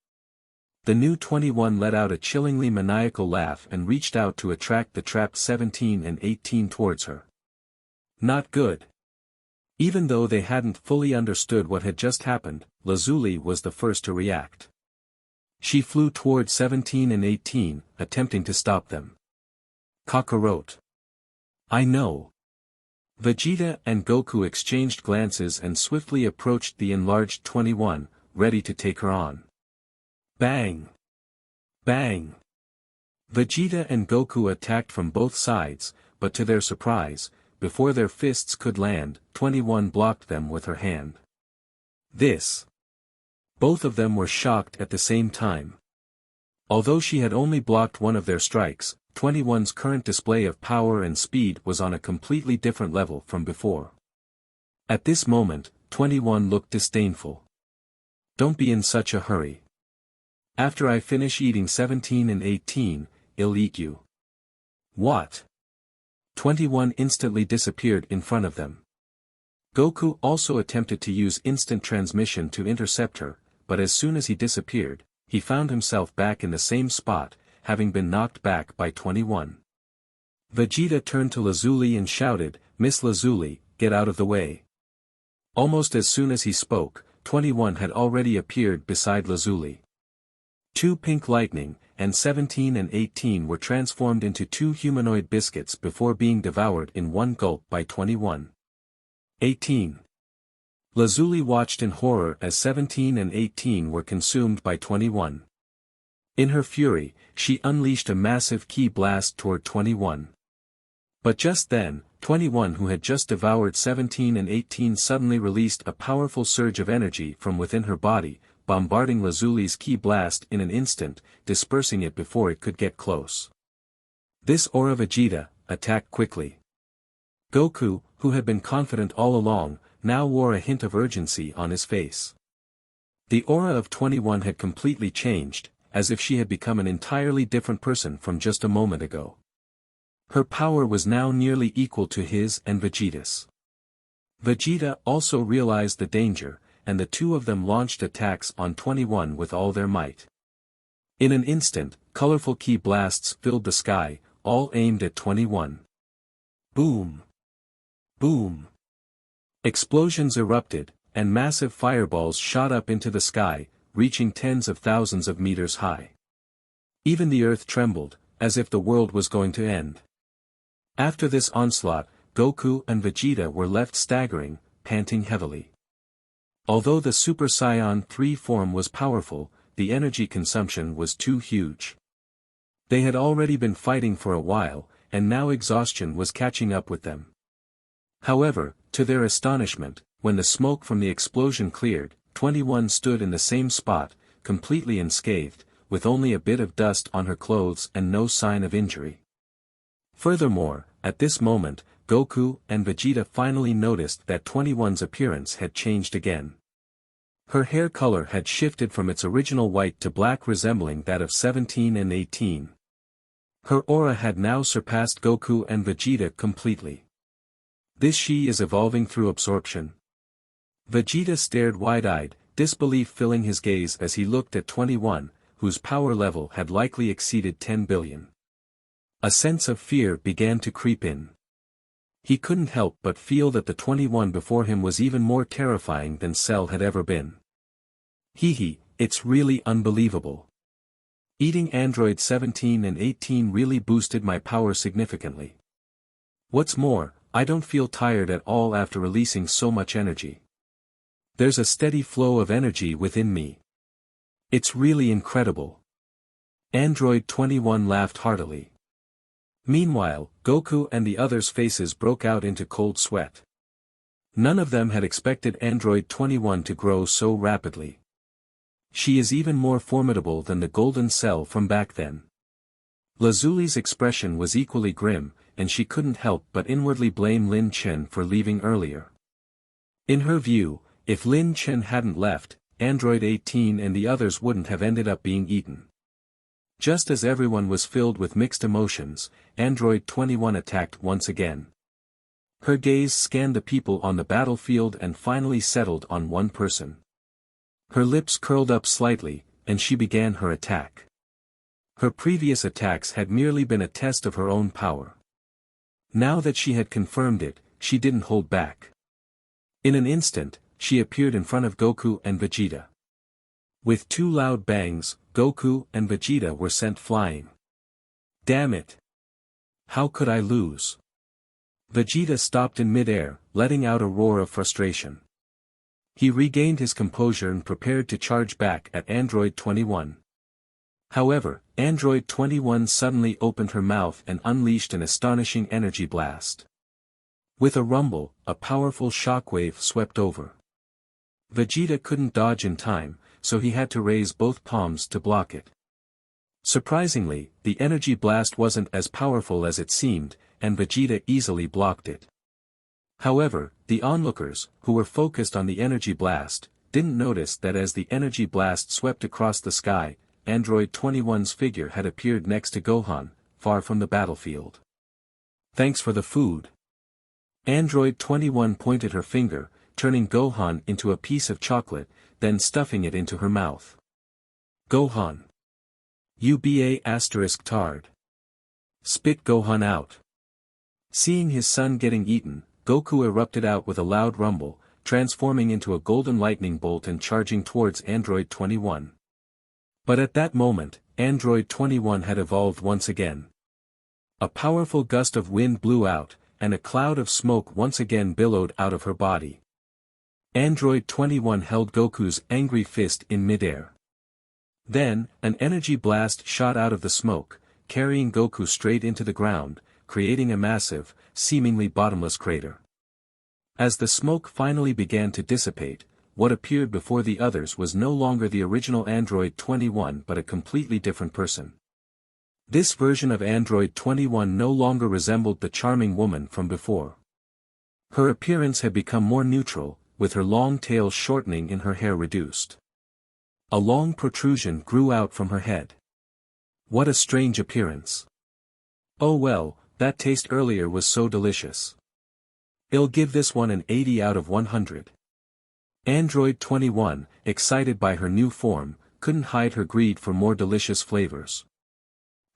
The new 21 let out a chillingly maniacal laugh and reached out to attract the trapped 17 and 18 towards her. Not good. Even though they hadn't fully understood what had just happened, Lazuli was the first to react. She flew toward 17 and 18, attempting to stop them. Kakarot. I know. Vegeta and Goku exchanged glances and swiftly approached the enlarged 21, ready to take her on. Bang! Bang! Vegeta and Goku attacked from both sides, but to their surprise, before their fists could land, 21 blocked them with her hand. This. Both of them were shocked at the same time. Although she had only blocked one of their strikes, 21's current display of power and speed was on a completely different level from before. At this moment, 21 looked disdainful. Don't be in such a hurry. After I finish eating 17 and 18, I'll eat you. What? 21 instantly disappeared in front of them. Goku also attempted to use instant transmission to intercept her, but as soon as he disappeared, he found himself back in the same spot, having been knocked back by 21. Vegeta turned to Lazuli and shouted, "Miss Lazuli, get out of the way." Almost as soon as he spoke, 21 had already appeared beside Lazuli. 2 pink lightning, and 17 and 18 were transformed into 2 humanoid biscuits before being devoured in one gulp by 21. 18. Lazuli watched in horror as 17 and 18 were consumed by 21. In her fury, she unleashed a massive ki blast toward 21. But just then, 21 who had just devoured 17 and 18 suddenly released a powerful surge of energy from within her body, bombarding Lazuli's ki blast in an instant, dispersing it before it could get close. This Aura Vegeta, attacked quickly. Goku, who had been confident all along, now wore a hint of urgency on his face. The aura of 21 had completely changed, as if she had become an entirely different person from just a moment ago. Her power was now nearly equal to his and Vegeta's. Vegeta also realized the danger, and the two of them launched attacks on 21 with all their might. In an instant, colorful ki blasts filled the sky, all aimed at 21. Boom! Boom! Explosions erupted, and massive fireballs shot up into the sky, reaching tens of thousands of meters high. Even the earth trembled, as if the world was going to end. After this onslaught, Goku and Vegeta were left staggering, panting heavily. Although the Super Saiyan 3 form was powerful, the energy consumption was too huge. They had already been fighting for a while, and now exhaustion was catching up with them. However, to their astonishment, when the smoke from the explosion cleared, 21 stood in the same spot, completely unscathed, with only a bit of dust on her clothes and no sign of injury. Furthermore, at this moment, Goku and Vegeta finally noticed that 21's appearance had changed again. Her hair color had shifted from its original white to black, resembling that of 17 and 18. Her aura had now surpassed Goku and Vegeta completely. This she is evolving through absorption. Vegeta stared wide-eyed, disbelief filling his gaze as he looked at 21, whose power level had likely exceeded 10 billion. A sense of fear began to creep in. He couldn't help but feel that the 21 before him was even more terrifying than Cell had ever been. It's really unbelievable. Eating Android 17 and 18 really boosted my power significantly. What's more, I don't feel tired at all after releasing so much energy. There's a steady flow of energy within me. It's really incredible. Android 21 laughed heartily. Meanwhile, Goku and the others' faces broke out into cold sweat. None of them had expected Android 21 to grow so rapidly. She is even more formidable than the Golden Cell from back then. Lazuli's expression was equally grim, and she couldn't help but inwardly blame Lin Chen for leaving earlier. In her view, if Lin Chen hadn't left, Android 18 and the others wouldn't have ended up being eaten. Just as everyone was filled with mixed emotions, Android 21 attacked once again. Her gaze scanned the people on the battlefield and finally settled on one person. Her lips curled up slightly, and she began her attack. Her previous attacks had merely been a test of her own power. Now that she had confirmed it, she didn't hold back. In an instant, she appeared in front of Goku and Vegeta. With two loud bangs, Goku and Vegeta were sent flying. Damn it! How could I lose? Vegeta stopped in mid-air, letting out a roar of frustration. He regained his composure and prepared to charge back at Android 21. However, Android 21 suddenly opened her mouth and unleashed an astonishing energy blast. With a rumble, a powerful shockwave swept over. Vegeta couldn't dodge in time, so he had to raise both palms to block it. Surprisingly, the energy blast wasn't as powerful as it seemed, and Vegeta easily blocked it. However, the onlookers, who were focused on the energy blast, didn't notice that as the energy blast swept across the sky, Android 21's figure had appeared next to Gohan, far from the battlefield. Thanks for the food. Android 21 pointed her finger, turning Gohan into a piece of chocolate, then stuffing it into her mouth. Gohan. ****tard. Spit Gohan out. Seeing his son getting eaten, Goku erupted out with a loud rumble, transforming into a golden lightning bolt and charging towards Android 21. But at that moment, Android 21 had evolved once again. A powerful gust of wind blew out, and a cloud of smoke once again billowed out of her body. Android 21 held Goku's angry fist in midair. Then, an energy blast shot out of the smoke, carrying Goku straight into the ground, creating a massive, seemingly bottomless crater. As the smoke finally began to dissipate, what appeared before the others was no longer the original Android 21 but a completely different person. This version of Android 21 no longer resembled the charming woman from before. Her appearance had become more neutral, with her long tail shortening and her hair reduced. A long protrusion grew out from her head. What a strange appearance. Oh well, that taste earlier was so delicious. I'll give this one an 80 out of 100. Android 21, excited by her new form, couldn't hide her greed for more delicious flavors.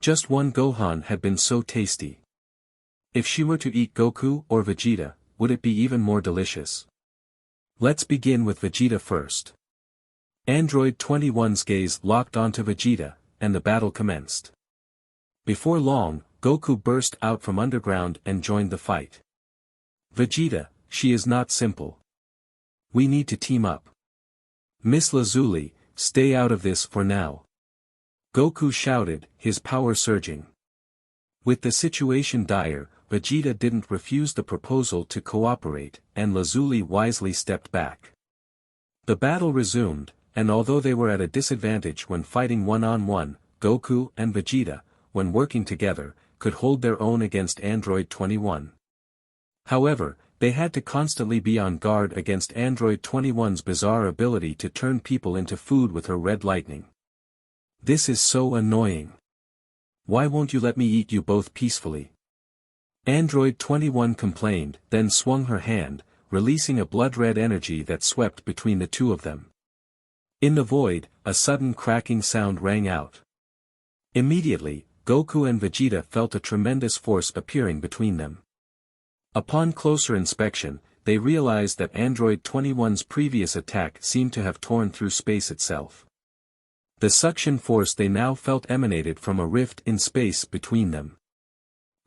Just one Gohan had been so tasty. If she were to eat Goku or Vegeta, would it be even more delicious? Let's begin with Vegeta first. Android 21's gaze locked onto Vegeta, and the battle commenced. Before long, Goku burst out from underground and joined the fight. Vegeta, she is not simple. We need to team up. Miss Lazuli, stay out of this for now. Goku shouted, his power surging. With the situation dire, Vegeta didn't refuse the proposal to cooperate, and Lazuli wisely stepped back. The battle resumed, and although they were at a disadvantage when fighting one-on-one, Goku and Vegeta, when working together, could hold their own against Android 21. However, they had to constantly be on guard against Android 21's bizarre ability to turn people into food with her red lightning. This is so annoying. Why won't you let me eat you both peacefully? Android 21 complained, then swung her hand, releasing a blood-red energy that swept between the two of them. In the void, a sudden cracking sound rang out. Immediately, Goku and Vegeta felt a tremendous force appearing between them. Upon closer inspection, they realized that Android 21's previous attack seemed to have torn through space itself. The suction force they now felt emanated from a rift in space between them.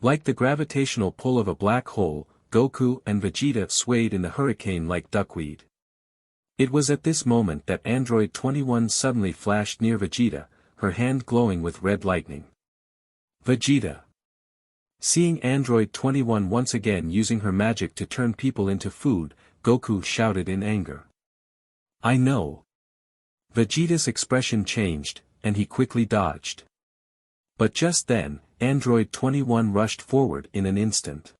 Like the gravitational pull of a black hole, Goku and Vegeta swayed in the hurricane like duckweed. It was at this moment that Android 21 suddenly flashed near Vegeta, her hand glowing with red lightning. Vegeta. Seeing Android 21 once again using her magic to turn people into food, Goku shouted in anger. I know. Vegeta's expression changed, and he quickly dodged. But just then, Android 21 rushed forward in an instant.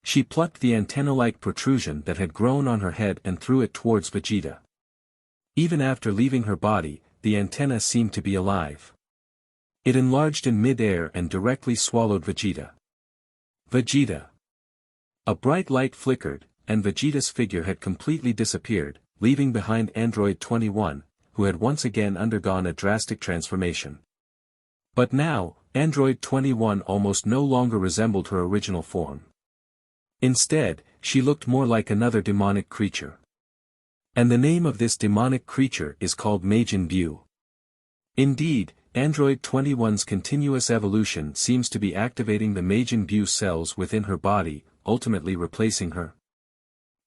She plucked the antenna-like protrusion that had grown on her head and threw it towards Vegeta. Even after leaving her body, the antenna seemed to be alive. It enlarged in mid-air and directly swallowed Vegeta. Vegeta. A bright light flickered, and Vegeta's figure had completely disappeared, leaving behind Android 21, who had once again undergone a drastic transformation. But now, Android 21 almost no longer resembled her original form. Instead, she looked more like another demonic creature. And the name of this demonic creature is called Majin Buu. Indeed, Android 21's continuous evolution seems to be activating the Majin Buu cells within her body, ultimately replacing her.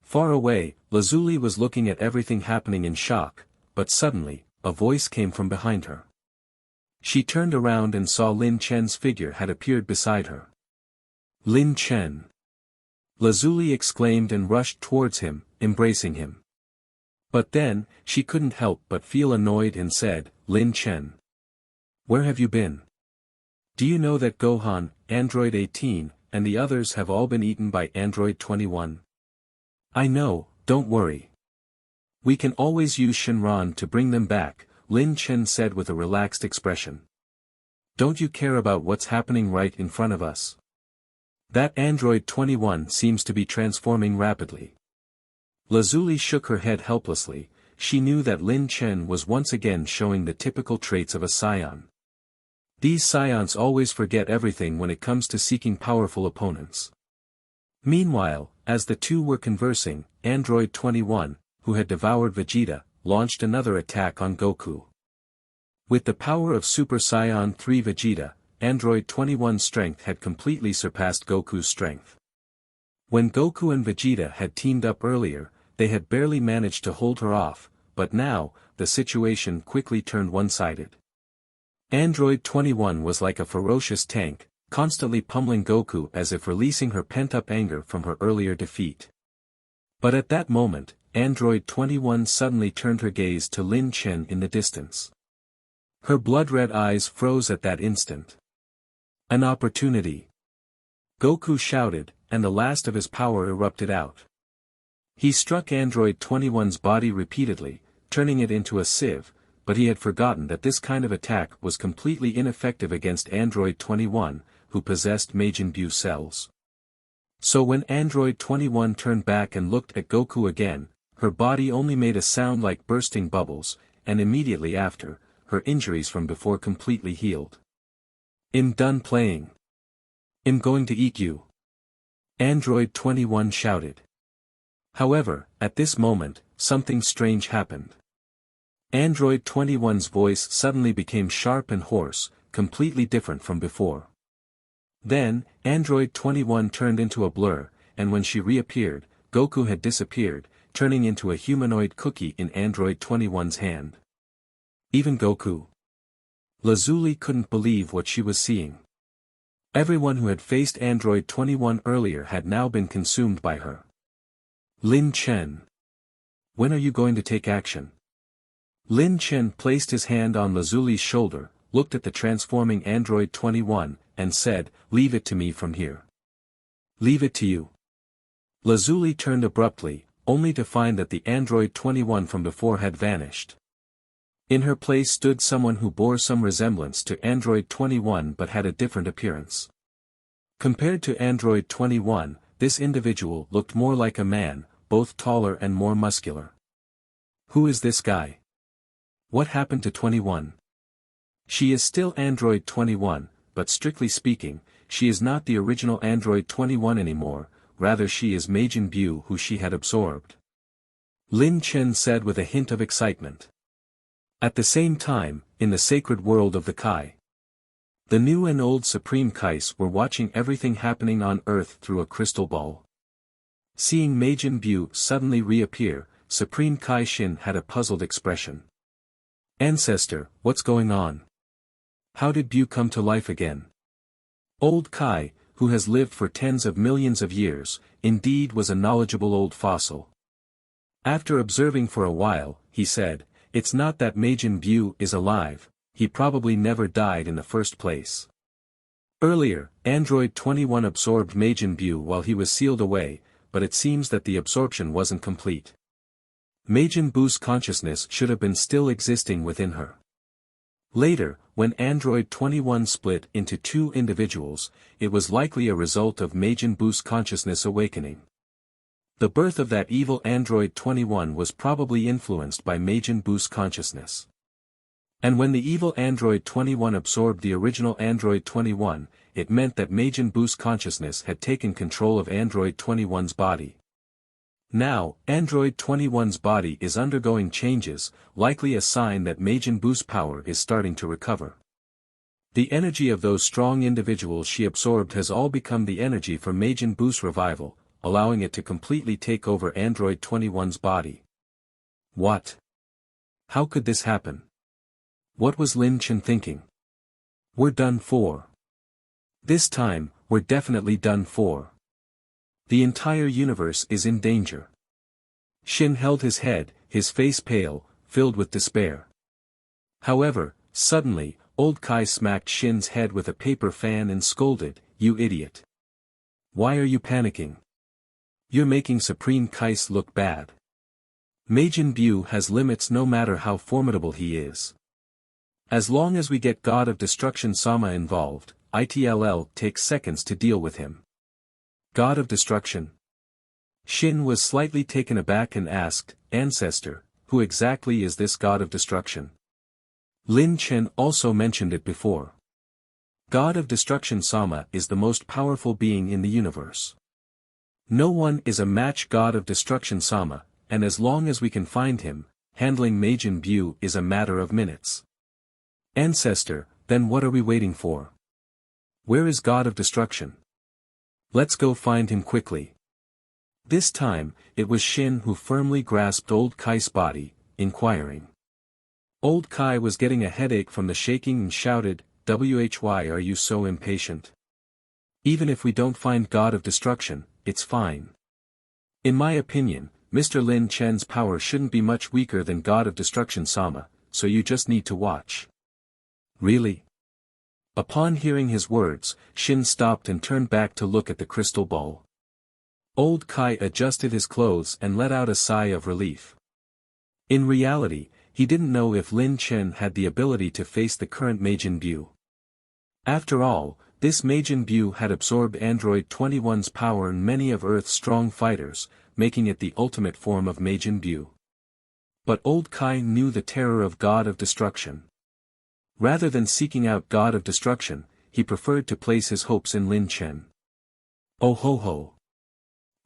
Far away, Lazuli was looking at everything happening in shock, but suddenly, a voice came from behind her. She turned around and saw Lin Chen's figure had appeared beside her. Lin Chen. Lazuli exclaimed and rushed towards him, embracing him. But then, she couldn't help but feel annoyed and said, Lin Chen. Where have you been? Do you know that Gohan, Android 18, and the others have all been eaten by Android 21? I know, don't worry. We can always use Shenron to bring them back, Lin Chen said with a relaxed expression. Don't you care about what's happening right in front of us? That Android 21 seems to be transforming rapidly. Lazuli shook her head helplessly. She knew that Lin Chen was once again showing the typical traits of a Saiyan. These Saiyans always forget everything when it comes to seeking powerful opponents. Meanwhile, as the two were conversing, Android 21, who had devoured Vegeta, launched another attack on Goku. With the power of Super Saiyan 3 Vegeta, Android 21's strength had completely surpassed Goku's strength. When Goku and Vegeta had teamed up earlier, they had barely managed to hold her off, but now, the situation quickly turned one-sided. Android 21 was like a ferocious tank, constantly pummeling Goku as if releasing her pent-up anger from her earlier defeat. But at that moment, Android 21 suddenly turned her gaze to Lin Chen in the distance. Her blood-red eyes froze at that instant. An opportunity. Goku shouted, and the last of his power erupted out. He struck Android 21's body repeatedly, turning it into a sieve, but he had forgotten that this kind of attack was completely ineffective against Android 21, who possessed Majin Buu cells. So when Android 21 turned back and looked at Goku again, her body only made a sound like bursting bubbles, and immediately after, her injuries from before completely healed. I'm done playing. I'm going to eat you. Android 21 shouted. However, at this moment, something strange happened. Android 21's voice suddenly became sharp and hoarse, completely different from before. Then, Android 21 turned into a blur, and when she reappeared, Goku had disappeared, turning into a humanoid cookie in Android 21's hand. Even Goku. Lazuli couldn't believe what she was seeing. Everyone who had faced Android 21 earlier had now been consumed by her. Lin Chen. When are you going to take action? Lin Chen placed his hand on Lazuli's shoulder, looked at the transforming Android 21, and said, Leave it to me from here. Leave it to you. Lazuli turned abruptly, only to find that the Android 21 from before had vanished. In her place stood someone who bore some resemblance to Android 21 but had a different appearance. Compared to Android 21, this individual looked more like a man, both taller and more muscular. Who is this guy? What happened to 21? She is still Android 21, but strictly speaking, she is not the original Android 21 anymore, rather she is Majin Buu who she had absorbed. Lin Chen said with a hint of excitement. At the same time, in the sacred world of the Kai, the new and old Supreme Kais were watching everything happening on Earth through a crystal ball. Seeing Majin Buu suddenly reappear, Supreme Kai Shin had a puzzled expression. Ancestor, what's going on? How did Buu come to life again? Old Kai, who has lived for tens of millions of years, indeed was a knowledgeable old fossil. After observing for a while, he said, "It's not that Majin Buu is alive, he probably never died in the first place. Earlier, Android 21 absorbed Majin Buu while he was sealed away, but it seems that the absorption wasn't complete. Majin Buu's consciousness should have been still existing within her. Later, when Android 21 split into two individuals, it was likely a result of Majin Buu's consciousness awakening. The birth of that evil Android 21 was probably influenced by Majin Buu's consciousness. And when the evil Android 21 absorbed the original Android 21, it meant that Majin Buu's consciousness had taken control of Android 21's body. Now, Android 21's body is undergoing changes, likely a sign that Majin Buu's power is starting to recover. The energy of those strong individuals she absorbed has all become the energy for Majin Buu's revival, allowing it to completely take over Android 21's body. What? How could this happen? What was Lin Chen thinking? We're done for. This time, we're definitely done for. The entire universe is in danger. Shin held his head, his face pale, filled with despair. However, suddenly, old Kai smacked Shin's head with a paper fan and scolded, "You idiot. Why are you panicking? You're making Supreme Kais look bad. Majin Buu has limits no matter how formidable he is. As long as we get God of Destruction Sama involved, it'll take seconds to deal with him." God of Destruction? Shin was slightly taken aback and asked, "Ancestor, who exactly is this God of Destruction?" Lin Chen also mentioned it before. God of Destruction Sama is the most powerful being in the universe. No one is a match God of Destruction Sama, and as long as we can find him, handling Majin Buu is a matter of minutes. Ancestor, then what are we waiting for? Where is God of Destruction? Let's go find him quickly. This time, it was Shin who firmly grasped old Kai's body, inquiring. Old Kai was getting a headache from the shaking and shouted, "Why are you so impatient? Even if we don't find God of Destruction, it's fine. In my opinion, Mr. Lin Chen's power shouldn't be much weaker than God of Destruction Sama, so you just need to watch." Really? Upon hearing his words, Shin stopped and turned back to look at the crystal ball. Old Kai adjusted his clothes and let out a sigh of relief. In reality, he didn't know if Lin Chen had the ability to face the current Majin Buu. After all, this Majin Buu had absorbed Android 21's power and many of Earth's strong fighters, making it the ultimate form of Majin Buu. But old Kai knew the terror of God of Destruction. Rather than seeking out God of Destruction, he preferred to place his hopes in Lin Chen. Oh ho ho!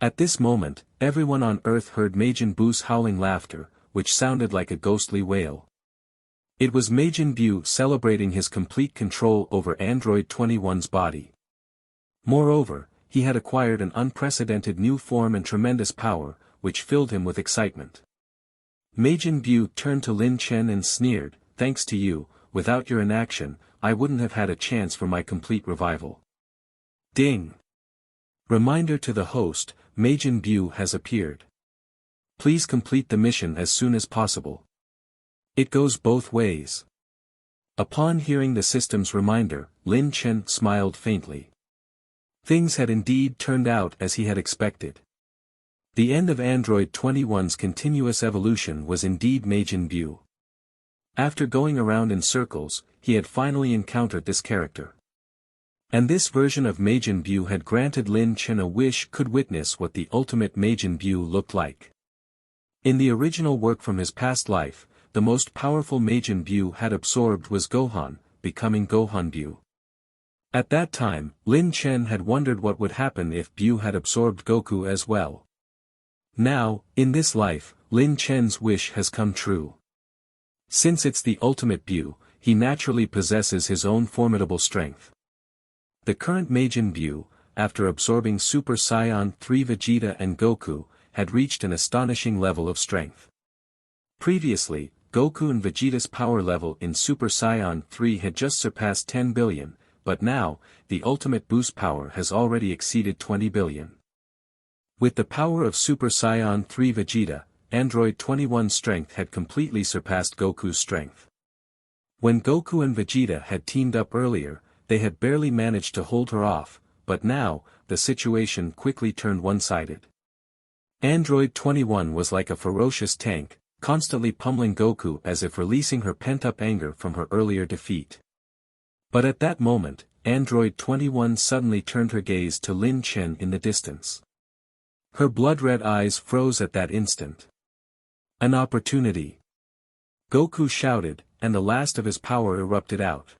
At this moment, everyone on Earth heard Majin Buu's howling laughter, which sounded like a ghostly wail. It was Majin Buu celebrating his complete control over Android 21's body. Moreover, he had acquired an unprecedented new form and tremendous power, which filled him with excitement. Majin Buu turned to Lin Chen and sneered, "Thanks to you, without your inaction, I wouldn't have had a chance for my complete revival." Ding! Reminder to the host, Majin Buu has appeared. Please complete the mission as soon as possible. It goes both ways. Upon hearing the system's reminder, Lin Chen smiled faintly. Things had indeed turned out as he had expected. The end of Android 21's continuous evolution was indeed Majin Buu. After going around in circles, he had finally encountered this character. And this version of Majin Buu had granted Lin Chen a wish could witness what the ultimate Majin Buu looked like. In the original work from his past life, the most powerful Majin Buu had absorbed was Gohan, becoming Gohan Buu. At that time, Lin Chen had wondered what would happen if Buu had absorbed Goku as well. Now, in this life, Lin Chen's wish has come true. Since it's the ultimate Buu, he naturally possesses his own formidable strength. The current Majin Buu, after absorbing Super Saiyan 3 Vegeta and Goku, had reached an astonishing level of strength. Previously, Goku and Vegeta's power level in Super Saiyan 3 had just surpassed 10 billion, but now, the ultimate boost power has already exceeded 20 billion. With the power of Super Saiyan 3 Vegeta, Android 21's strength had completely surpassed Goku's strength. When Goku and Vegeta had teamed up earlier, they had barely managed to hold her off, but now, the situation quickly turned one-sided. Android 21 was like a ferocious tank, constantly pummeling Goku as if releasing her pent-up anger from her earlier defeat. But at that moment, Android 21 suddenly turned her gaze to Lin Chen in the distance. Her blood-red eyes froze at that instant. An opportunity. Goku shouted, and the last of his power erupted out.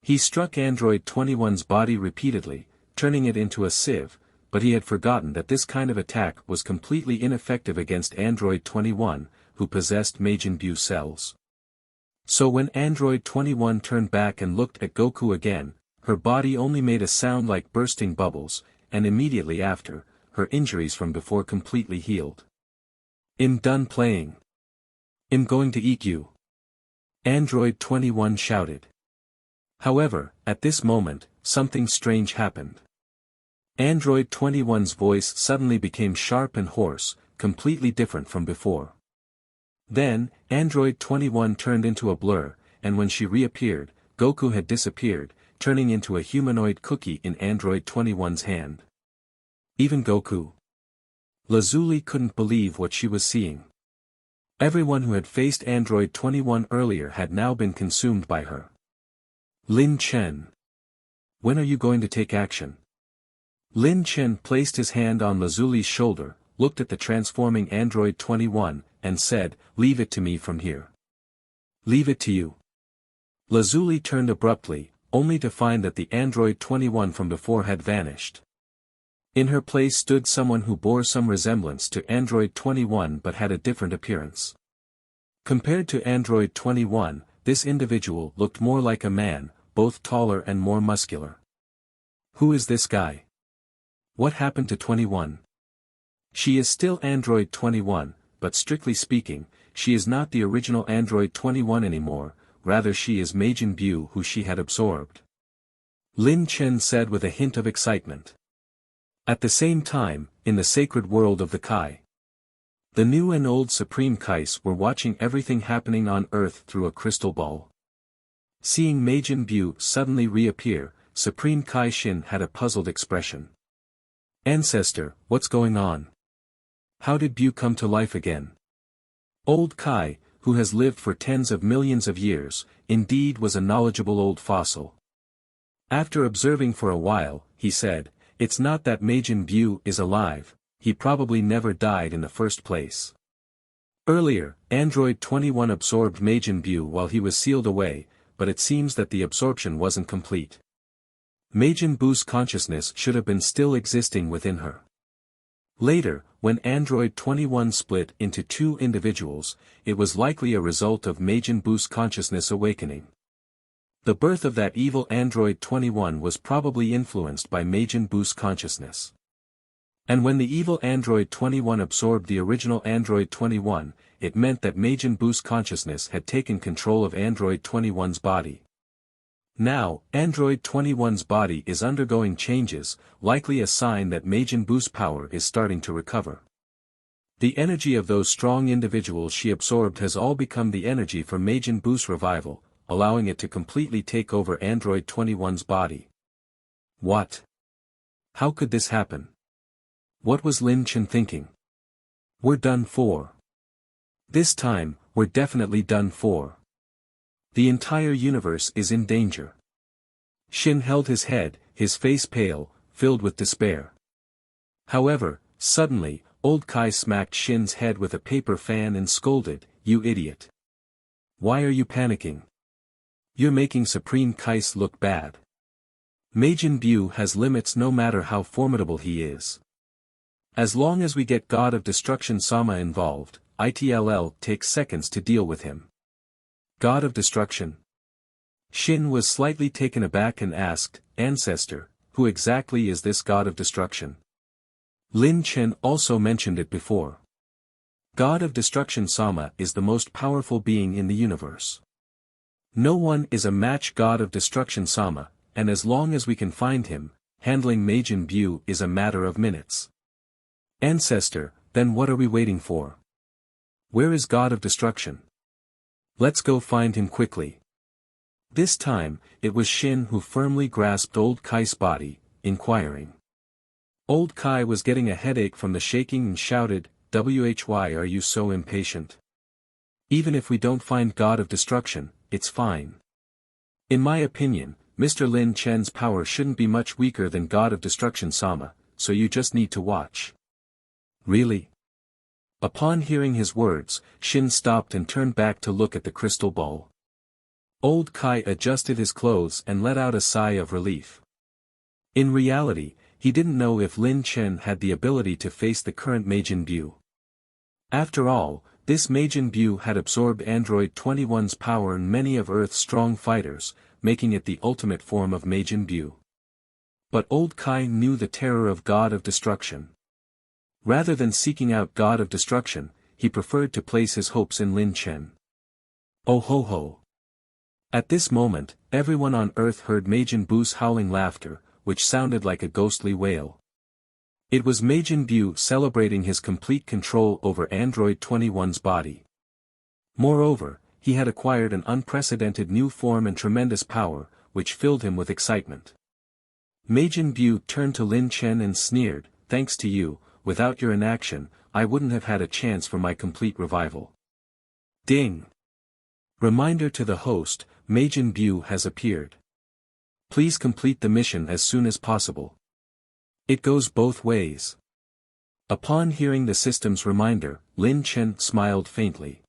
He struck Android 21's body repeatedly, turning it into a sieve, but he had forgotten that this kind of attack was completely ineffective against Android 21, who possessed Majin Buu cells. So when Android 21 turned back and looked at Goku again, her body only made a sound like bursting bubbles, and immediately after, her injuries from before completely healed. "I'm done playing. I'm going to eat you," Android 21 shouted. However, at this moment, something strange happened. Android 21's voice suddenly became sharp and hoarse, completely different from before. Then, Android 21 turned into a blur, and when she reappeared, Goku had disappeared, turning into a humanoid cookie in Android 21's hand. Even Goku. Lazuli couldn't believe what she was seeing. Everyone who had faced Android 21 earlier had now been consumed by her. Lin Chen. When are you going to take action? Lin Chen placed his hand on Lazuli's shoulder, looked at the transforming Android 21, and said, "Leave it to me from here." "Leave it to you." Lazuli turned abruptly, only to find that the Android 21 from before had vanished. In her place stood someone who bore some resemblance to Android 21 but had a different appearance. Compared to Android 21, this individual looked more like a man, both taller and more muscular. Who is this guy? What happened to 21? She is still Android 21, but strictly speaking, she is not the original Android 21 anymore, rather she is Majin Buu who she had absorbed. Lin Chen said with a hint of excitement. At the same time, in the sacred world of the Kai, the new and old Supreme Kais were watching everything happening on Earth through a crystal ball. Seeing Majin Buu suddenly reappear, Supreme Kai Shin had a puzzled expression. "Ancestor, what's going on? How did Buu come to life again?" Old Kai, who has lived for tens of millions of years, indeed was a knowledgeable old fossil. After observing for a while, he said, "It's not that Majin Buu is alive, he probably never died in the first place. Earlier, Android 21 absorbed Majin Buu while he was sealed away, but it seems that the absorption wasn't complete. Majin Buu's consciousness should have been still existing within her. Later, when Android 21 split into two individuals, it was likely a result of Majin Buu's consciousness awakening. The birth of that evil Android 21 was probably influenced by Majin Buu's consciousness. And when the evil Android 21 absorbed the original Android 21, it meant that Majin Buu's consciousness had taken control of Android 21's body. Now, Android 21's body is undergoing changes, likely a sign that Majin Buu's power is starting to recover. The energy of those strong individuals she absorbed has all become the energy for Majin Buu's revival, allowing it to completely take over Android 21's body. What? How could this happen? What was Lin Chen thinking? We're done for. This time, we're definitely done for. The entire universe is in danger. Shin held his head, his face pale, filled with despair. However, suddenly, old Kai smacked Shin's head with a paper fan and scolded, "You idiot. Why are you panicking? You're making Supreme Kais look bad. Majin Buu has limits no matter how formidable he is. As long as we get God of Destruction Sama involved, it'll take seconds to deal with him. God of Destruction? Shin was slightly taken aback and asked, Ancestor, who exactly is this God of Destruction? Lin Chen also mentioned it before. God of Destruction Sama is the most powerful being in the universe. No one is a match God of Destruction Sama, and as long as we can find him, handling Majin Buu is a matter of minutes. Ancestor, then what are we waiting for? Where is God of Destruction? Let's go find him quickly. This time, it was Shin who firmly grasped Old Kai's body, inquiring. Old Kai was getting a headache from the shaking and shouted, "Why are you so impatient? Even if we don't find God of Destruction, it's fine. In my opinion, Mr. Lin Chen's power shouldn't be much weaker than God of Destruction Sama, so you just need to watch." Really? Upon hearing his words, Shin stopped and turned back to look at the crystal ball. Old Kai adjusted his clothes and let out a sigh of relief. In reality, he didn't know if Lin Chen had the ability to face the current Majin Buu. After all, this Majin Buu had absorbed Android 21's power and many of Earth's strong fighters, making it the ultimate form of Majin Buu. But Old Kai knew the terror of God of Destruction. Rather than seeking out God of Destruction, he preferred to place his hopes in Lin Chen. Oh ho ho! At this moment, everyone on Earth heard Majin Buu's howling laughter, which sounded like a ghostly wail. It was Majin Buu celebrating his complete control over Android 21's body. Moreover, he had acquired an unprecedented new form and tremendous power, which filled him with excitement. Majin Buu turned to Lin Chen and sneered, "Thanks to you, without your inaction, I wouldn't have had a chance for my complete revival." Ding! Reminder to the host, Majin Buu has appeared. Please complete the mission as soon as possible. It goes both ways. Upon hearing the system's reminder, Lin Chen smiled faintly.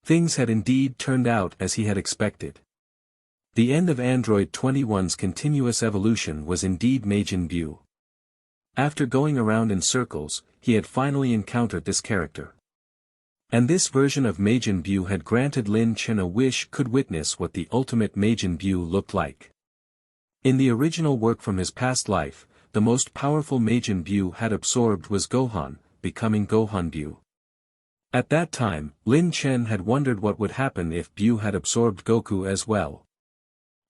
Things had indeed turned out as he had expected. The end of Android 21's continuous evolution was indeed Majin Buu. After going around in circles, he had finally encountered this character. And this version of Majin Buu had granted Lin Chen a wish could witness what the ultimate Majin Buu looked like. In the original work from his past life, the most powerful Majin Buu had absorbed was Gohan, becoming Gohan Buu. At that time, Lin Chen had wondered what would happen if Buu had absorbed Goku as well.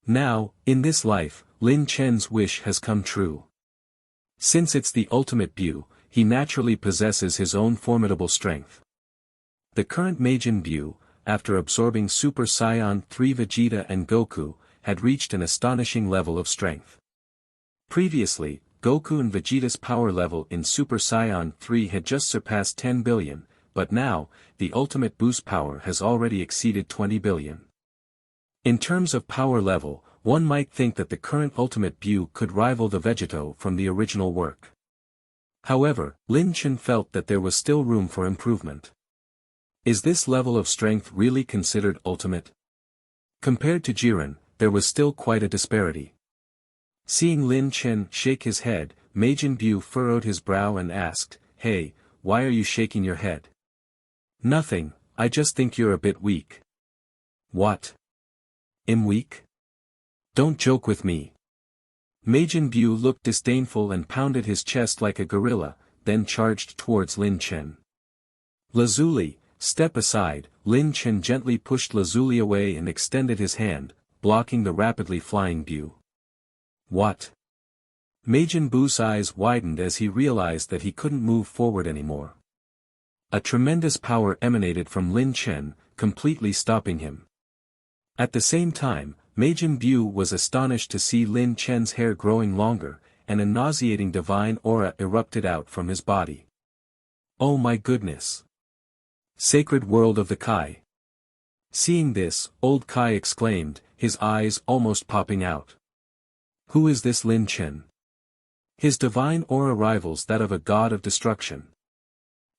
Now, in this life, Lin Chen's wish has come true. Since it's the ultimate Buu, he naturally possesses his own formidable strength. The current Majin Buu, after absorbing Super Saiyan 3 Vegeta and Goku, had reached an astonishing level of strength. Previously, Goku and Vegeta's power level in Super Saiyan 3 had just surpassed 10 billion, but now, the ultimate boost power has already exceeded 20 billion. In terms of power level, one might think that the current ultimate Buu could rival the Vegito from the original work. However, Lin Chen felt that there was still room for improvement. Is this level of strength really considered ultimate? Compared to Jiren, there was still quite a disparity. Seeing Lin Chen shake his head, Majin Buu furrowed his brow and asked, "Hey, why are you shaking your head?" "Nothing, I just think you're a bit weak." "What? I'm weak? Don't joke with me." Majin Buu looked disdainful and pounded his chest like a gorilla, then charged towards Lin Chen. "Lazuli, step aside." Lin Chen gently pushed Lazuli away and extended his hand, blocking the rapidly flying Buu. "What?" Majin Buu's eyes widened as he realized that he couldn't move forward anymore. A tremendous power emanated from Lin Chen, completely stopping him. At the same time, Majin Buu was astonished to see Lin Chen's hair growing longer, and a nauseating divine aura erupted out from his body. "Oh my goodness! Sacred world of the Kai!" Seeing this, Old Kai exclaimed, his eyes almost popping out. "Who is this Lin Chen? His divine aura rivals that of a god of destruction.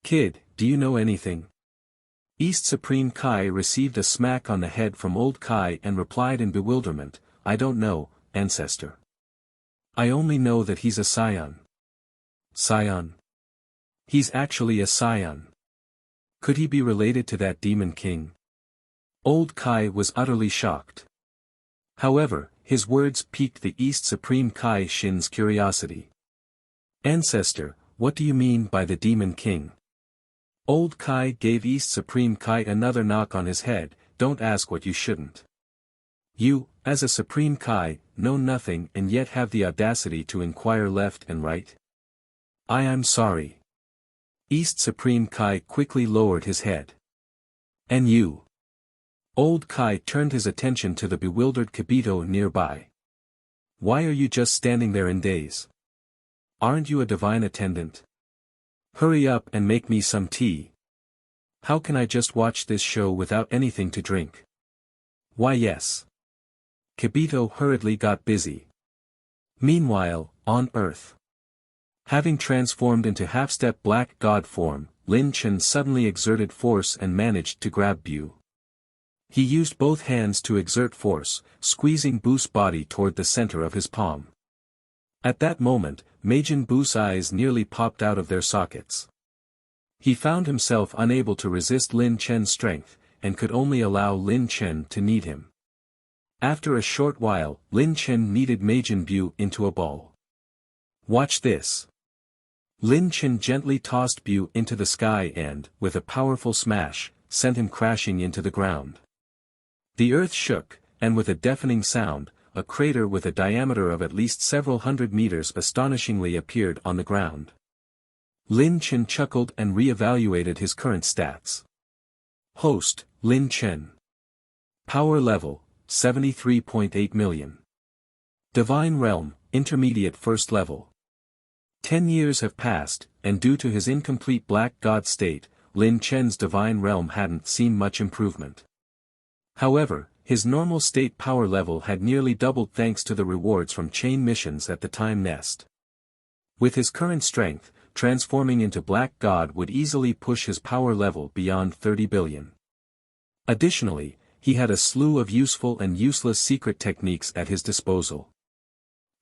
Kid, do you know anything?" East Supreme Kai received a smack on the head from old Kai and replied in bewilderment, "I don't know, ancestor. I only know that he's a Saiyan." Saiyan? He's actually a Saiyan. Could he be related to that demon king? Old Kai was utterly shocked. However, his words piqued the East Supreme Kai Shin's curiosity. "Ancestor, what do you mean by the demon king?" Old Kai gave East Supreme Kai another knock on his head, "Don't ask what you shouldn't. You, as a Supreme Kai, know nothing and yet have the audacity to inquire left and right? I am sorry." East Supreme Kai quickly lowered his head. "And you?" Old Kai turned his attention to the bewildered Kibito nearby. "Why are you just standing there in daze? Aren't you a divine attendant? Hurry up and make me some tea. How can I just watch this show without anything to drink?" "Why yes." Kibito hurriedly got busy. Meanwhile, on Earth. Having transformed into half-step black god form, Lin Chen suddenly exerted force and managed to grab Bu. He used both hands to exert force, squeezing Bu's body toward the center of his palm. At that moment, Majin Bu's eyes nearly popped out of their sockets. He found himself unable to resist Lin Chen's strength, and could only allow Lin Chen to knead him. After a short while, Lin Chen kneaded Majin Bu into a ball. "Watch this." Lin Chen gently tossed Bu into the sky and, with a powerful smash, sent him crashing into the ground. The earth shook, and with a deafening sound, a crater with a diameter of at least several hundred meters astonishingly appeared on the ground. Lin Chen chuckled and re-evaluated his current stats. Host, Lin Chen. Power level, 73.8 million. Divine Realm, Intermediate First Level. 10 years have passed, and due to his incomplete black god state, Lin Chen's Divine Realm hadn't seen much improvement. However, his normal state power level had nearly doubled thanks to the rewards from chain missions at the Time Nest. With his current strength, transforming into Black God would easily push his power level beyond 30 billion. Additionally, he had a slew of useful and useless secret techniques at his disposal.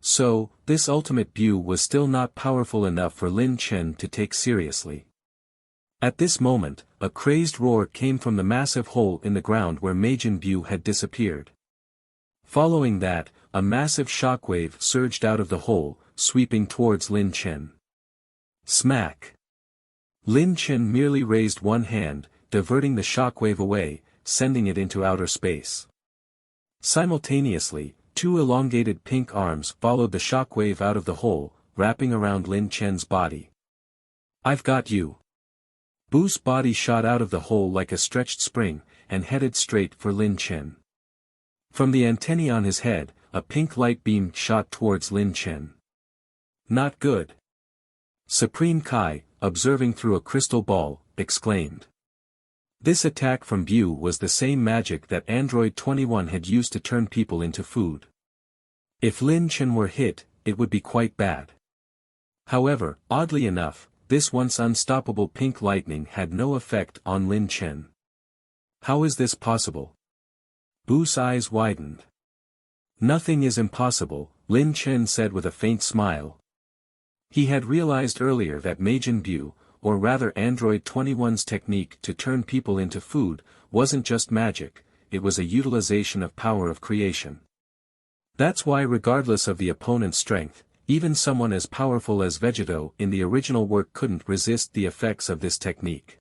So, this ultimate Bu was still not powerful enough for Lin Chen to take seriously. At this moment, a crazed roar came from the massive hole in the ground where Majin Bu had disappeared. Following that, a massive shockwave surged out of the hole, sweeping towards Lin Chen. Smack! Lin Chen merely raised one hand, diverting the shockwave away, sending it into outer space. Simultaneously, two elongated pink arms followed the shockwave out of the hole, wrapping around Lin Chen's body. "I've got you." Bu's body shot out of the hole like a stretched spring, and headed straight for Lin Chen. From the antennae on his head, a pink light beam shot towards Lin Chen. "Not good." Supreme Kai, observing through a crystal ball, exclaimed. This attack from Bu was the same magic that Android 21 had used to turn people into food. If Lin Chen were hit, it would be quite bad. However, oddly enough, this once unstoppable pink lightning had no effect on Lin Chen. How is this possible? Bu's eyes widened. "Nothing is impossible," Lin Chen said with a faint smile. He had realized earlier that Majin Bu, or rather Android 21's technique to turn people into food, wasn't just magic, it was a utilization of power of creation. That's why regardless of the opponent's strength, even someone as powerful as Vegeta in the original work couldn't resist the effects of this technique.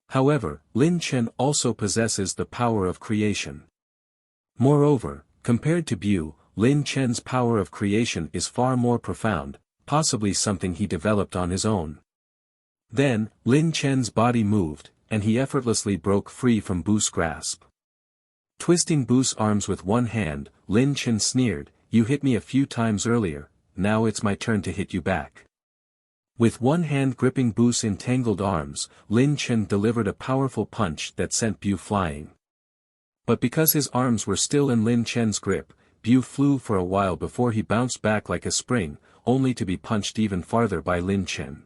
However, Lin Chen also possesses the power of creation. Moreover, compared to Bu, Lin Chen's power of creation is far more profound, possibly something he developed on his own. Then, Lin Chen's body moved, and he effortlessly broke free from Bu's grasp. Twisting Bu's arms with one hand, Lin Chen sneered, "You hit me a few times earlier, now it's my turn to hit you back." With one hand gripping Bu's entangled arms, Lin Chen delivered a powerful punch that sent Bu flying. But because his arms were still in Lin Chen's grip, Bu flew for a while before he bounced back like a spring, only to be punched even farther by Lin Chen.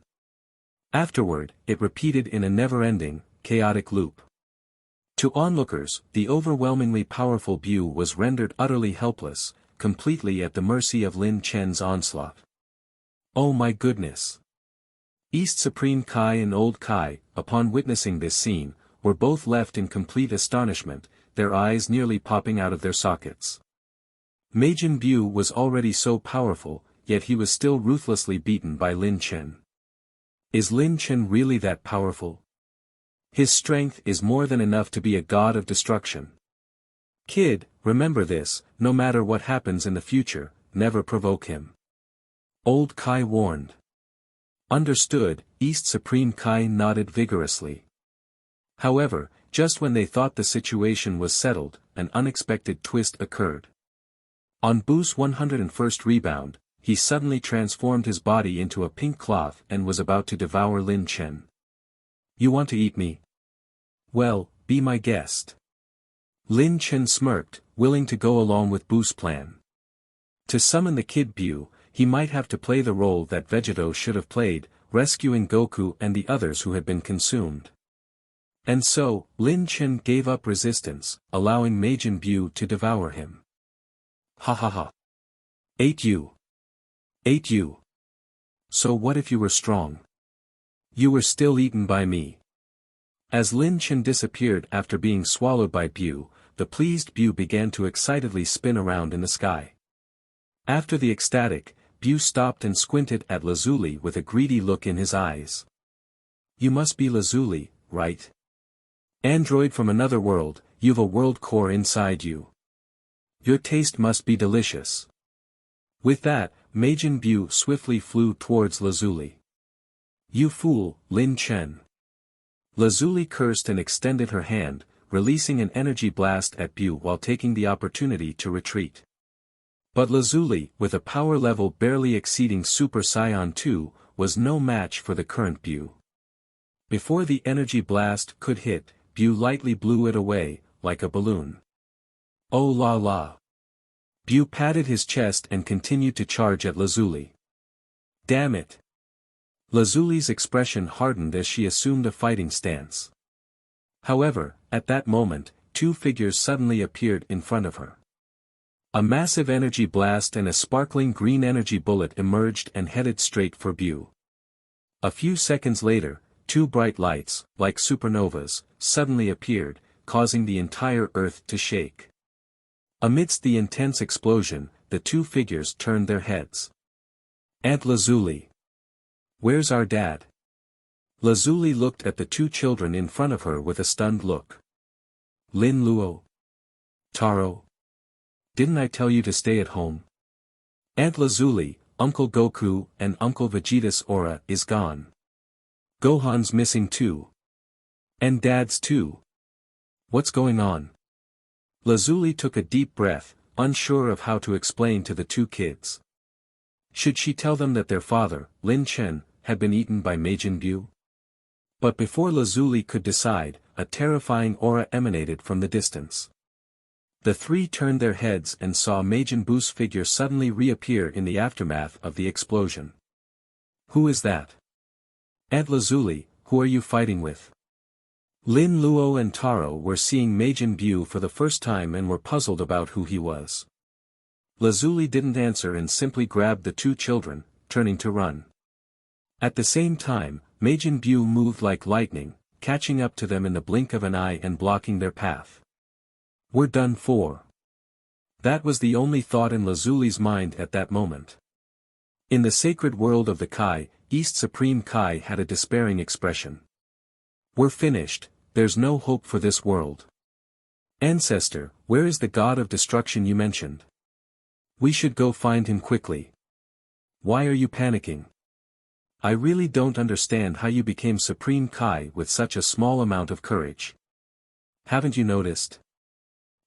Afterward, it repeated in a never-ending, chaotic loop. To onlookers, the overwhelmingly powerful Bu was rendered utterly helpless, completely at the mercy of Lin Chen's onslaught. Oh my goodness! East Supreme Kai and Old Kai, upon witnessing this scene, were both left in complete astonishment, their eyes nearly popping out of their sockets. Majin Bu was already so powerful, yet he was still ruthlessly beaten by Lin Chen. Is Lin Chen really that powerful? His strength is more than enough to be a god of destruction. Kid, remember this, no matter what happens in the future, never provoke him. Old Kai warned. Understood, East Supreme Kai nodded vigorously. However, just when they thought the situation was settled, an unexpected twist occurred. On Bu's 101st rebound, he suddenly transformed his body into a pink cloth and was about to devour Lin Chen. You want to eat me? Well, be my guest. Lin Chen smirked, willing to go along with Bu's plan. To summon the Kid Bu, he might have to play the role that Vegeta should have played, rescuing Goku and the others who had been consumed. And so, Lin Chen gave up resistance, allowing Majin Bu to devour him. Ha ha ha. Ate you. Ate you. So what if you were strong? You were still eaten by me. As Lin Chen disappeared after being swallowed by Bu, the pleased Bu began to excitedly spin around in the sky. After the ecstatic, Bu stopped and squinted at Lazuli with a greedy look in his eyes. You must be Lazuli, right? Android from another world, you've a world core inside you. Your taste must be delicious. With that, Majin Bu swiftly flew towards Lazuli. You fool, Lin Chen. Lazuli cursed and extended her hand, releasing an energy blast at Bu while taking the opportunity to retreat. But Lazuli, with a power level barely exceeding Super Saiyan 2, was no match for the current Bu. Before the energy blast could hit, Bu lightly blew it away, like a balloon. Oh la la. Bu patted his chest and continued to charge at Lazuli. Damn it. Lazuli's expression hardened as she assumed a fighting stance. However, at that moment, two figures suddenly appeared in front of her. A massive energy blast and a sparkling green energy bullet emerged and headed straight for Bu. A few seconds later, two bright lights, like supernovas, suddenly appeared, causing the entire Earth to shake. Amidst the intense explosion, the two figures turned their heads. Aunt Lazuli. Where's our dad? Lazuli looked at the two children in front of her with a stunned look. Lin Luo. Taro. Didn't I tell you to stay at home? Aunt Lazuli, Uncle Goku and Uncle Vegeta's aura is gone. Gohan's missing too. And Dad's too. What's going on? Lazuli took a deep breath, unsure of how to explain to the two kids. Should she tell them that their father, Lin Chen, had been eaten by Majin Bu? But before Lazuli could decide, a terrifying aura emanated from the distance. The three turned their heads and saw Majin Bu's figure suddenly reappear in the aftermath of the explosion. Who is that? Aunt Lazuli, who are you fighting with? Lin Luo and Taro were seeing Majin Bu for the first time and were puzzled about who he was. Lazuli didn't answer and simply grabbed the two children, turning to run. At the same time, Majin Bu moved like lightning, catching up to them in the blink of an eye and blocking their path. We're done for. That was the only thought in Lazuli's mind at that moment. In the sacred world of the Kai, East Supreme Kai had a despairing expression. We're finished, there's no hope for this world. Ancestor, where is the god of destruction you mentioned? We should go find him quickly. Why are you panicking? I really don't understand how you became Supreme Kai with such a small amount of courage. Haven't you noticed?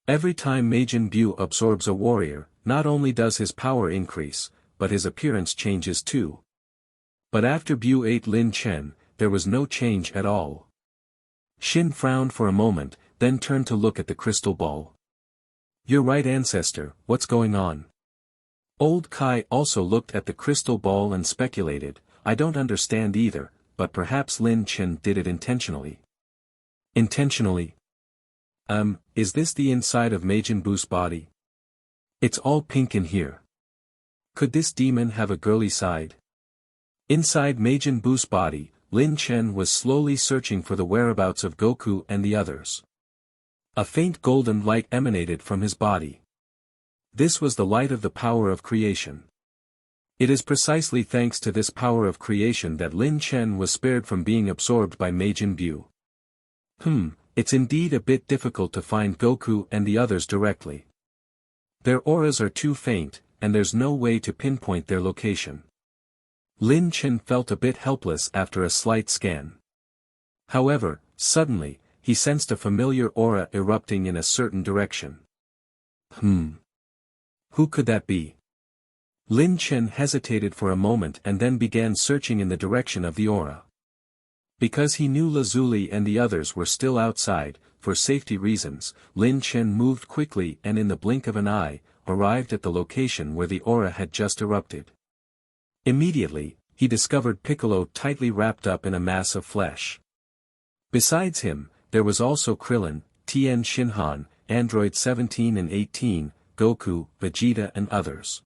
Every time Majin Bu absorbs a warrior, not only does his power increase, but his appearance changes too. But after Bu ate Lin Chen, there was no change at all. Shin frowned for a moment, then turned to look at the crystal ball. You're right, Ancestor, what's going on? Old Kai also looked at the crystal ball and speculated, I don't understand either, but perhaps Lin Chen did it intentionally. Intentionally? Is this the inside of Majin Buu's body? It's all pink in here. Could this demon have a girly side? Inside Majin Buu's body, Lin Chen was slowly searching for the whereabouts of Goku and the others. A faint golden light emanated from his body. This was the light of the power of creation. It is precisely thanks to this power of creation that Lin Chen was spared from being absorbed by Majin Buu. It's indeed a bit difficult to find Goku and the others directly. Their auras are too faint, and there's no way to pinpoint their location. Lin Chen felt a bit helpless after a slight scan. However, suddenly, he sensed a familiar aura erupting in a certain direction. Who could that be? Lin Chen hesitated for a moment and then began searching in the direction of the aura. Because he knew Lazuli and the others were still outside, for safety reasons, Lin Chen moved quickly and in the blink of an eye, arrived at the location where the aura had just erupted. Immediately, he discovered Piccolo tightly wrapped up in a mass of flesh. Besides him, there was also Krillin, Tien Shinhan, Android 17 and 18, Goku, Vegeta and others.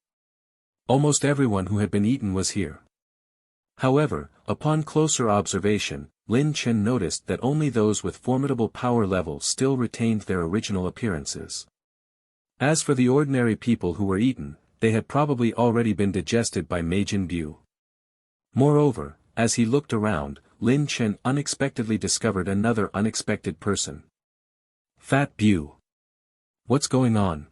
Almost everyone who had been eaten was here. However, upon closer observation, Lin Chen noticed that only those with formidable power level still retained their original appearances. As for the ordinary people who were eaten, they had probably already been digested by Majin Buu. Moreover, as he looked around, Lin Chen unexpectedly discovered another unexpected person. Fat Buu. What's going on?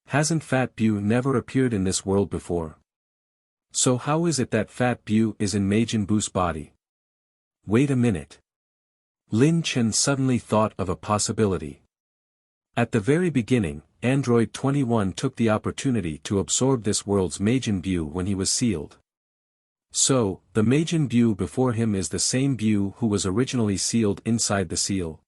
Hasn't Fat Buu never appeared in this world before? So how is it that Fat Buu is in Majin Buu's body? Wait a minute. Lin Chen suddenly thought of a possibility. At the very beginning, Android 21 took the opportunity to absorb this world's Majin Buu when he was sealed. So, the Majin Buu before him is the same Buu who was originally sealed inside the seal.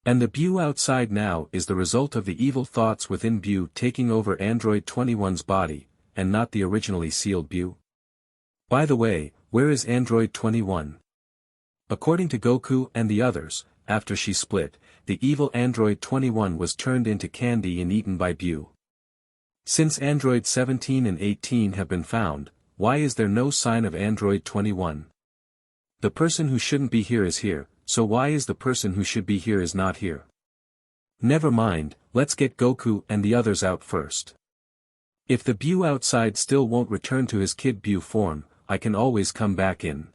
And the Buu outside now is the result of the evil thoughts within Buu taking over Android 21's body, and not the originally sealed Buu. By the way, where is Android 21? According to Goku and the others, after she split, the evil Android 21 was turned into candy and eaten by Buu. Since Android 17 and 18 have been found, why is there no sign of Android 21? The person who shouldn't be here is here, so why is the person who should be here is not here? Never mind, let's get Goku and the others out first. If the Buu outside still won't return to his Kid Buu form, I can always come back in.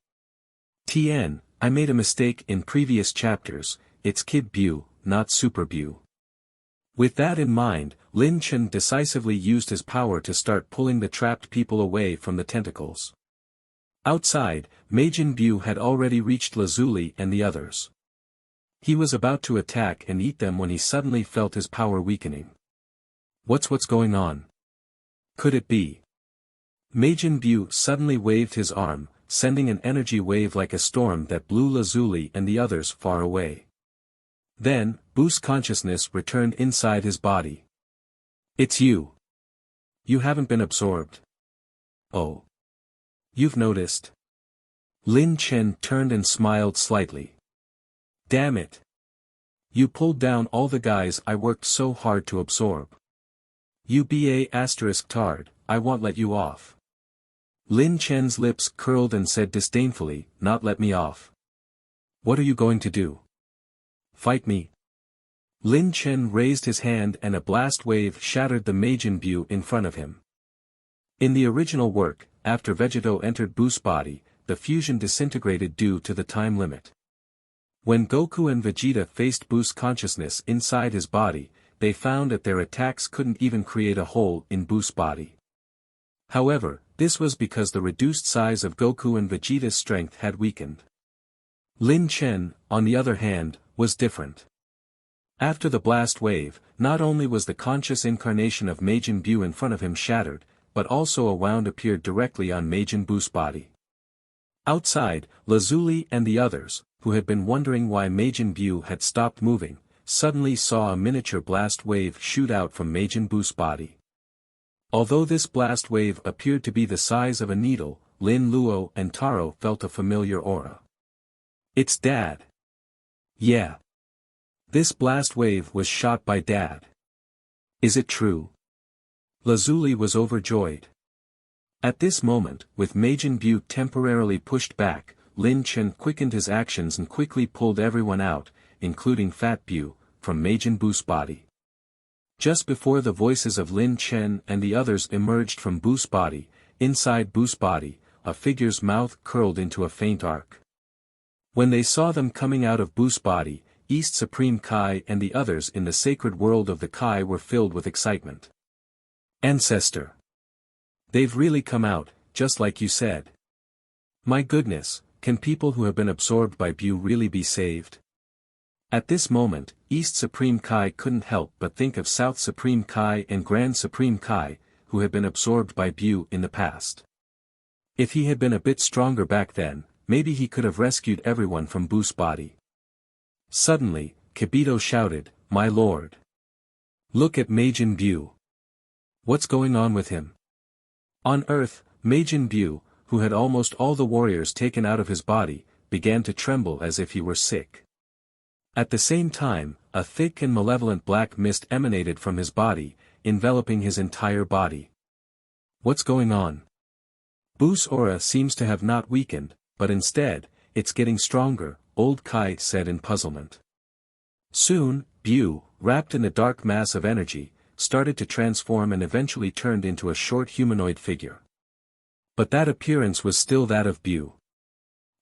Tien, I made a mistake in previous chapters, it's Kid Buu, not Super Buu. With that in mind, Lin Chen decisively used his power to start pulling the trapped people away from the tentacles. Outside, Majin Buu had already reached Lazuli and the others. He was about to attack and eat them when he suddenly felt his power weakening. What's going on? Could it be? Majin Buu suddenly waved his arm, sending an energy wave like a storm that blew Lazuli and the others far away. Then, Buu's consciousness returned inside his body. It's you. You haven't been absorbed. Oh. You've noticed. Lin Chen turned and smiled slightly. Damn it. You pulled down all the guys I worked so hard to absorb. You **tard, I won't let you off. Lin Chen's lips curled and said disdainfully, not let me off. What are you going to do? Fight me? Lin Chen raised his hand and a blast wave shattered the Majin Buu in front of him. In the original work, after Vegeta entered Buu's body, the fusion disintegrated due to the time limit. When Goku and Vegeta faced Buu's consciousness inside his body, they found that their attacks couldn't even create a hole in Buu's body. However, this was because the reduced size of Goku and Vegeta's strength had weakened. Lin Chen, on the other hand, was different. After the blast wave, not only was the conscious incarnation of Majin Buu in front of him shattered, but also a wound appeared directly on Majin Buu's body. Outside, Lazuli and the others, who had been wondering why Majin Buu had stopped moving, suddenly saw a miniature blast wave shoot out from Majin Buu's body. Although this blast wave appeared to be the size of a needle, Lin Luo and Taro felt a familiar aura. It's Dad. Yeah. This blast wave was shot by Dad. Is it true? Lazuli was overjoyed. At this moment, with Majin Buu temporarily pushed back, Lin Chen quickened his actions and quickly pulled everyone out, including Fat Buu, from Majin Buu's body. Just before the voices of Lin Chen and the others emerged from Buu's body, inside Buu's body, a figure's mouth curled into a faint arc. When they saw them coming out of Buu's body, East Supreme Kai and the others in the sacred world of the Kai were filled with excitement. Ancestor! They've really come out, just like you said. My goodness, can people who have been absorbed by Buu really be saved? At this moment, East Supreme Kai couldn't help but think of South Supreme Kai and Grand Supreme Kai, who had been absorbed by Buu in the past. If he had been a bit stronger back then, maybe he could have rescued everyone from Buu's body. Suddenly, Kibito shouted, "My lord! Look at Majin Buu! What's going on with him?" On Earth, Majin Buu, who had almost all the warriors taken out of his body, began to tremble as if he were sick. At the same time, a thick and malevolent black mist emanated from his body, enveloping his entire body. What's going on? Buu's aura seems to have not weakened, but instead, it's getting stronger, Old Kai said in puzzlement. Soon, Buu, wrapped in a dark mass of energy, started to transform and eventually turned into a short humanoid figure. But that appearance was still that of Buu.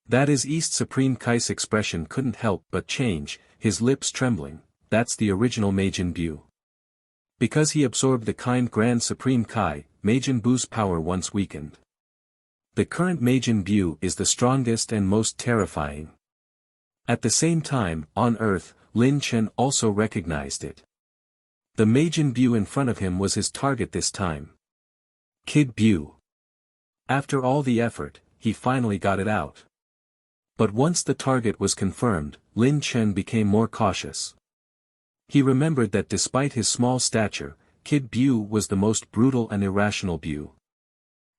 That is East Supreme Kai's expression couldn't help but change, his lips trembling. That's the original Majin Buu. Because he absorbed the kind Grand Supreme Kai, Majin Buu's power once weakened. The current Majin Buu is the strongest and most terrifying. At the same time, on Earth, Lin Chen also recognized it. The Majin Buu in front of him was his target this time. Kid Buu. After all the effort, he finally got it out. But once the target was confirmed, Lin Chen became more cautious. He remembered that despite his small stature, Kid Buu was the most brutal and irrational Buu.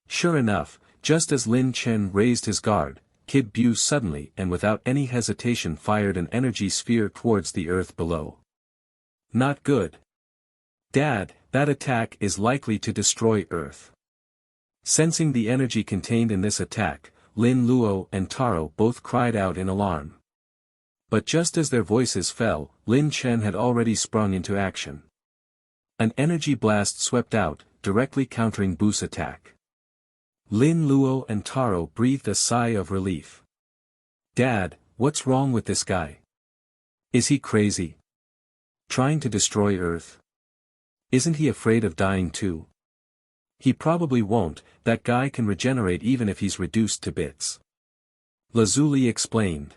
Sure enough, just as Lin Chen raised his guard, Kid Buu suddenly and without any hesitation fired an energy sphere towards the earth below. Not good. Dad, that attack is likely to destroy Earth. Sensing the energy contained in this attack, Lin Luo and Taro both cried out in alarm. But just as their voices fell, Lin Chen had already sprung into action. An energy blast swept out, directly countering Buu's attack. Lin Luo and Taro breathed a sigh of relief. Dad, what's wrong with this guy? Is he crazy? Trying to destroy Earth? Isn't he afraid of dying too? He probably won't, that guy can regenerate even if he's reduced to bits. Lazuli explained.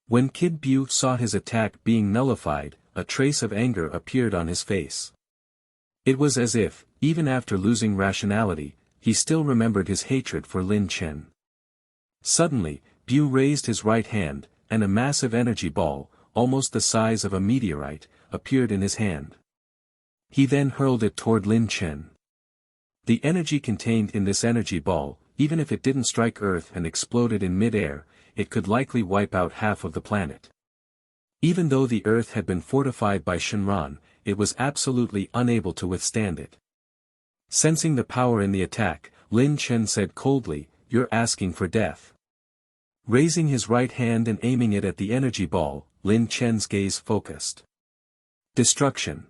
When Kid Buu saw his attack being nullified, a trace of anger appeared on his face. It was as if, even after losing rationality, he still remembered his hatred for Lin Chen. Suddenly, Buu raised his right hand, and a massive energy ball, almost the size of a meteorite, appeared in his hand. He then hurled it toward Lin Chen. The energy contained in this energy ball, even if it didn't strike Earth and exploded in mid-air, it could likely wipe out half of the planet. Even though the Earth had been fortified by Shenron, it was absolutely unable to withstand it. Sensing the power in the attack, Lin Chen said coldly, "You're asking for death." Raising his right hand and aiming it at the energy ball, Lin Chen's gaze focused. Destruction.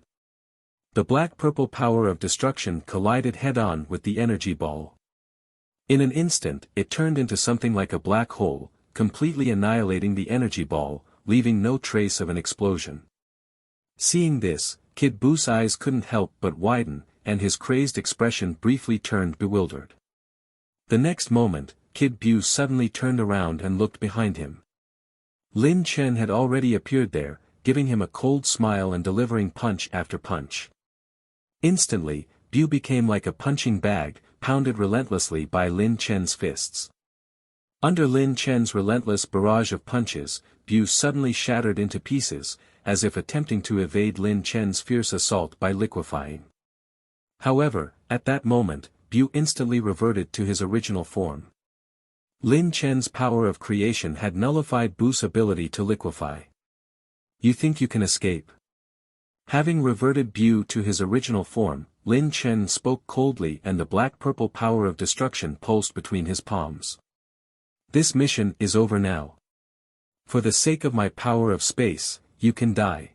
The black-purple power of destruction collided head-on with the energy ball. In an instant, it turned into something like a black hole, completely annihilating the energy ball, leaving no trace of an explosion. Seeing this, Kid Buu's eyes couldn't help but widen, and his crazed expression briefly turned bewildered. The next moment, Kid Buu suddenly turned around and looked behind him. Lin Chen had already appeared there, giving him a cold smile and delivering punch after punch. Instantly, Buu became like a punching bag, pounded relentlessly by Lin Chen's fists. Under Lin Chen's relentless barrage of punches, Buu suddenly shattered into pieces, as if attempting to evade Lin Chen's fierce assault by liquefying. However, at that moment, Buu instantly reverted to his original form. Lin Chen's power of creation had nullified Buu's ability to liquefy. You think you can escape? Having reverted Bu to his original form, Lin Chen spoke coldly and the black-purple power of destruction pulsed between his palms. This mission is over now. For the sake of my power of space, you can die.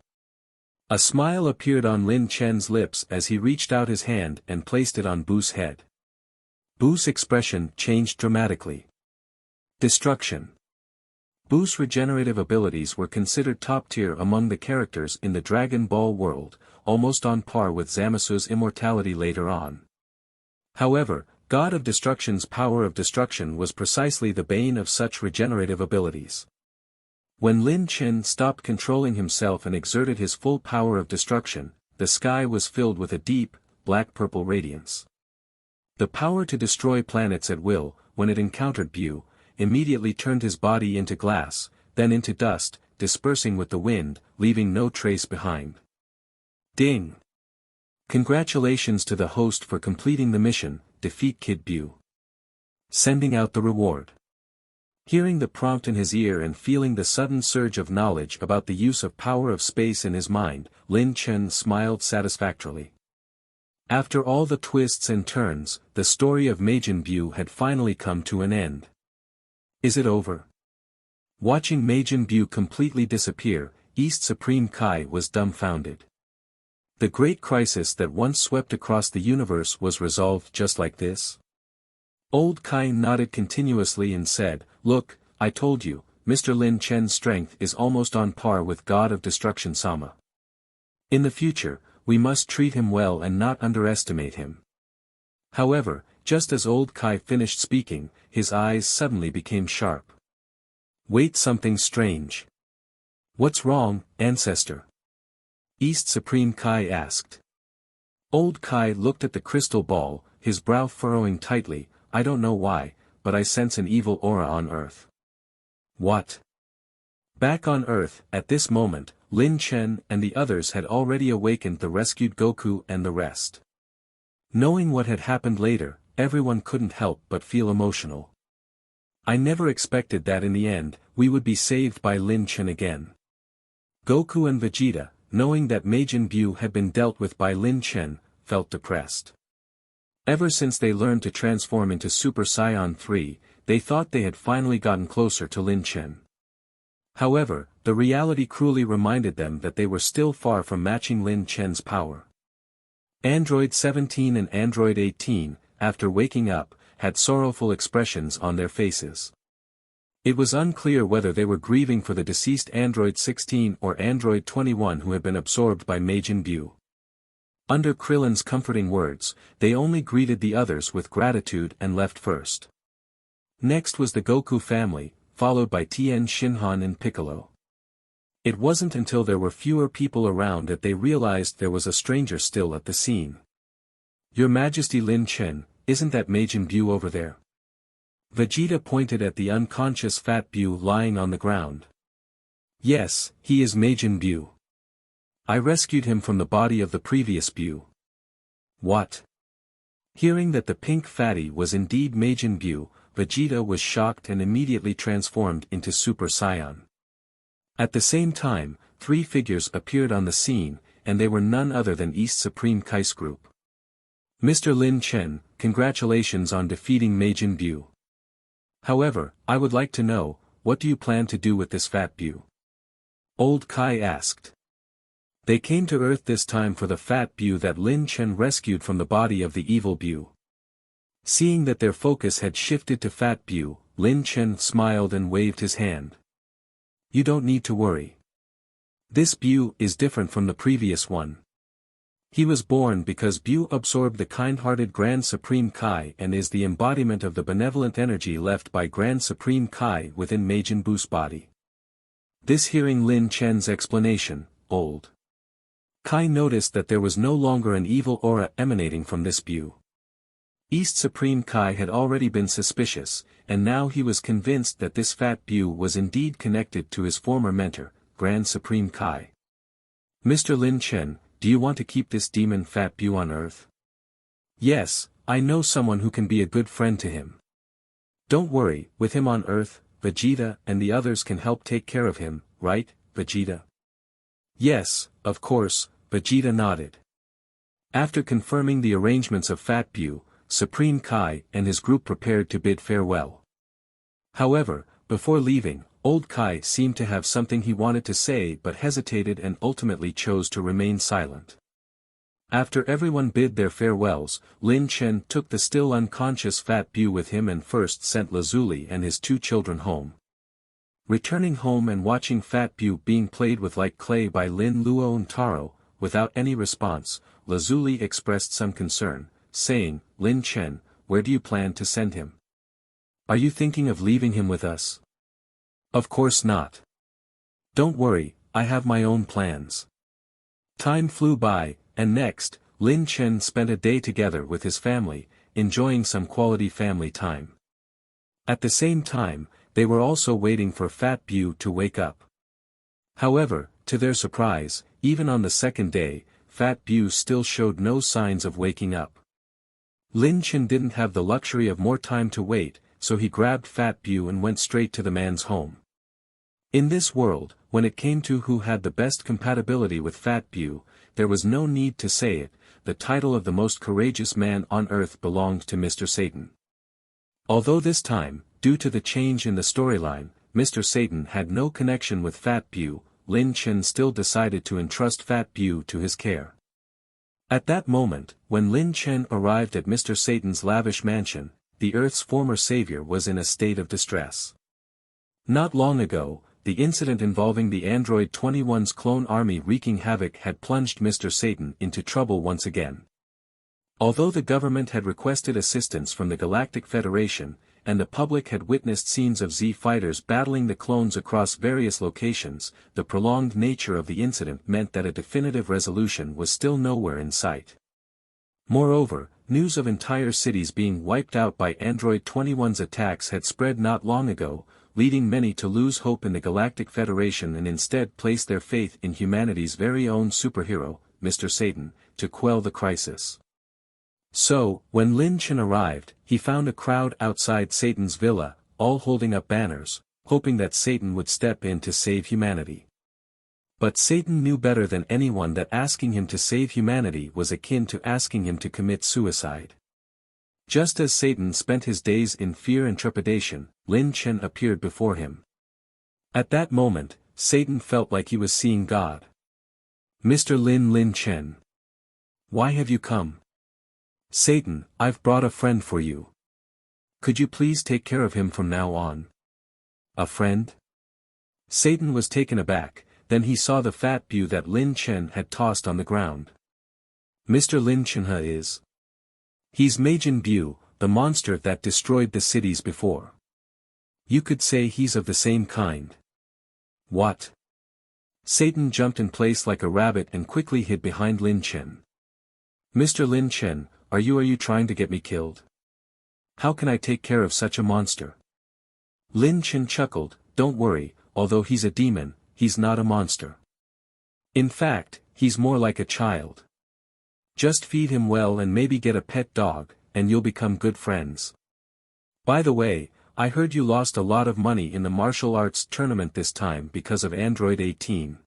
A smile appeared on Lin Chen's lips as he reached out his hand and placed it on Bu's head. Bu's expression changed dramatically. Destruction. Bu's regenerative abilities were considered top-tier among the characters in the Dragon Ball world, almost on par with Zamasu's immortality later on. However, God of Destruction's power of destruction was precisely the bane of such regenerative abilities. When Lin Chen stopped controlling himself and exerted his full power of destruction, the sky was filled with a deep, black-purple radiance. The power to destroy planets at will, when it encountered Bu, immediately turned his body into glass, then into dust, dispersing with the wind, leaving no trace behind. Ding! Congratulations to the host for completing the mission, defeat Kid Bu. Sending out the reward. Hearing the prompt in his ear and feeling the sudden surge of knowledge about the use of power of space in his mind, Lin Chen smiled satisfactorily. After all the twists and turns, the story of Majin Bu had finally come to an end. Is it over? Watching Majin Bu completely disappear, East Supreme Kai was dumbfounded. The great crisis that once swept across the universe was resolved just like this? Old Kai nodded continuously and said, "Look, I told you, Mr. Lin Chen's strength is almost on par with God of Destruction Sama. In the future, we must treat him well and not underestimate him." However, just as Old Kai finished speaking, his eyes suddenly became sharp. "Wait, something strange. What's wrong, ancestor?" East Supreme Kai asked. Old Kai looked at the crystal ball, his brow furrowing tightly. "I don't know why, but I sense an evil aura on Earth." What? Back on Earth, at this moment, Lin Chen and the others had already awakened the rescued Goku and the rest. Knowing what had happened later, everyone couldn't help but feel emotional. I never expected that in the end, we would be saved by Lin Chen again. Goku and Vegeta, knowing that Majin Bu had been dealt with by Lin Chen, felt depressed. Ever since they learned to transform into Super Saiyan 3, they thought they had finally gotten closer to Lin Chen. However, the reality cruelly reminded them that they were still far from matching Lin Chen's power. Android 17 and Android 18, after waking up, had sorrowful expressions on their faces. It was unclear whether they were grieving for the deceased Android 16 or Android 21 who had been absorbed by Majin Bu. Under Krillin's comforting words, they only greeted the others with gratitude and left first. Next was the Goku family, followed by Tien Shinhan and Piccolo. It wasn't until there were fewer people around that they realized there was a stranger still at the scene. "Your Majesty Lin Chen, isn't that Majin Bu over there?" Vegeta pointed at the unconscious Fat Bu lying on the ground. "Yes, he is Majin Bu. I rescued him from the body of the previous Bu." What? Hearing that the pink fatty was indeed Majin Bu, Vegeta was shocked and immediately transformed into Super Saiyan. At the same time, three figures appeared on the scene, and they were none other than East Supreme Kai's group. "Mr. Lin Chen, congratulations on defeating Majin Bu. However, I would like to know, what do you plan to do with this Fat Bu?" Old Kai asked. They came to Earth this time for the Fat Bu that Lin Chen rescued from the body of the evil Bu. Seeing that their focus had shifted to Fat Bu, Lin Chen smiled and waved his hand. "You don't need to worry. This Bu is different from the previous one. He was born because Bu absorbed the kind-hearted Grand Supreme Kai and is the embodiment of the benevolent energy left by Grand Supreme Kai within Majin Bu's body." This hearing Lin Chen's explanation, Old Kai noticed that there was no longer an evil aura emanating from this Bu. East Supreme Kai had already been suspicious, and now he was convinced that this Fat Bu was indeed connected to his former mentor, Grand Supreme Kai. "Mr. Lin Chen, do you want to keep this demon Fat Bu on Earth?" "Yes, I know someone who can be a good friend to him. Don't worry, with him on Earth, Vegeta and the others can help take care of him, right, Vegeta?" Yes, of course, Vegeta nodded. After confirming the arrangements of Fat Bu, Supreme Kai and his group prepared to bid farewell. However, before leaving, Old Kai seemed to have something he wanted to say but hesitated and ultimately chose to remain silent. After everyone bid their farewells, Lin Chen took the still unconscious Fat Bu with him and first sent Lazuli and his 2 children home. Returning home and watching Fat Bu being played with like clay by Lin Luo and Taro, without any response, Lazuli expressed some concern, saying, "Lin Chen, where do you plan to send him? Are you thinking of leaving him with us?" "Of course not. Don't worry, I have my own plans." Time flew by, and next, Lin Chen spent a day together with his family, enjoying some quality family time. At the same time, they were also waiting for Fat Bu to wake up. However, to their surprise, even on the second day, Fat Bu still showed no signs of waking up. Lin Chen didn't have the luxury of more time to wait, so he grabbed Fat Bu and went straight to the man's home. In this world, when it came to who had the best compatibility with Fat Bu, there was no need to say it, the title of the most courageous man on earth belonged to Mr. Satan. Although this time, due to the change in the storyline, Mr. Satan had no connection with Fat Bu, Lin Chen still decided to entrust Fat Bu to his care. At that moment, when Lin Chen arrived at Mr. Satan's lavish mansion, the Earth's former savior was in a state of distress. Not long ago, the incident involving the Android 21's clone army wreaking havoc had plunged Mr. Satan into trouble once again. Although the government had requested assistance from the Galactic Federation, and the public had witnessed scenes of Z fighters battling the clones across various locations, the prolonged nature of the incident meant that a definitive resolution was still nowhere in sight. Moreover, news of entire cities being wiped out by Android 21's attacks had spread not long ago, leading many to lose hope in the Galactic Federation and instead place their faith in humanity's very own superhero, Mr. Satan, to quell the crisis. So, when Lin Chen arrived, he found a crowd outside Satan's villa, all holding up banners, hoping that Satan would step in to save humanity. But Satan knew better than anyone that asking him to save humanity was akin to asking him to commit suicide. Just as Satan spent his days in fear and trepidation, Lin Chen appeared before him. At that moment, Satan felt like he was seeing God. "Mr. Lin Chen. Why have you come?" "Satan, I've brought a friend for you. Could you please take care of him from now on?" "A friend?" Satan was taken aback, then he saw the Fat Bu that Lin Chen had tossed on the ground. "Mr. Lin Chen-ha is. He's Majin Bu, the monster that destroyed the cities before. You could say he's of the same kind." "What?" Satan jumped in place like a rabbit and quickly hid behind Lin Chen. "Mr. Lin Chen, are you trying to get me killed? How can I take care of such a monster?" Lin Chen chuckled, "Don't worry, although he's a demon, he's not a monster. In fact, he's more like a child. Just feed him well and maybe get a pet dog, and you'll become good friends. By the way, I heard you lost a lot of money in the martial arts tournament this time because of Android 18.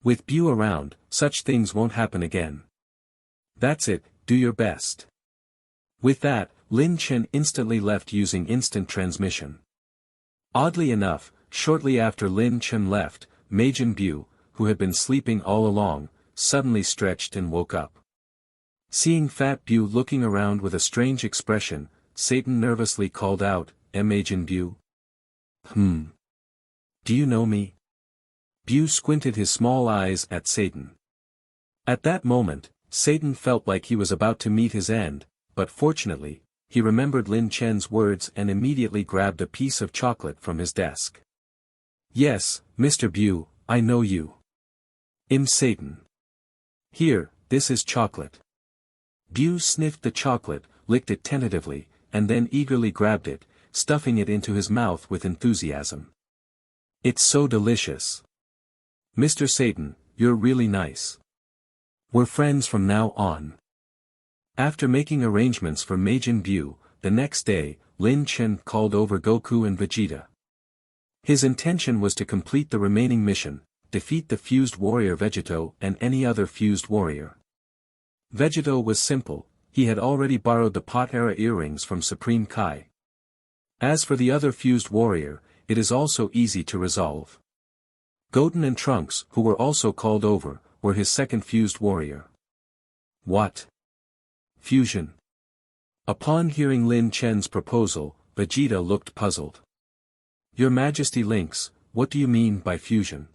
With Bu around, such things won't happen again. That's it, do your best." With that, Lin Chen instantly left using instant transmission. Oddly enough, shortly after Lin Chen left, Majin Bu, who had been sleeping all along, suddenly stretched and woke up. Seeing Fat Bu looking around with a strange expression, Satan nervously called out, Majin Bu? Do you know me?" Bu squinted his small eyes at Satan. At that moment, Satan felt like he was about to meet his end, but fortunately, he remembered Lin Chen's words and immediately grabbed a piece of chocolate from his desk. "Yes, Mr. Bu, I know you. I'm Satan. Here, this is chocolate." Bu sniffed the chocolate, licked it tentatively, and then eagerly grabbed it, stuffing it into his mouth with enthusiasm. "It's so delicious. Mr. Satan, you're really nice. We're friends from now on." After making arrangements for Majin Bu, the next day, Lin Chen called over Goku and Vegeta. His intention was to complete the remaining mission, defeat the fused warrior Vegito and any other fused warrior. Vegito was simple, he had already borrowed the Pot-era earrings from Supreme Kai. As for the other fused warrior, it is also easy to resolve. Goten and Trunks, who were also called over, were his second fused warrior. What? Fusion. Upon hearing Lin Chen's proposal, Vegeta looked puzzled. Your Majesty Lynx, what do you mean by fusion?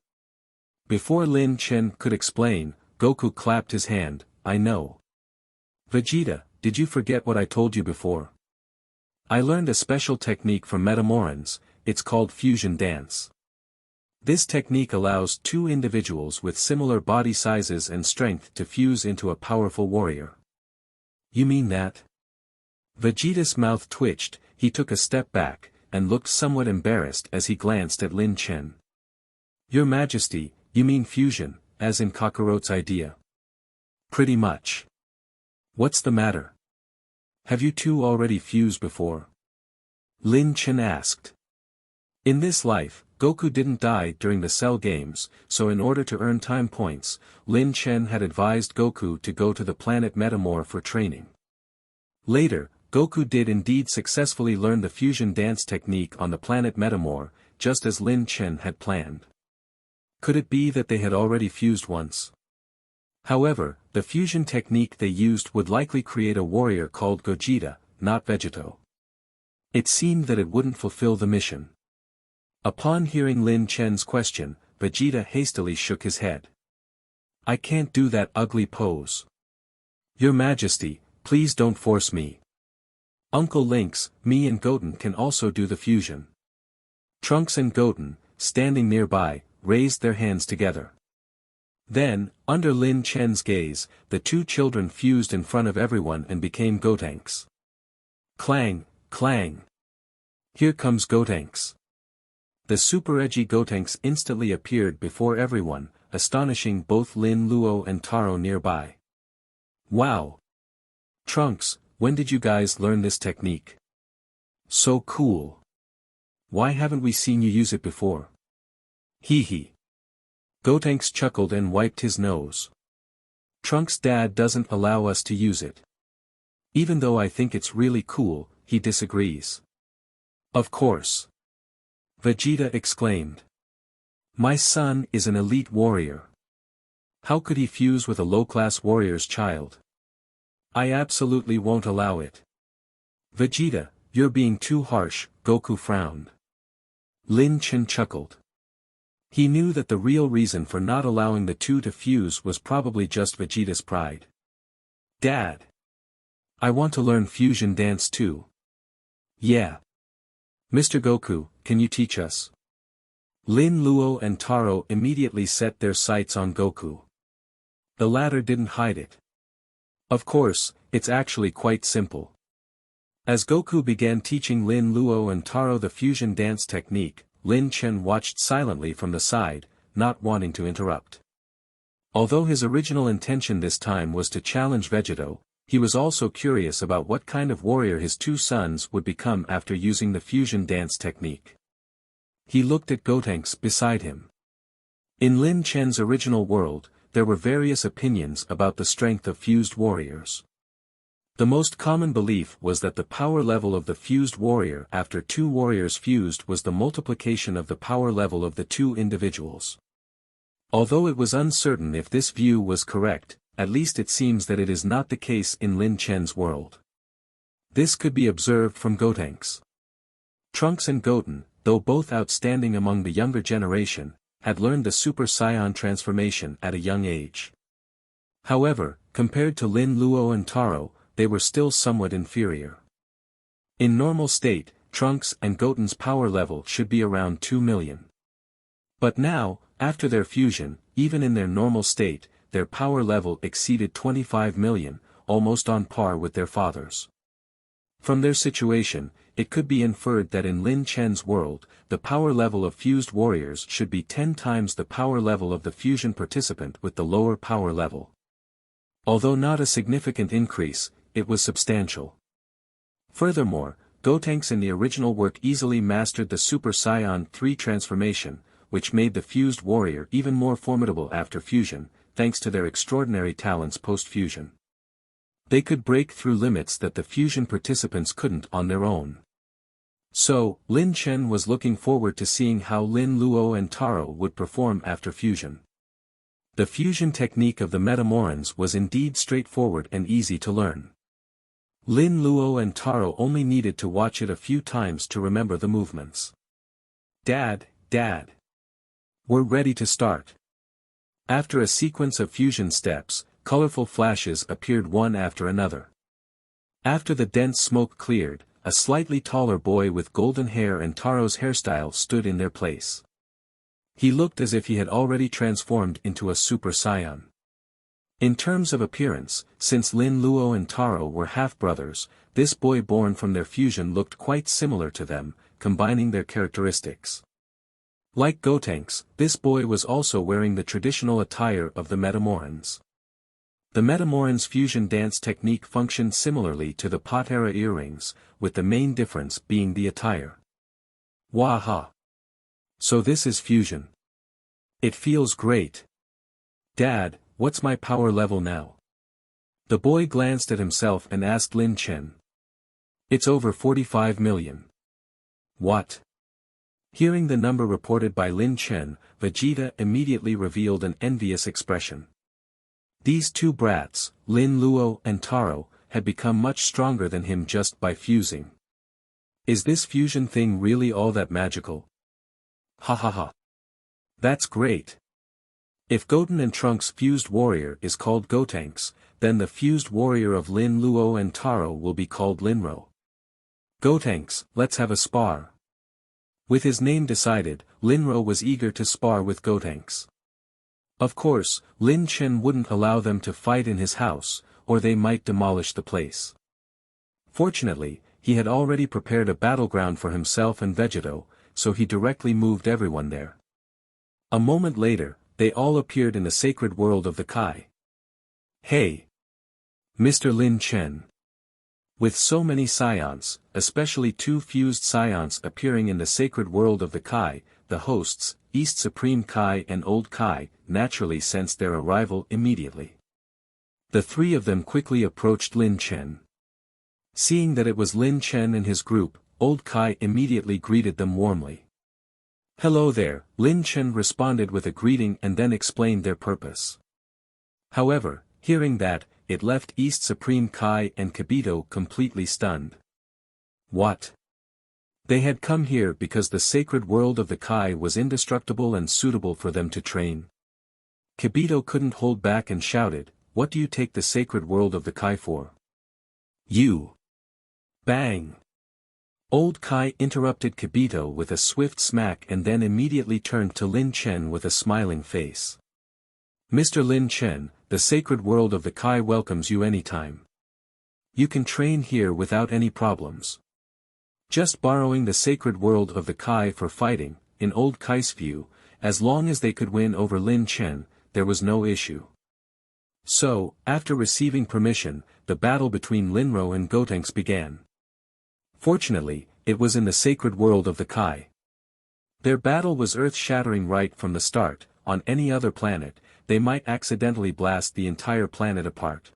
Before Lin Chen could explain, Goku clapped his hand, I know. Vegeta, did you forget what I told you before? I learned a special technique from Metamorans, it's called fusion dance. This technique allows two individuals with similar body sizes and strength to fuse into a powerful warrior. You mean that? Vegeta's mouth twitched, he took a step back, and looked somewhat embarrassed as he glanced at Lin Chen. Your Majesty, you mean fusion, as in Kakarote's idea? Pretty much. What's the matter? Have you two already fused before? Lin Chen asked. In this life, Goku didn't die during the Cell Games, so in order to earn time points, Lin Chen had advised Goku to go to the planet Metamor for training. Later, Goku did indeed successfully learn the fusion dance technique on the planet Metamor, just as Lin Chen had planned. Could it be that they had already fused once? However, the fusion technique they used would likely create a warrior called Gogeta, not Vegito. It seemed that it wouldn't fulfill the mission. Upon hearing Lin Chen's question, Vegeta hastily shook his head. I can't do that ugly pose. Your Majesty, please don't force me. Uncle Lynx, me and Goten can also do the fusion. Trunks and Goten, standing nearby, raised their hands together. Then, under Lin Chen's gaze, the two children fused in front of everyone and became Gotenks. Clang, clang. Here comes Gotenks. The super-edgy Gotenks instantly appeared before everyone, astonishing both Lin Luo and Taro nearby. Wow! Trunks, when did you guys learn this technique? So cool. Why haven't we seen you use it before? Hee hee. Gotenks chuckled and wiped his nose. Trunks' dad doesn't allow us to use it. Even though I think it's really cool, he disagrees. Of course. Vegeta exclaimed. My son is an elite warrior. How could he fuse with a low-class warrior's child? I absolutely won't allow it. Vegeta, you're being too harsh, Goku frowned. Lin Chen chuckled. He knew that the real reason for not allowing the two to fuse was probably just Vegeta's pride. Dad! I want to learn fusion dance too. Yeah. Mr. Goku, can you teach us? Lin Luo and Taro immediately set their sights on Goku. The latter didn't hide it. Of course, it's actually quite simple. As Goku began teaching Lin Luo and Taro the fusion dance technique, Lin Chen watched silently from the side, not wanting to interrupt. Although his original intention this time was to challenge Vegito, he was also curious about what kind of warrior his two sons would become after using the fusion dance technique. He looked at Gotenks beside him. In Lin Chen's original world, there were various opinions about the strength of fused warriors. The most common belief was that the power level of the fused warrior after two warriors fused was the multiplication of the power level of the two individuals. Although it was uncertain if this view was correct, at least it seems that it is not the case in Lin Chen's world. This could be observed from Gotenks. Trunks and Goten, though both outstanding among the younger generation, had learned the Super Saiyan transformation at a young age. However, compared to Lin Luo and Taro, they were still somewhat inferior. In normal state, Trunks and Goten's power level should be around 2 million. But now, after their fusion, even in their normal state, their power level exceeded 25 million, almost on par with their father's. From their situation, it could be inferred that in Lin Chen's world, the power level of fused warriors should be 10 times the power level of the fusion participant with the lower power level. Although not a significant increase, it was substantial. Furthermore, Gotenks in the original work easily mastered the Super Saiyan 3 transformation, which made the fused warrior even more formidable after fusion, thanks to their extraordinary talents post-fusion. They could break through limits that the fusion participants couldn't on their own. So, Lin Chen was looking forward to seeing how Lin Luo and Taro would perform after fusion. The fusion technique of the Metamorans was indeed straightforward and easy to learn. Lin Luo and Taro only needed to watch it a few times to remember the movements. Dad. We're ready to start. After a sequence of fusion steps, colorful flashes appeared one after another. After the dense smoke cleared, a slightly taller boy with golden hair and Taro's hairstyle stood in their place. He looked as if he had already transformed into a Super Saiyan. In terms of appearance, since Lin Luo and Taro were half-brothers, this boy born from their fusion looked quite similar to them, combining their characteristics. Like Gotenks, this boy was also wearing the traditional attire of the Metamorans. The Metamorans' fusion dance technique functioned similarly to the Patera earrings, with the main difference being the attire. Waha! So this is fusion. It feels great. Dad, what's my power level now? The boy glanced at himself and asked Lin Chen. It's over 45 million. What? Hearing the number reported by Lin Chen, Vegeta immediately revealed an envious expression. These two brats, Lin Luo and Taro, had become much stronger than him just by fusing. Is this fusion thing really all that magical? Ha ha ha. That's great. If Goten and Trunks' fused warrior is called Gotenks, then the fused warrior of Lin Luo and Taro will be called Linro. Gotenks, let's have a spar. With his name decided, Linro was eager to spar with Gotenks. Of course, Lin Chen wouldn't allow them to fight in his house, or they might demolish the place. Fortunately, he had already prepared a battleground for himself and Vegito, so he directly moved everyone there. A moment later, they all appeared in the sacred world of the Kai. Hey! Mr. Lin Chen. With so many Saiyans, especially two fused Saiyans appearing in the sacred world of the Kai, the hosts, East Supreme Kai and Old Kai, naturally sensed their arrival immediately. The three of them quickly approached Lin Chen. Seeing that it was Lin Chen and his group, Old Kai immediately greeted them warmly. Hello there, Lin Chen responded with a greeting and then explained their purpose. However, hearing that, it left East Supreme Kai and Kibito completely stunned. What? They had come here because the sacred world of the Kai was indestructible and suitable for them to train. Kibito couldn't hold back and shouted, what do you take the sacred world of the Kai for? You! Bang! Old Kai interrupted Kibito with a swift smack and then immediately turned to Lin Chen with a smiling face. Mr. Lin Chen, the sacred world of the Kai welcomes you anytime. You can train here without any problems. Just borrowing the sacred world of the Kai for fighting, in Old Kai's view, as long as they could win over Lin Chen, there was no issue. So, after receiving permission, the battle between Linro and Gotenks began. Fortunately, it was in the sacred world of the Kai. Their battle was earth-shattering right from the start. On any other planet, they might accidentally blast the entire planet apart.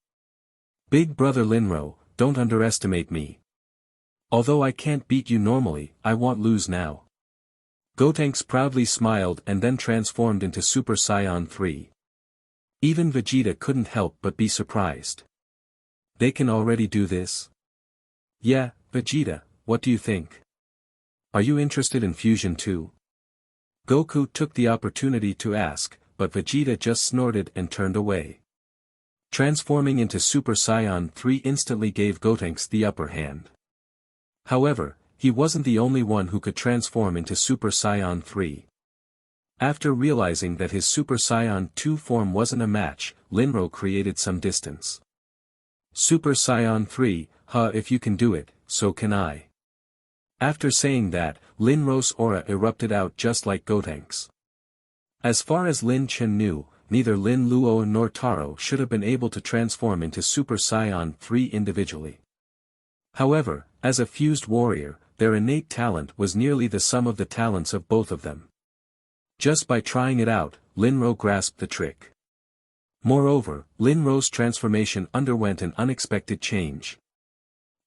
Big brother Linro, don't underestimate me. Although I can't beat you normally, I won't lose now. Gotenks proudly smiled and then transformed into Super Saiyan 3. Even Vegeta couldn't help but be surprised. They can already do this? Yeah, Vegeta, what do you think? Are you interested in fusion too? Goku took the opportunity to ask, but Vegeta just snorted and turned away. Transforming into Super Saiyan 3 instantly gave Gotenks the upper hand. However, he wasn't the only one who could transform into Super Saiyan 3. After realizing that his Super Saiyan 2 form wasn't a match, Linro created some distance. Super Saiyan 3, if you can do it, so can I. After saying that, Linro's aura erupted out just like Gotenks. As far as Lin Chen knew, neither Lin Luo nor Taro should have been able to transform into Super Saiyan 3 individually. However, as a fused warrior, their innate talent was nearly the sum of the talents of both of them. Just by trying it out, Linro grasped the trick. Moreover, Linro's transformation underwent an unexpected change.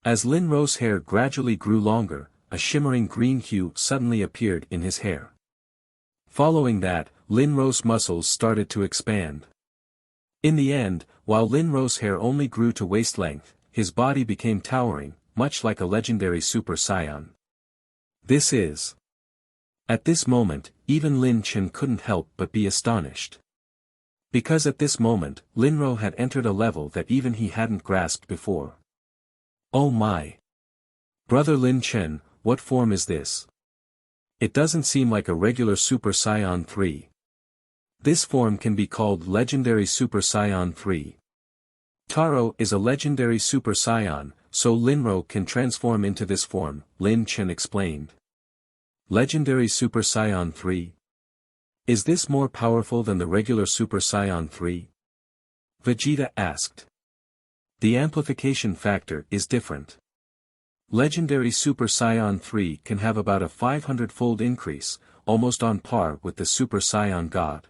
As Linro's hair gradually grew longer, a shimmering green hue suddenly appeared in his hair. Following that, Linro's muscles started to expand. In the end, while Linro's hair only grew to waist length, his body became towering, much like a legendary Super Saiyan. This is. At this moment, even Lin Chen couldn't help but be astonished. Because at this moment, Linro had entered a level that even he hadn't grasped before. Oh my! Brother Lin Chen, what form is this? It doesn't seem like a regular Super Saiyan 3. This form can be called Legendary Super Saiyan 3. Taro is a legendary Super Saiyan, so Linro can transform into this form, Lin Chen explained. Legendary Super Saiyan 3? Is this more powerful than the regular Super Saiyan 3? Vegeta asked. The amplification factor is different. Legendary Super Saiyan 3 can have about a 500-fold increase, almost on par with the Super Saiyan God.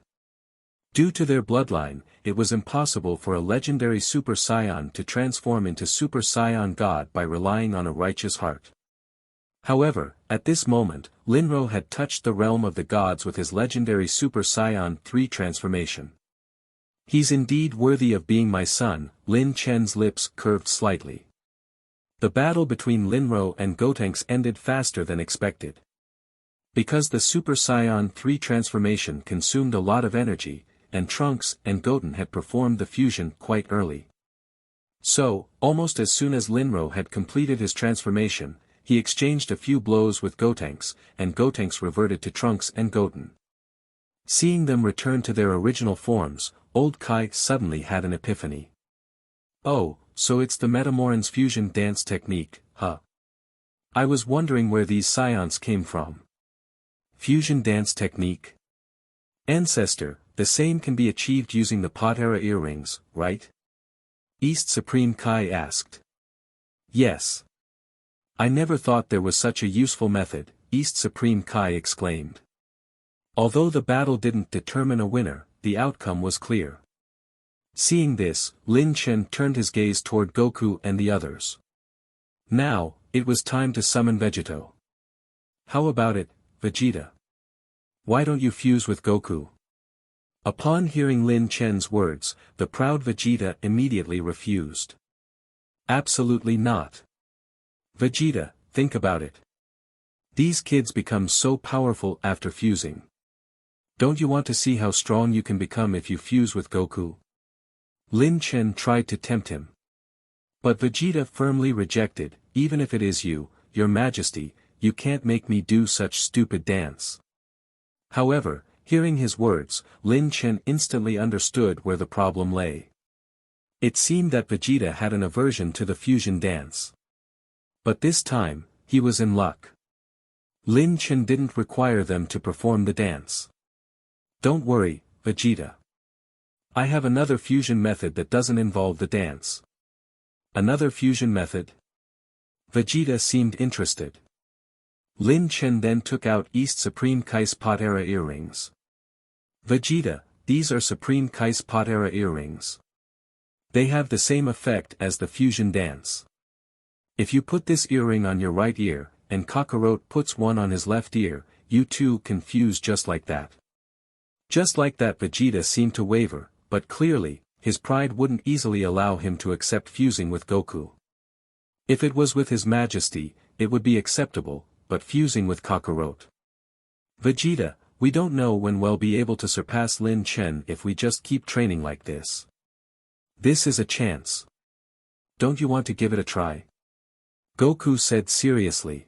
Due to their bloodline, it was impossible for a legendary Super Saiyan to transform into Super Saiyan God by relying on a righteous heart. However, at this moment, Linro had touched the realm of the gods with his legendary Super Saiyan 3 transformation. He's indeed worthy of being my son, Lin Chen's lips curved slightly. The battle between Linro and Gotenks ended faster than expected. Because the Super Saiyan 3 transformation consumed a lot of energy, and Trunks and Goten had performed the fusion quite early. So, almost as soon as Linro had completed his transformation, he exchanged a few blows with Gotenks, and Gotenks reverted to Trunks and Goten. Seeing them return to their original forms, old Kai suddenly had an epiphany. Oh, so it's the Metamoran's fusion dance technique, huh? I was wondering where these Saiyans came from. Fusion dance technique? Ancestor, the same can be achieved using the Potera earrings, right? East Supreme Kai asked. Yes. I never thought there was such a useful method, East Supreme Kai exclaimed. Although the battle didn't determine a winner, the outcome was clear. Seeing this, Lin Chen turned his gaze toward Goku and the others. Now, it was time to summon Vegito. How about it, Vegeta? Why don't you fuse with Goku? Upon hearing Lin Chen's words, the proud Vegeta immediately refused. Absolutely not. Vegeta, think about it. These kids become so powerful after fusing. Don't you want to see how strong you can become if you fuse with Goku? Lin Chen tried to tempt him. But Vegeta firmly rejected, even if it is you, Your Majesty, you can't make me do such stupid dance. However, hearing his words, Lin Chen instantly understood where the problem lay. It seemed that Vegeta had an aversion to the fusion dance. But this time, he was in luck. Lin Chen didn't require them to perform the dance. Don't worry, Vegeta. I have another fusion method that doesn't involve the dance. Another fusion method? Vegeta seemed interested. Lin Chen then took out East Supreme Kai's Potera earrings. Vegeta, these are Supreme Kai's Potera earrings. They have the same effect as the fusion dance. If you put this earring on your right ear, and Kakarot puts one on his left ear, you two can fuse just like that. Just like that, Vegeta seemed to waver, but clearly, his pride wouldn't easily allow him to accept fusing with Goku. If it was with His Majesty, it would be acceptable, but fusing with Kakarot. Vegeta, we don't know when we'll be able to surpass Lin Chen if we just keep training like this. This is a chance. Don't you want to give it a try? Goku said seriously.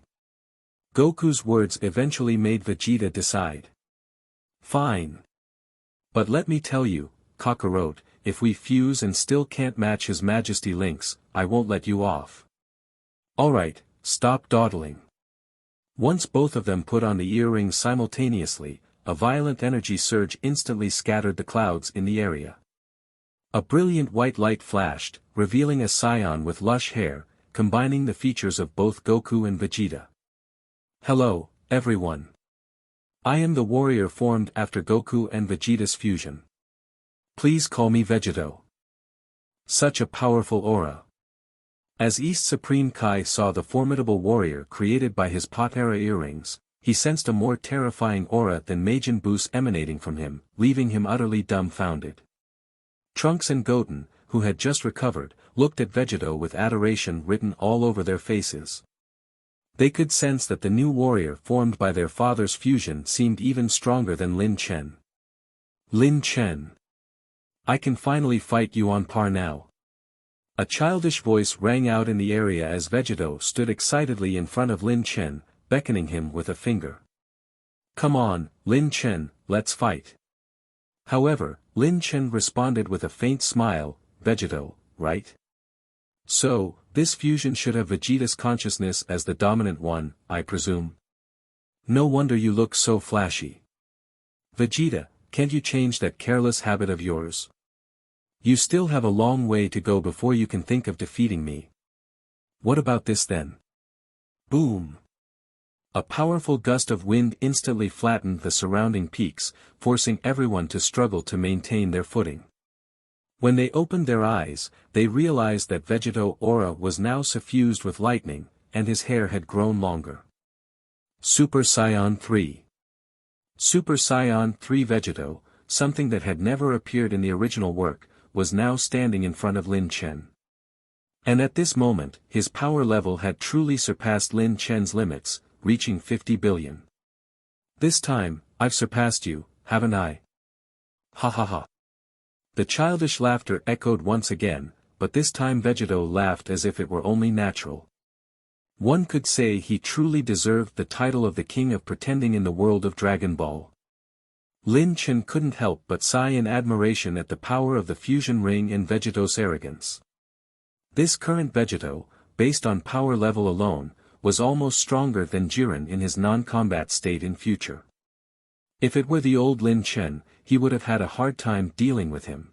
Goku's words eventually made Vegeta decide. Fine. But let me tell you, Kakarot, if we fuse and still can't match His Majesty links, I won't let you off. Alright, stop dawdling. Once both of them put on the earrings simultaneously, a violent energy surge instantly scattered the clouds in the area. A brilliant white light flashed, revealing a Saiyan with lush hair, combining the features of both Goku and Vegeta. Hello, everyone. I am the warrior formed after Goku and Vegeta's fusion. Please call me Vegeto. Such a powerful aura. As East Supreme Kai saw the formidable warrior created by his Potara earrings, he sensed a more terrifying aura than Majin Buu's emanating from him, leaving him utterly dumbfounded. Trunks and Goten, who had just recovered, looked at Vegeto with adoration written all over their faces. They could sense that the new warrior formed by their father's fusion seemed even stronger than Lin Chen. Lin Chen. I can finally fight you on par now. A childish voice rang out in the area as Vegeto stood excitedly in front of Lin Chen, beckoning him with a finger. Come on, Lin Chen, let's fight. However, Lin Chen responded with a faint smile, Vegeto, right? So, this fusion should have Vegeta's consciousness as the dominant one, I presume. No wonder you look so flashy. Vegeta, can't you change that careless habit of yours? You still have a long way to go before you can think of defeating me. What about this then? Boom! A powerful gust of wind instantly flattened the surrounding peaks, forcing everyone to struggle to maintain their footing. When they opened their eyes, they realized that Vegeto's aura was now suffused with lightning, and his hair had grown longer. Super Saiyan 3. Super Saiyan 3 Vegeto, something that had never appeared in the original work, was now standing in front of Lin Chen. And at this moment, his power level had truly surpassed Lin Chen's limits, reaching 50 billion. This time, I've surpassed you, haven't I? Ha ha ha. The childish laughter echoed once again, but this time Vegeto laughed as if it were only natural. One could say he truly deserved the title of the king of pretending in the world of Dragon Ball. Lin Chen couldn't help but sigh in admiration at the power of the fusion ring and Vegeto's arrogance. This current Vegeto, based on power level alone, was almost stronger than Jiren in his non-combat state in future. If it were the old Lin Chen, he would have had a hard time dealing with him.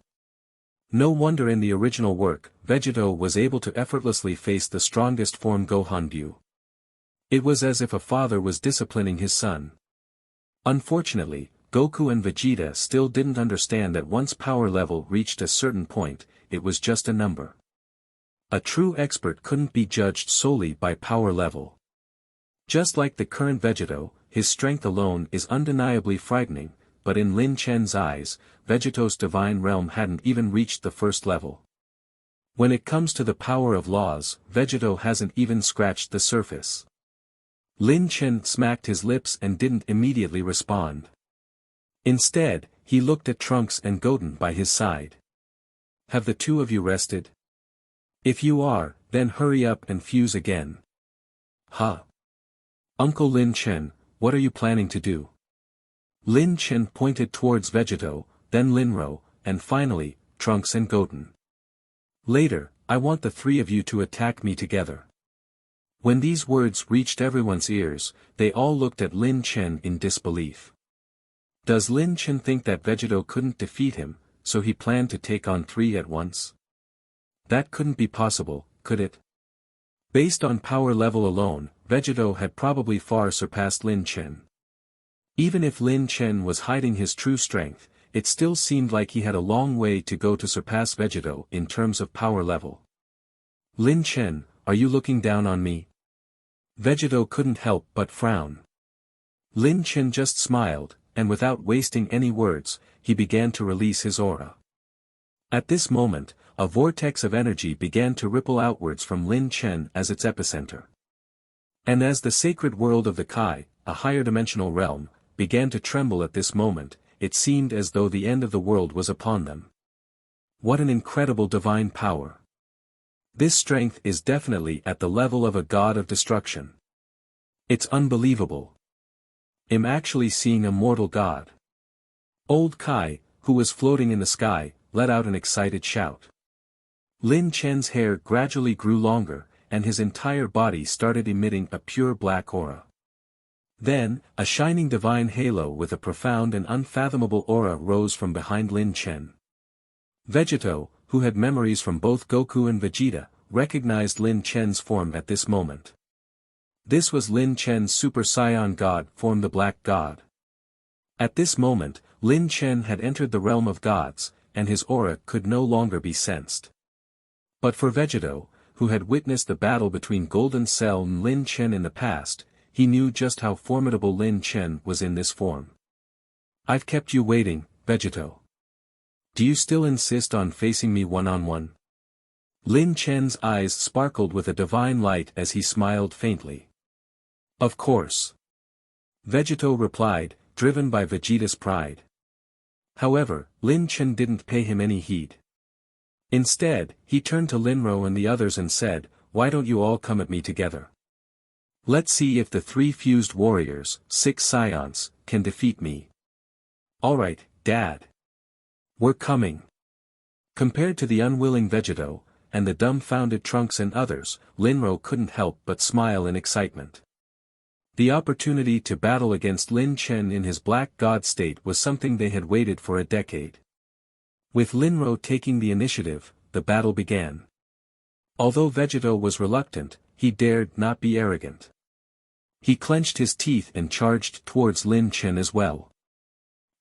No wonder in the original work, Vegeto was able to effortlessly face the strongest form Gohan. It was as if a father was disciplining his son. Unfortunately, Goku and Vegeta still didn't understand that once power level reached a certain point, it was just a number. A true expert couldn't be judged solely by power level. Just like the current Vegeto, his strength alone is undeniably frightening, but in Lin Chen's eyes, Vegeto's divine realm hadn't even reached the first level. When it comes to the power of laws, Vegeto hasn't even scratched the surface. Lin Chen smacked his lips and didn't immediately respond. Instead, he looked at Trunks and Goten by his side. Have the two of you rested? If you are, then hurry up and fuse again. Huh? Uncle Lin Chen, what are you planning to do? Lin Chen pointed towards Vegeto, then Linro, and finally, Trunks and Goten. Later, I want the three of you to attack me together. When these words reached everyone's ears, they all looked at Lin Chen in disbelief. Does Lin Chen think that Vegeto couldn't defeat him, so he planned to take on three at once? That couldn't be possible, could it? Based on power level alone, Vegeto had probably far surpassed Lin Chen. Even if Lin Chen was hiding his true strength, it still seemed like he had a long way to go to surpass Vegeto in terms of power level. Lin Chen, are you looking down on me? Vegeto couldn't help but frown. Lin Chen just smiled, and without wasting any words, he began to release his aura. At this moment, a vortex of energy began to ripple outwards from Lin Chen as its epicenter. And as the sacred world of the Kai, a higher dimensional realm, began to tremble at this moment, it seemed as though the end of the world was upon them. What an incredible divine power! This strength is definitely at the level of a god of destruction. It's unbelievable. I'm actually seeing a mortal god. Old Kai, who was floating in the sky, let out an excited shout. Lin Chen's hair gradually grew longer, and his entire body started emitting a pure black aura. Then, a shining divine halo with a profound and unfathomable aura rose from behind Lin Chen. Vegeto, who had memories from both Goku and Vegeta, recognized Lin Chen's form at this moment. This was Lin Chen's Super Saiyan God form, the Black God. At this moment, Lin Chen had entered the realm of gods, and his aura could no longer be sensed. But for Vegeta, who had witnessed the battle between Golden Cell and Lin Chen in the past, he knew just how formidable Lin Chen was in this form. "I've kept you waiting, Vegeta. Do you still insist on facing me one-on-one?" Lin Chen's eyes sparkled with a divine light as he smiled faintly. "Of course." Vegeta replied, driven by Vegeta's pride. However, Lin Chen didn't pay him any heed. Instead, he turned to Linro and the others and said, "Why don't you all come at me together? Let's see if the 3 fused warriors, 6 Saiyans, can defeat me." "Alright, Dad. We're coming." Compared to the unwilling Vegeta, and the dumbfounded Trunks and others, Linro couldn't help but smile in excitement. The opportunity to battle against Lin Chen in his black god state was something they had waited for a decade. With Linro taking the initiative, the battle began. Although Vegeta was reluctant, he dared not be arrogant. He clenched his teeth and charged towards Lin Chen as well.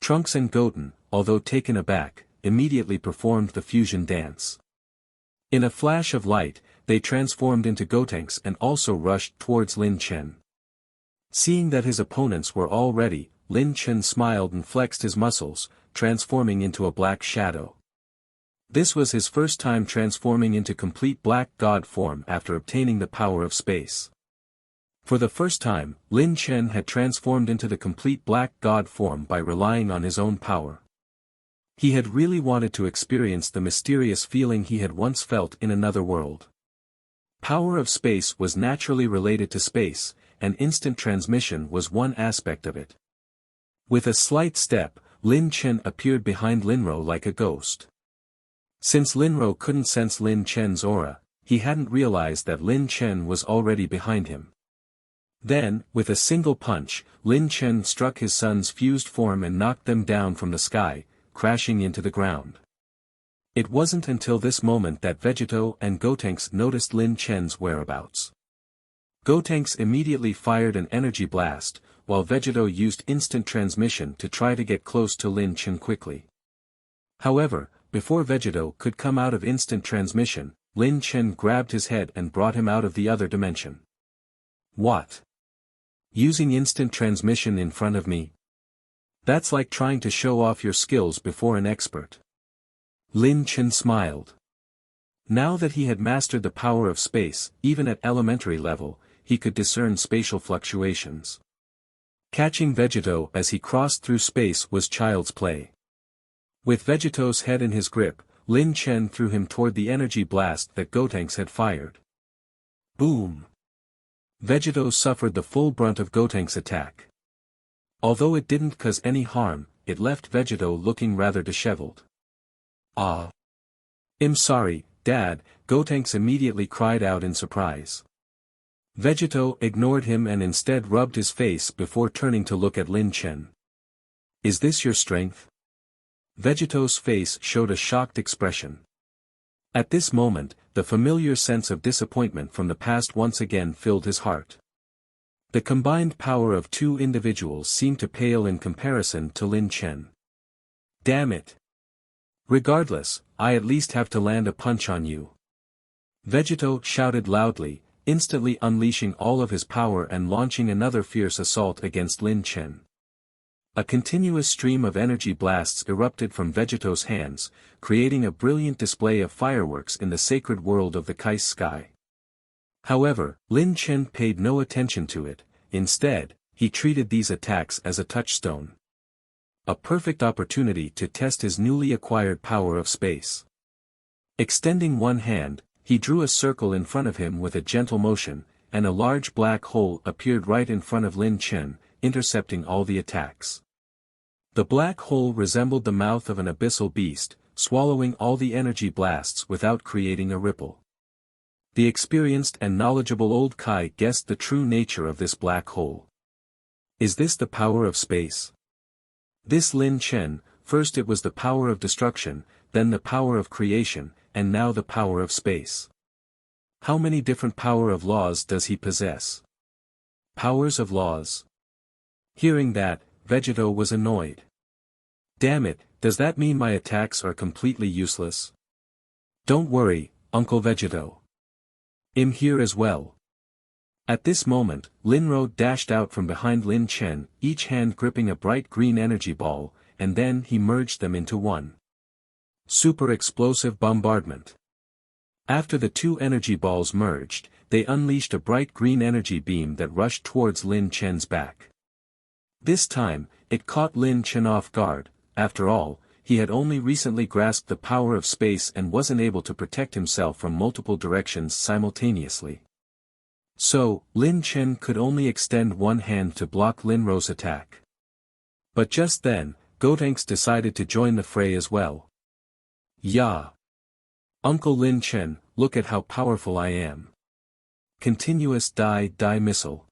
Trunks and Goten, although taken aback, immediately performed the fusion dance. In a flash of light, they transformed into Gotenks and also rushed towards Lin Chen. Seeing that his opponents were all ready, Lin Chen smiled and flexed his muscles, transforming into a black shadow. This was his first time transforming into complete black god form after obtaining the power of space. For the first time, Lin Chen had transformed into the complete black god form by relying on his own power. He had really wanted to experience the mysterious feeling he had once felt in another world. Power of space was naturally related to space, and instant transmission was one aspect of it. With a slight step, Lin Chen appeared behind Linro like a ghost. Since Linro couldn't sense Lin Chen's aura, he hadn't realized that Lin Chen was already behind him. Then, with a single punch, Lin Chen struck his son's fused form and knocked them down from the sky, crashing into the ground. It wasn't until this moment that Vegeta and Gotenks noticed Lin Chen's whereabouts. Gotenks immediately fired an energy blast, while Vegeta used instant transmission to try to get close to Lin Chen quickly. However, before Vegeta could come out of instant transmission, Lin Chen grabbed his head and brought him out of the other dimension. "What? Using instant transmission in front of me? That's like trying to show off your skills before an expert." Lin Chen smiled. Now that he had mastered the power of space, even at elementary level, he could discern spatial fluctuations. Catching Vegeta as he crossed through space was child's play. With Vegeta's head in his grip, Lin Chen threw him toward the energy blast that Gotenks had fired. Boom! Vegeta suffered the full brunt of Gotenks' attack. Although it didn't cause any harm, it left Vegeta looking rather disheveled. "Ah! I'm sorry, Dad," Gotenks immediately cried out in surprise. Vegeta ignored him and instead rubbed his face before turning to look at Lin Chen. "Is this your strength?" Vegeta's face showed a shocked expression. At this moment, the familiar sense of disappointment from the past once again filled his heart. The combined power of 2 individuals seemed to pale in comparison to Lin Chen. "Damn it! Regardless, I at least have to land a punch on you." Vegeta shouted loudly, instantly unleashing all of his power and launching another fierce assault against Lin Chen. A continuous stream of energy blasts erupted from Vegeta's hands, creating a brilliant display of fireworks in the sacred world of the Kais sky. However, Lin Chen paid no attention to it. Instead, he treated these attacks as a touchstone. A perfect opportunity to test his newly acquired power of space. Extending one hand, he drew a circle in front of him with a gentle motion, and a large black hole appeared right in front of Lin Chen, intercepting all the attacks. The black hole resembled the mouth of an abyssal beast, swallowing all the energy blasts without creating a ripple. The experienced and knowledgeable old Kai guessed the true nature of this black hole. Is this the power of space? This Lin Chen, first it was the power of destruction, then the power of creation, and now the power of space. How many different power of laws does he possess? Powers of laws. Hearing that, Vegito was annoyed. Damn it, does that mean my attacks are completely useless? Don't worry, Uncle Vegito. I'm here as well. At this moment, Linro dashed out from behind Lin Chen, each hand gripping a bright green energy ball, and then he merged them into one super explosive bombardment. After the two energy balls merged, they unleashed a bright green energy beam that rushed towards Lin Chen's back. This time, it caught Lin Chen off guard. After all, he had only recently grasped the power of space and wasn't able to protect himself from multiple directions simultaneously. So, Lin Chen could only extend one hand to block Linro's attack. But just then, Gotenks decided to join the fray as well. Yeah. Uncle Lin Chen, look at how powerful I am. Continuous die missile.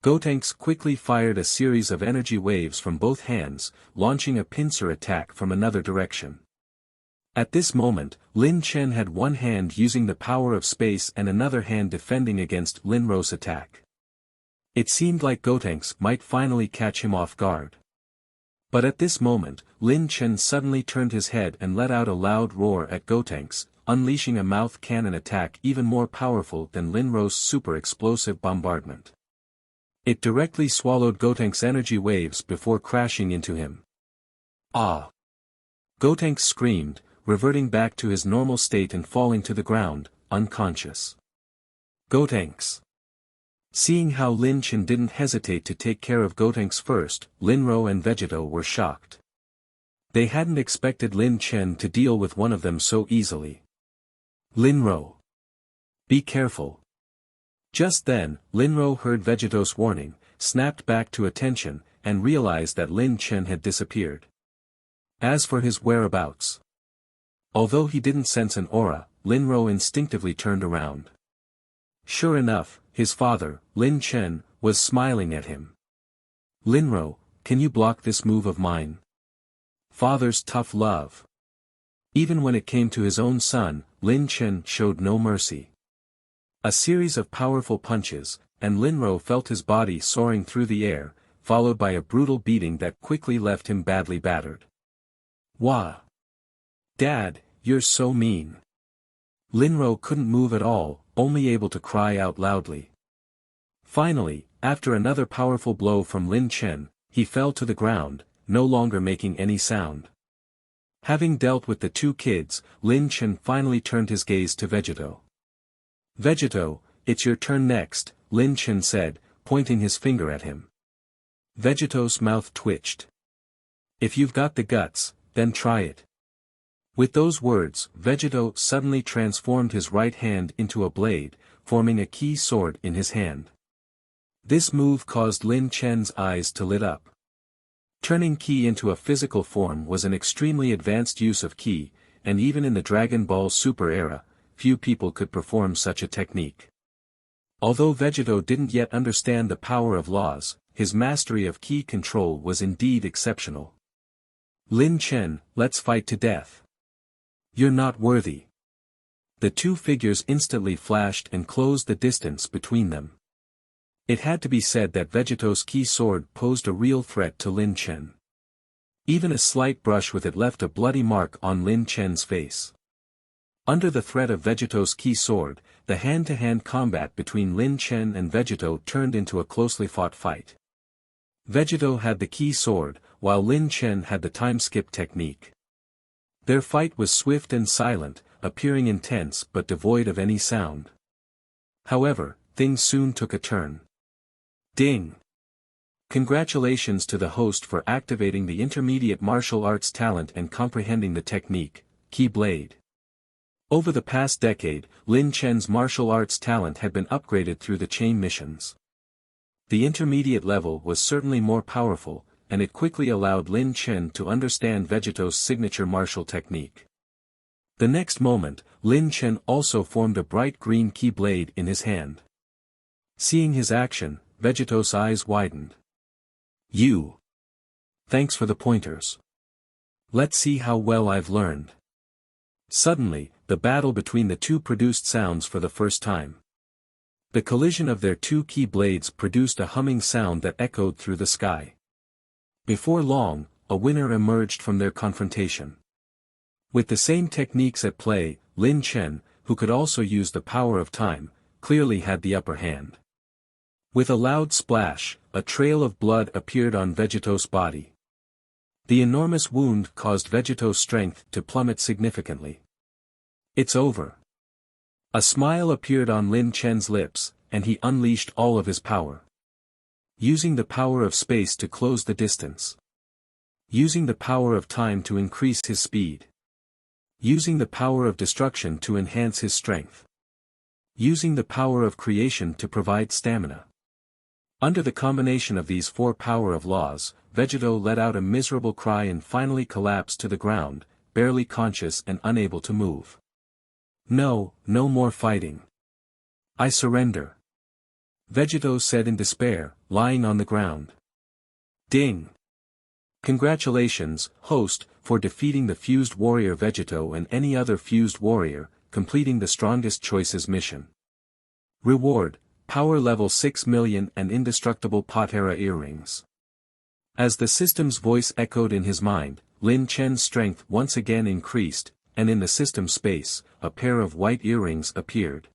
Gotenks quickly fired a series of energy waves from both hands, launching a pincer attack from another direction. At this moment, Lin Chen had one hand using the power of space and another hand defending against Linro's attack. It seemed like Gotenks might finally catch him off guard. But at this moment, Lin Chen suddenly turned his head and let out a loud roar at Gotenks, unleashing a mouth cannon attack even more powerful than Linro's super explosive bombardment. It directly swallowed Gotenks' energy waves before crashing into him. Ah! Gotenks screamed, reverting back to his normal state and falling to the ground, unconscious. Gotenks. Seeing how Lin Chen didn't hesitate to take care of Gotenks first, Linro and Vegito were shocked. They hadn't expected Lin Chen to deal with one of them so easily. Linro. Be careful. Just then, Linro heard Vegito's warning, snapped back to attention, and realized that Lin Chen had disappeared. As for his whereabouts. Although he didn't sense an aura, Linro instinctively turned around. Sure enough, his father, Lin Chen, was smiling at him. Linro, can you block this move of mine? Father's tough love. Even when it came to his own son, Lin Chen showed no mercy. A series of powerful punches, and Linro felt his body soaring through the air, followed by a brutal beating that quickly left him badly battered. Wah! Dad, you're so mean. Linro couldn't move at all, only able to cry out loudly. Finally, after another powerful blow from Lin Chen, he fell to the ground, no longer making any sound. Having dealt with the two kids, Lin Chen finally turned his gaze to Vegito. Vegito, it's your turn next, Lin Chen said, pointing his finger at him. Vegito's mouth twitched. If you've got the guts, then try it. With those words, Vegito suddenly transformed his right hand into a blade, forming a key sword in his hand. This move caused Lin Chen's eyes to lit up. Turning ki into a physical form was an extremely advanced use of ki, and even in the Dragon Ball Super era, few people could perform such a technique. Although Vegito didn't yet understand the power of laws, his mastery of ki control was indeed exceptional. Lin Chen, let's fight to death. You're not worthy. The two figures instantly flashed and closed the distance between them. It had to be said that Vegito's ki sword posed a real threat to Lin Chen. Even a slight brush with it left a bloody mark on Lin Chen's face. Under the threat of Vegito's ki sword, the hand-to-hand combat between Lin Chen and Vegito turned into a closely fought fight. Vegito had the ki sword, while Lin Chen had the time-skip technique. Their fight was swift and silent, appearing intense but devoid of any sound. However, things soon took a turn. Ding! Congratulations to the host for activating the intermediate martial arts talent and comprehending the technique, Ki Blade. Over the past decade, Lin Chen's martial arts talent had been upgraded through the chain missions. The intermediate level was certainly more powerful, and it quickly allowed Lin Chen to understand Vegito's signature martial technique. The next moment, Lin Chen also formed a bright green ki blade in his hand. Seeing his action, Vegito's eyes widened. You! Thanks for the pointers. Let's see how well I've learned. Suddenly, the battle between the two produced sounds for the first time. The collision of their two ki blades produced a humming sound that echoed through the sky. Before long, a winner emerged from their confrontation. With the same techniques at play, Lin Chen, who could also use the power of time, clearly had the upper hand. With a loud splash, a trail of blood appeared on Vegeto's body. The enormous wound caused Vegeto's strength to plummet significantly. "It's over." A smile appeared on Lin Chen's lips, and he unleashed all of his power. Using the power of space to close the distance. Using the power of time to increase his speed. Using the power of destruction to enhance his strength. Using the power of creation to provide stamina. Under the combination of these four power of laws, Vegeto let out a miserable cry and finally collapsed to the ground, barely conscious and unable to move. "No, no more fighting. I surrender," Vegeto said in despair, lying on the ground. Ding! Congratulations, host, for defeating the fused warrior Vegeto and any other fused warrior, completing the strongest choices mission. Reward, power level 6 million and indestructible Potera earrings. As the system's voice echoed in his mind, Lin Chen's strength once again increased, and in the system space, a pair of white earrings appeared.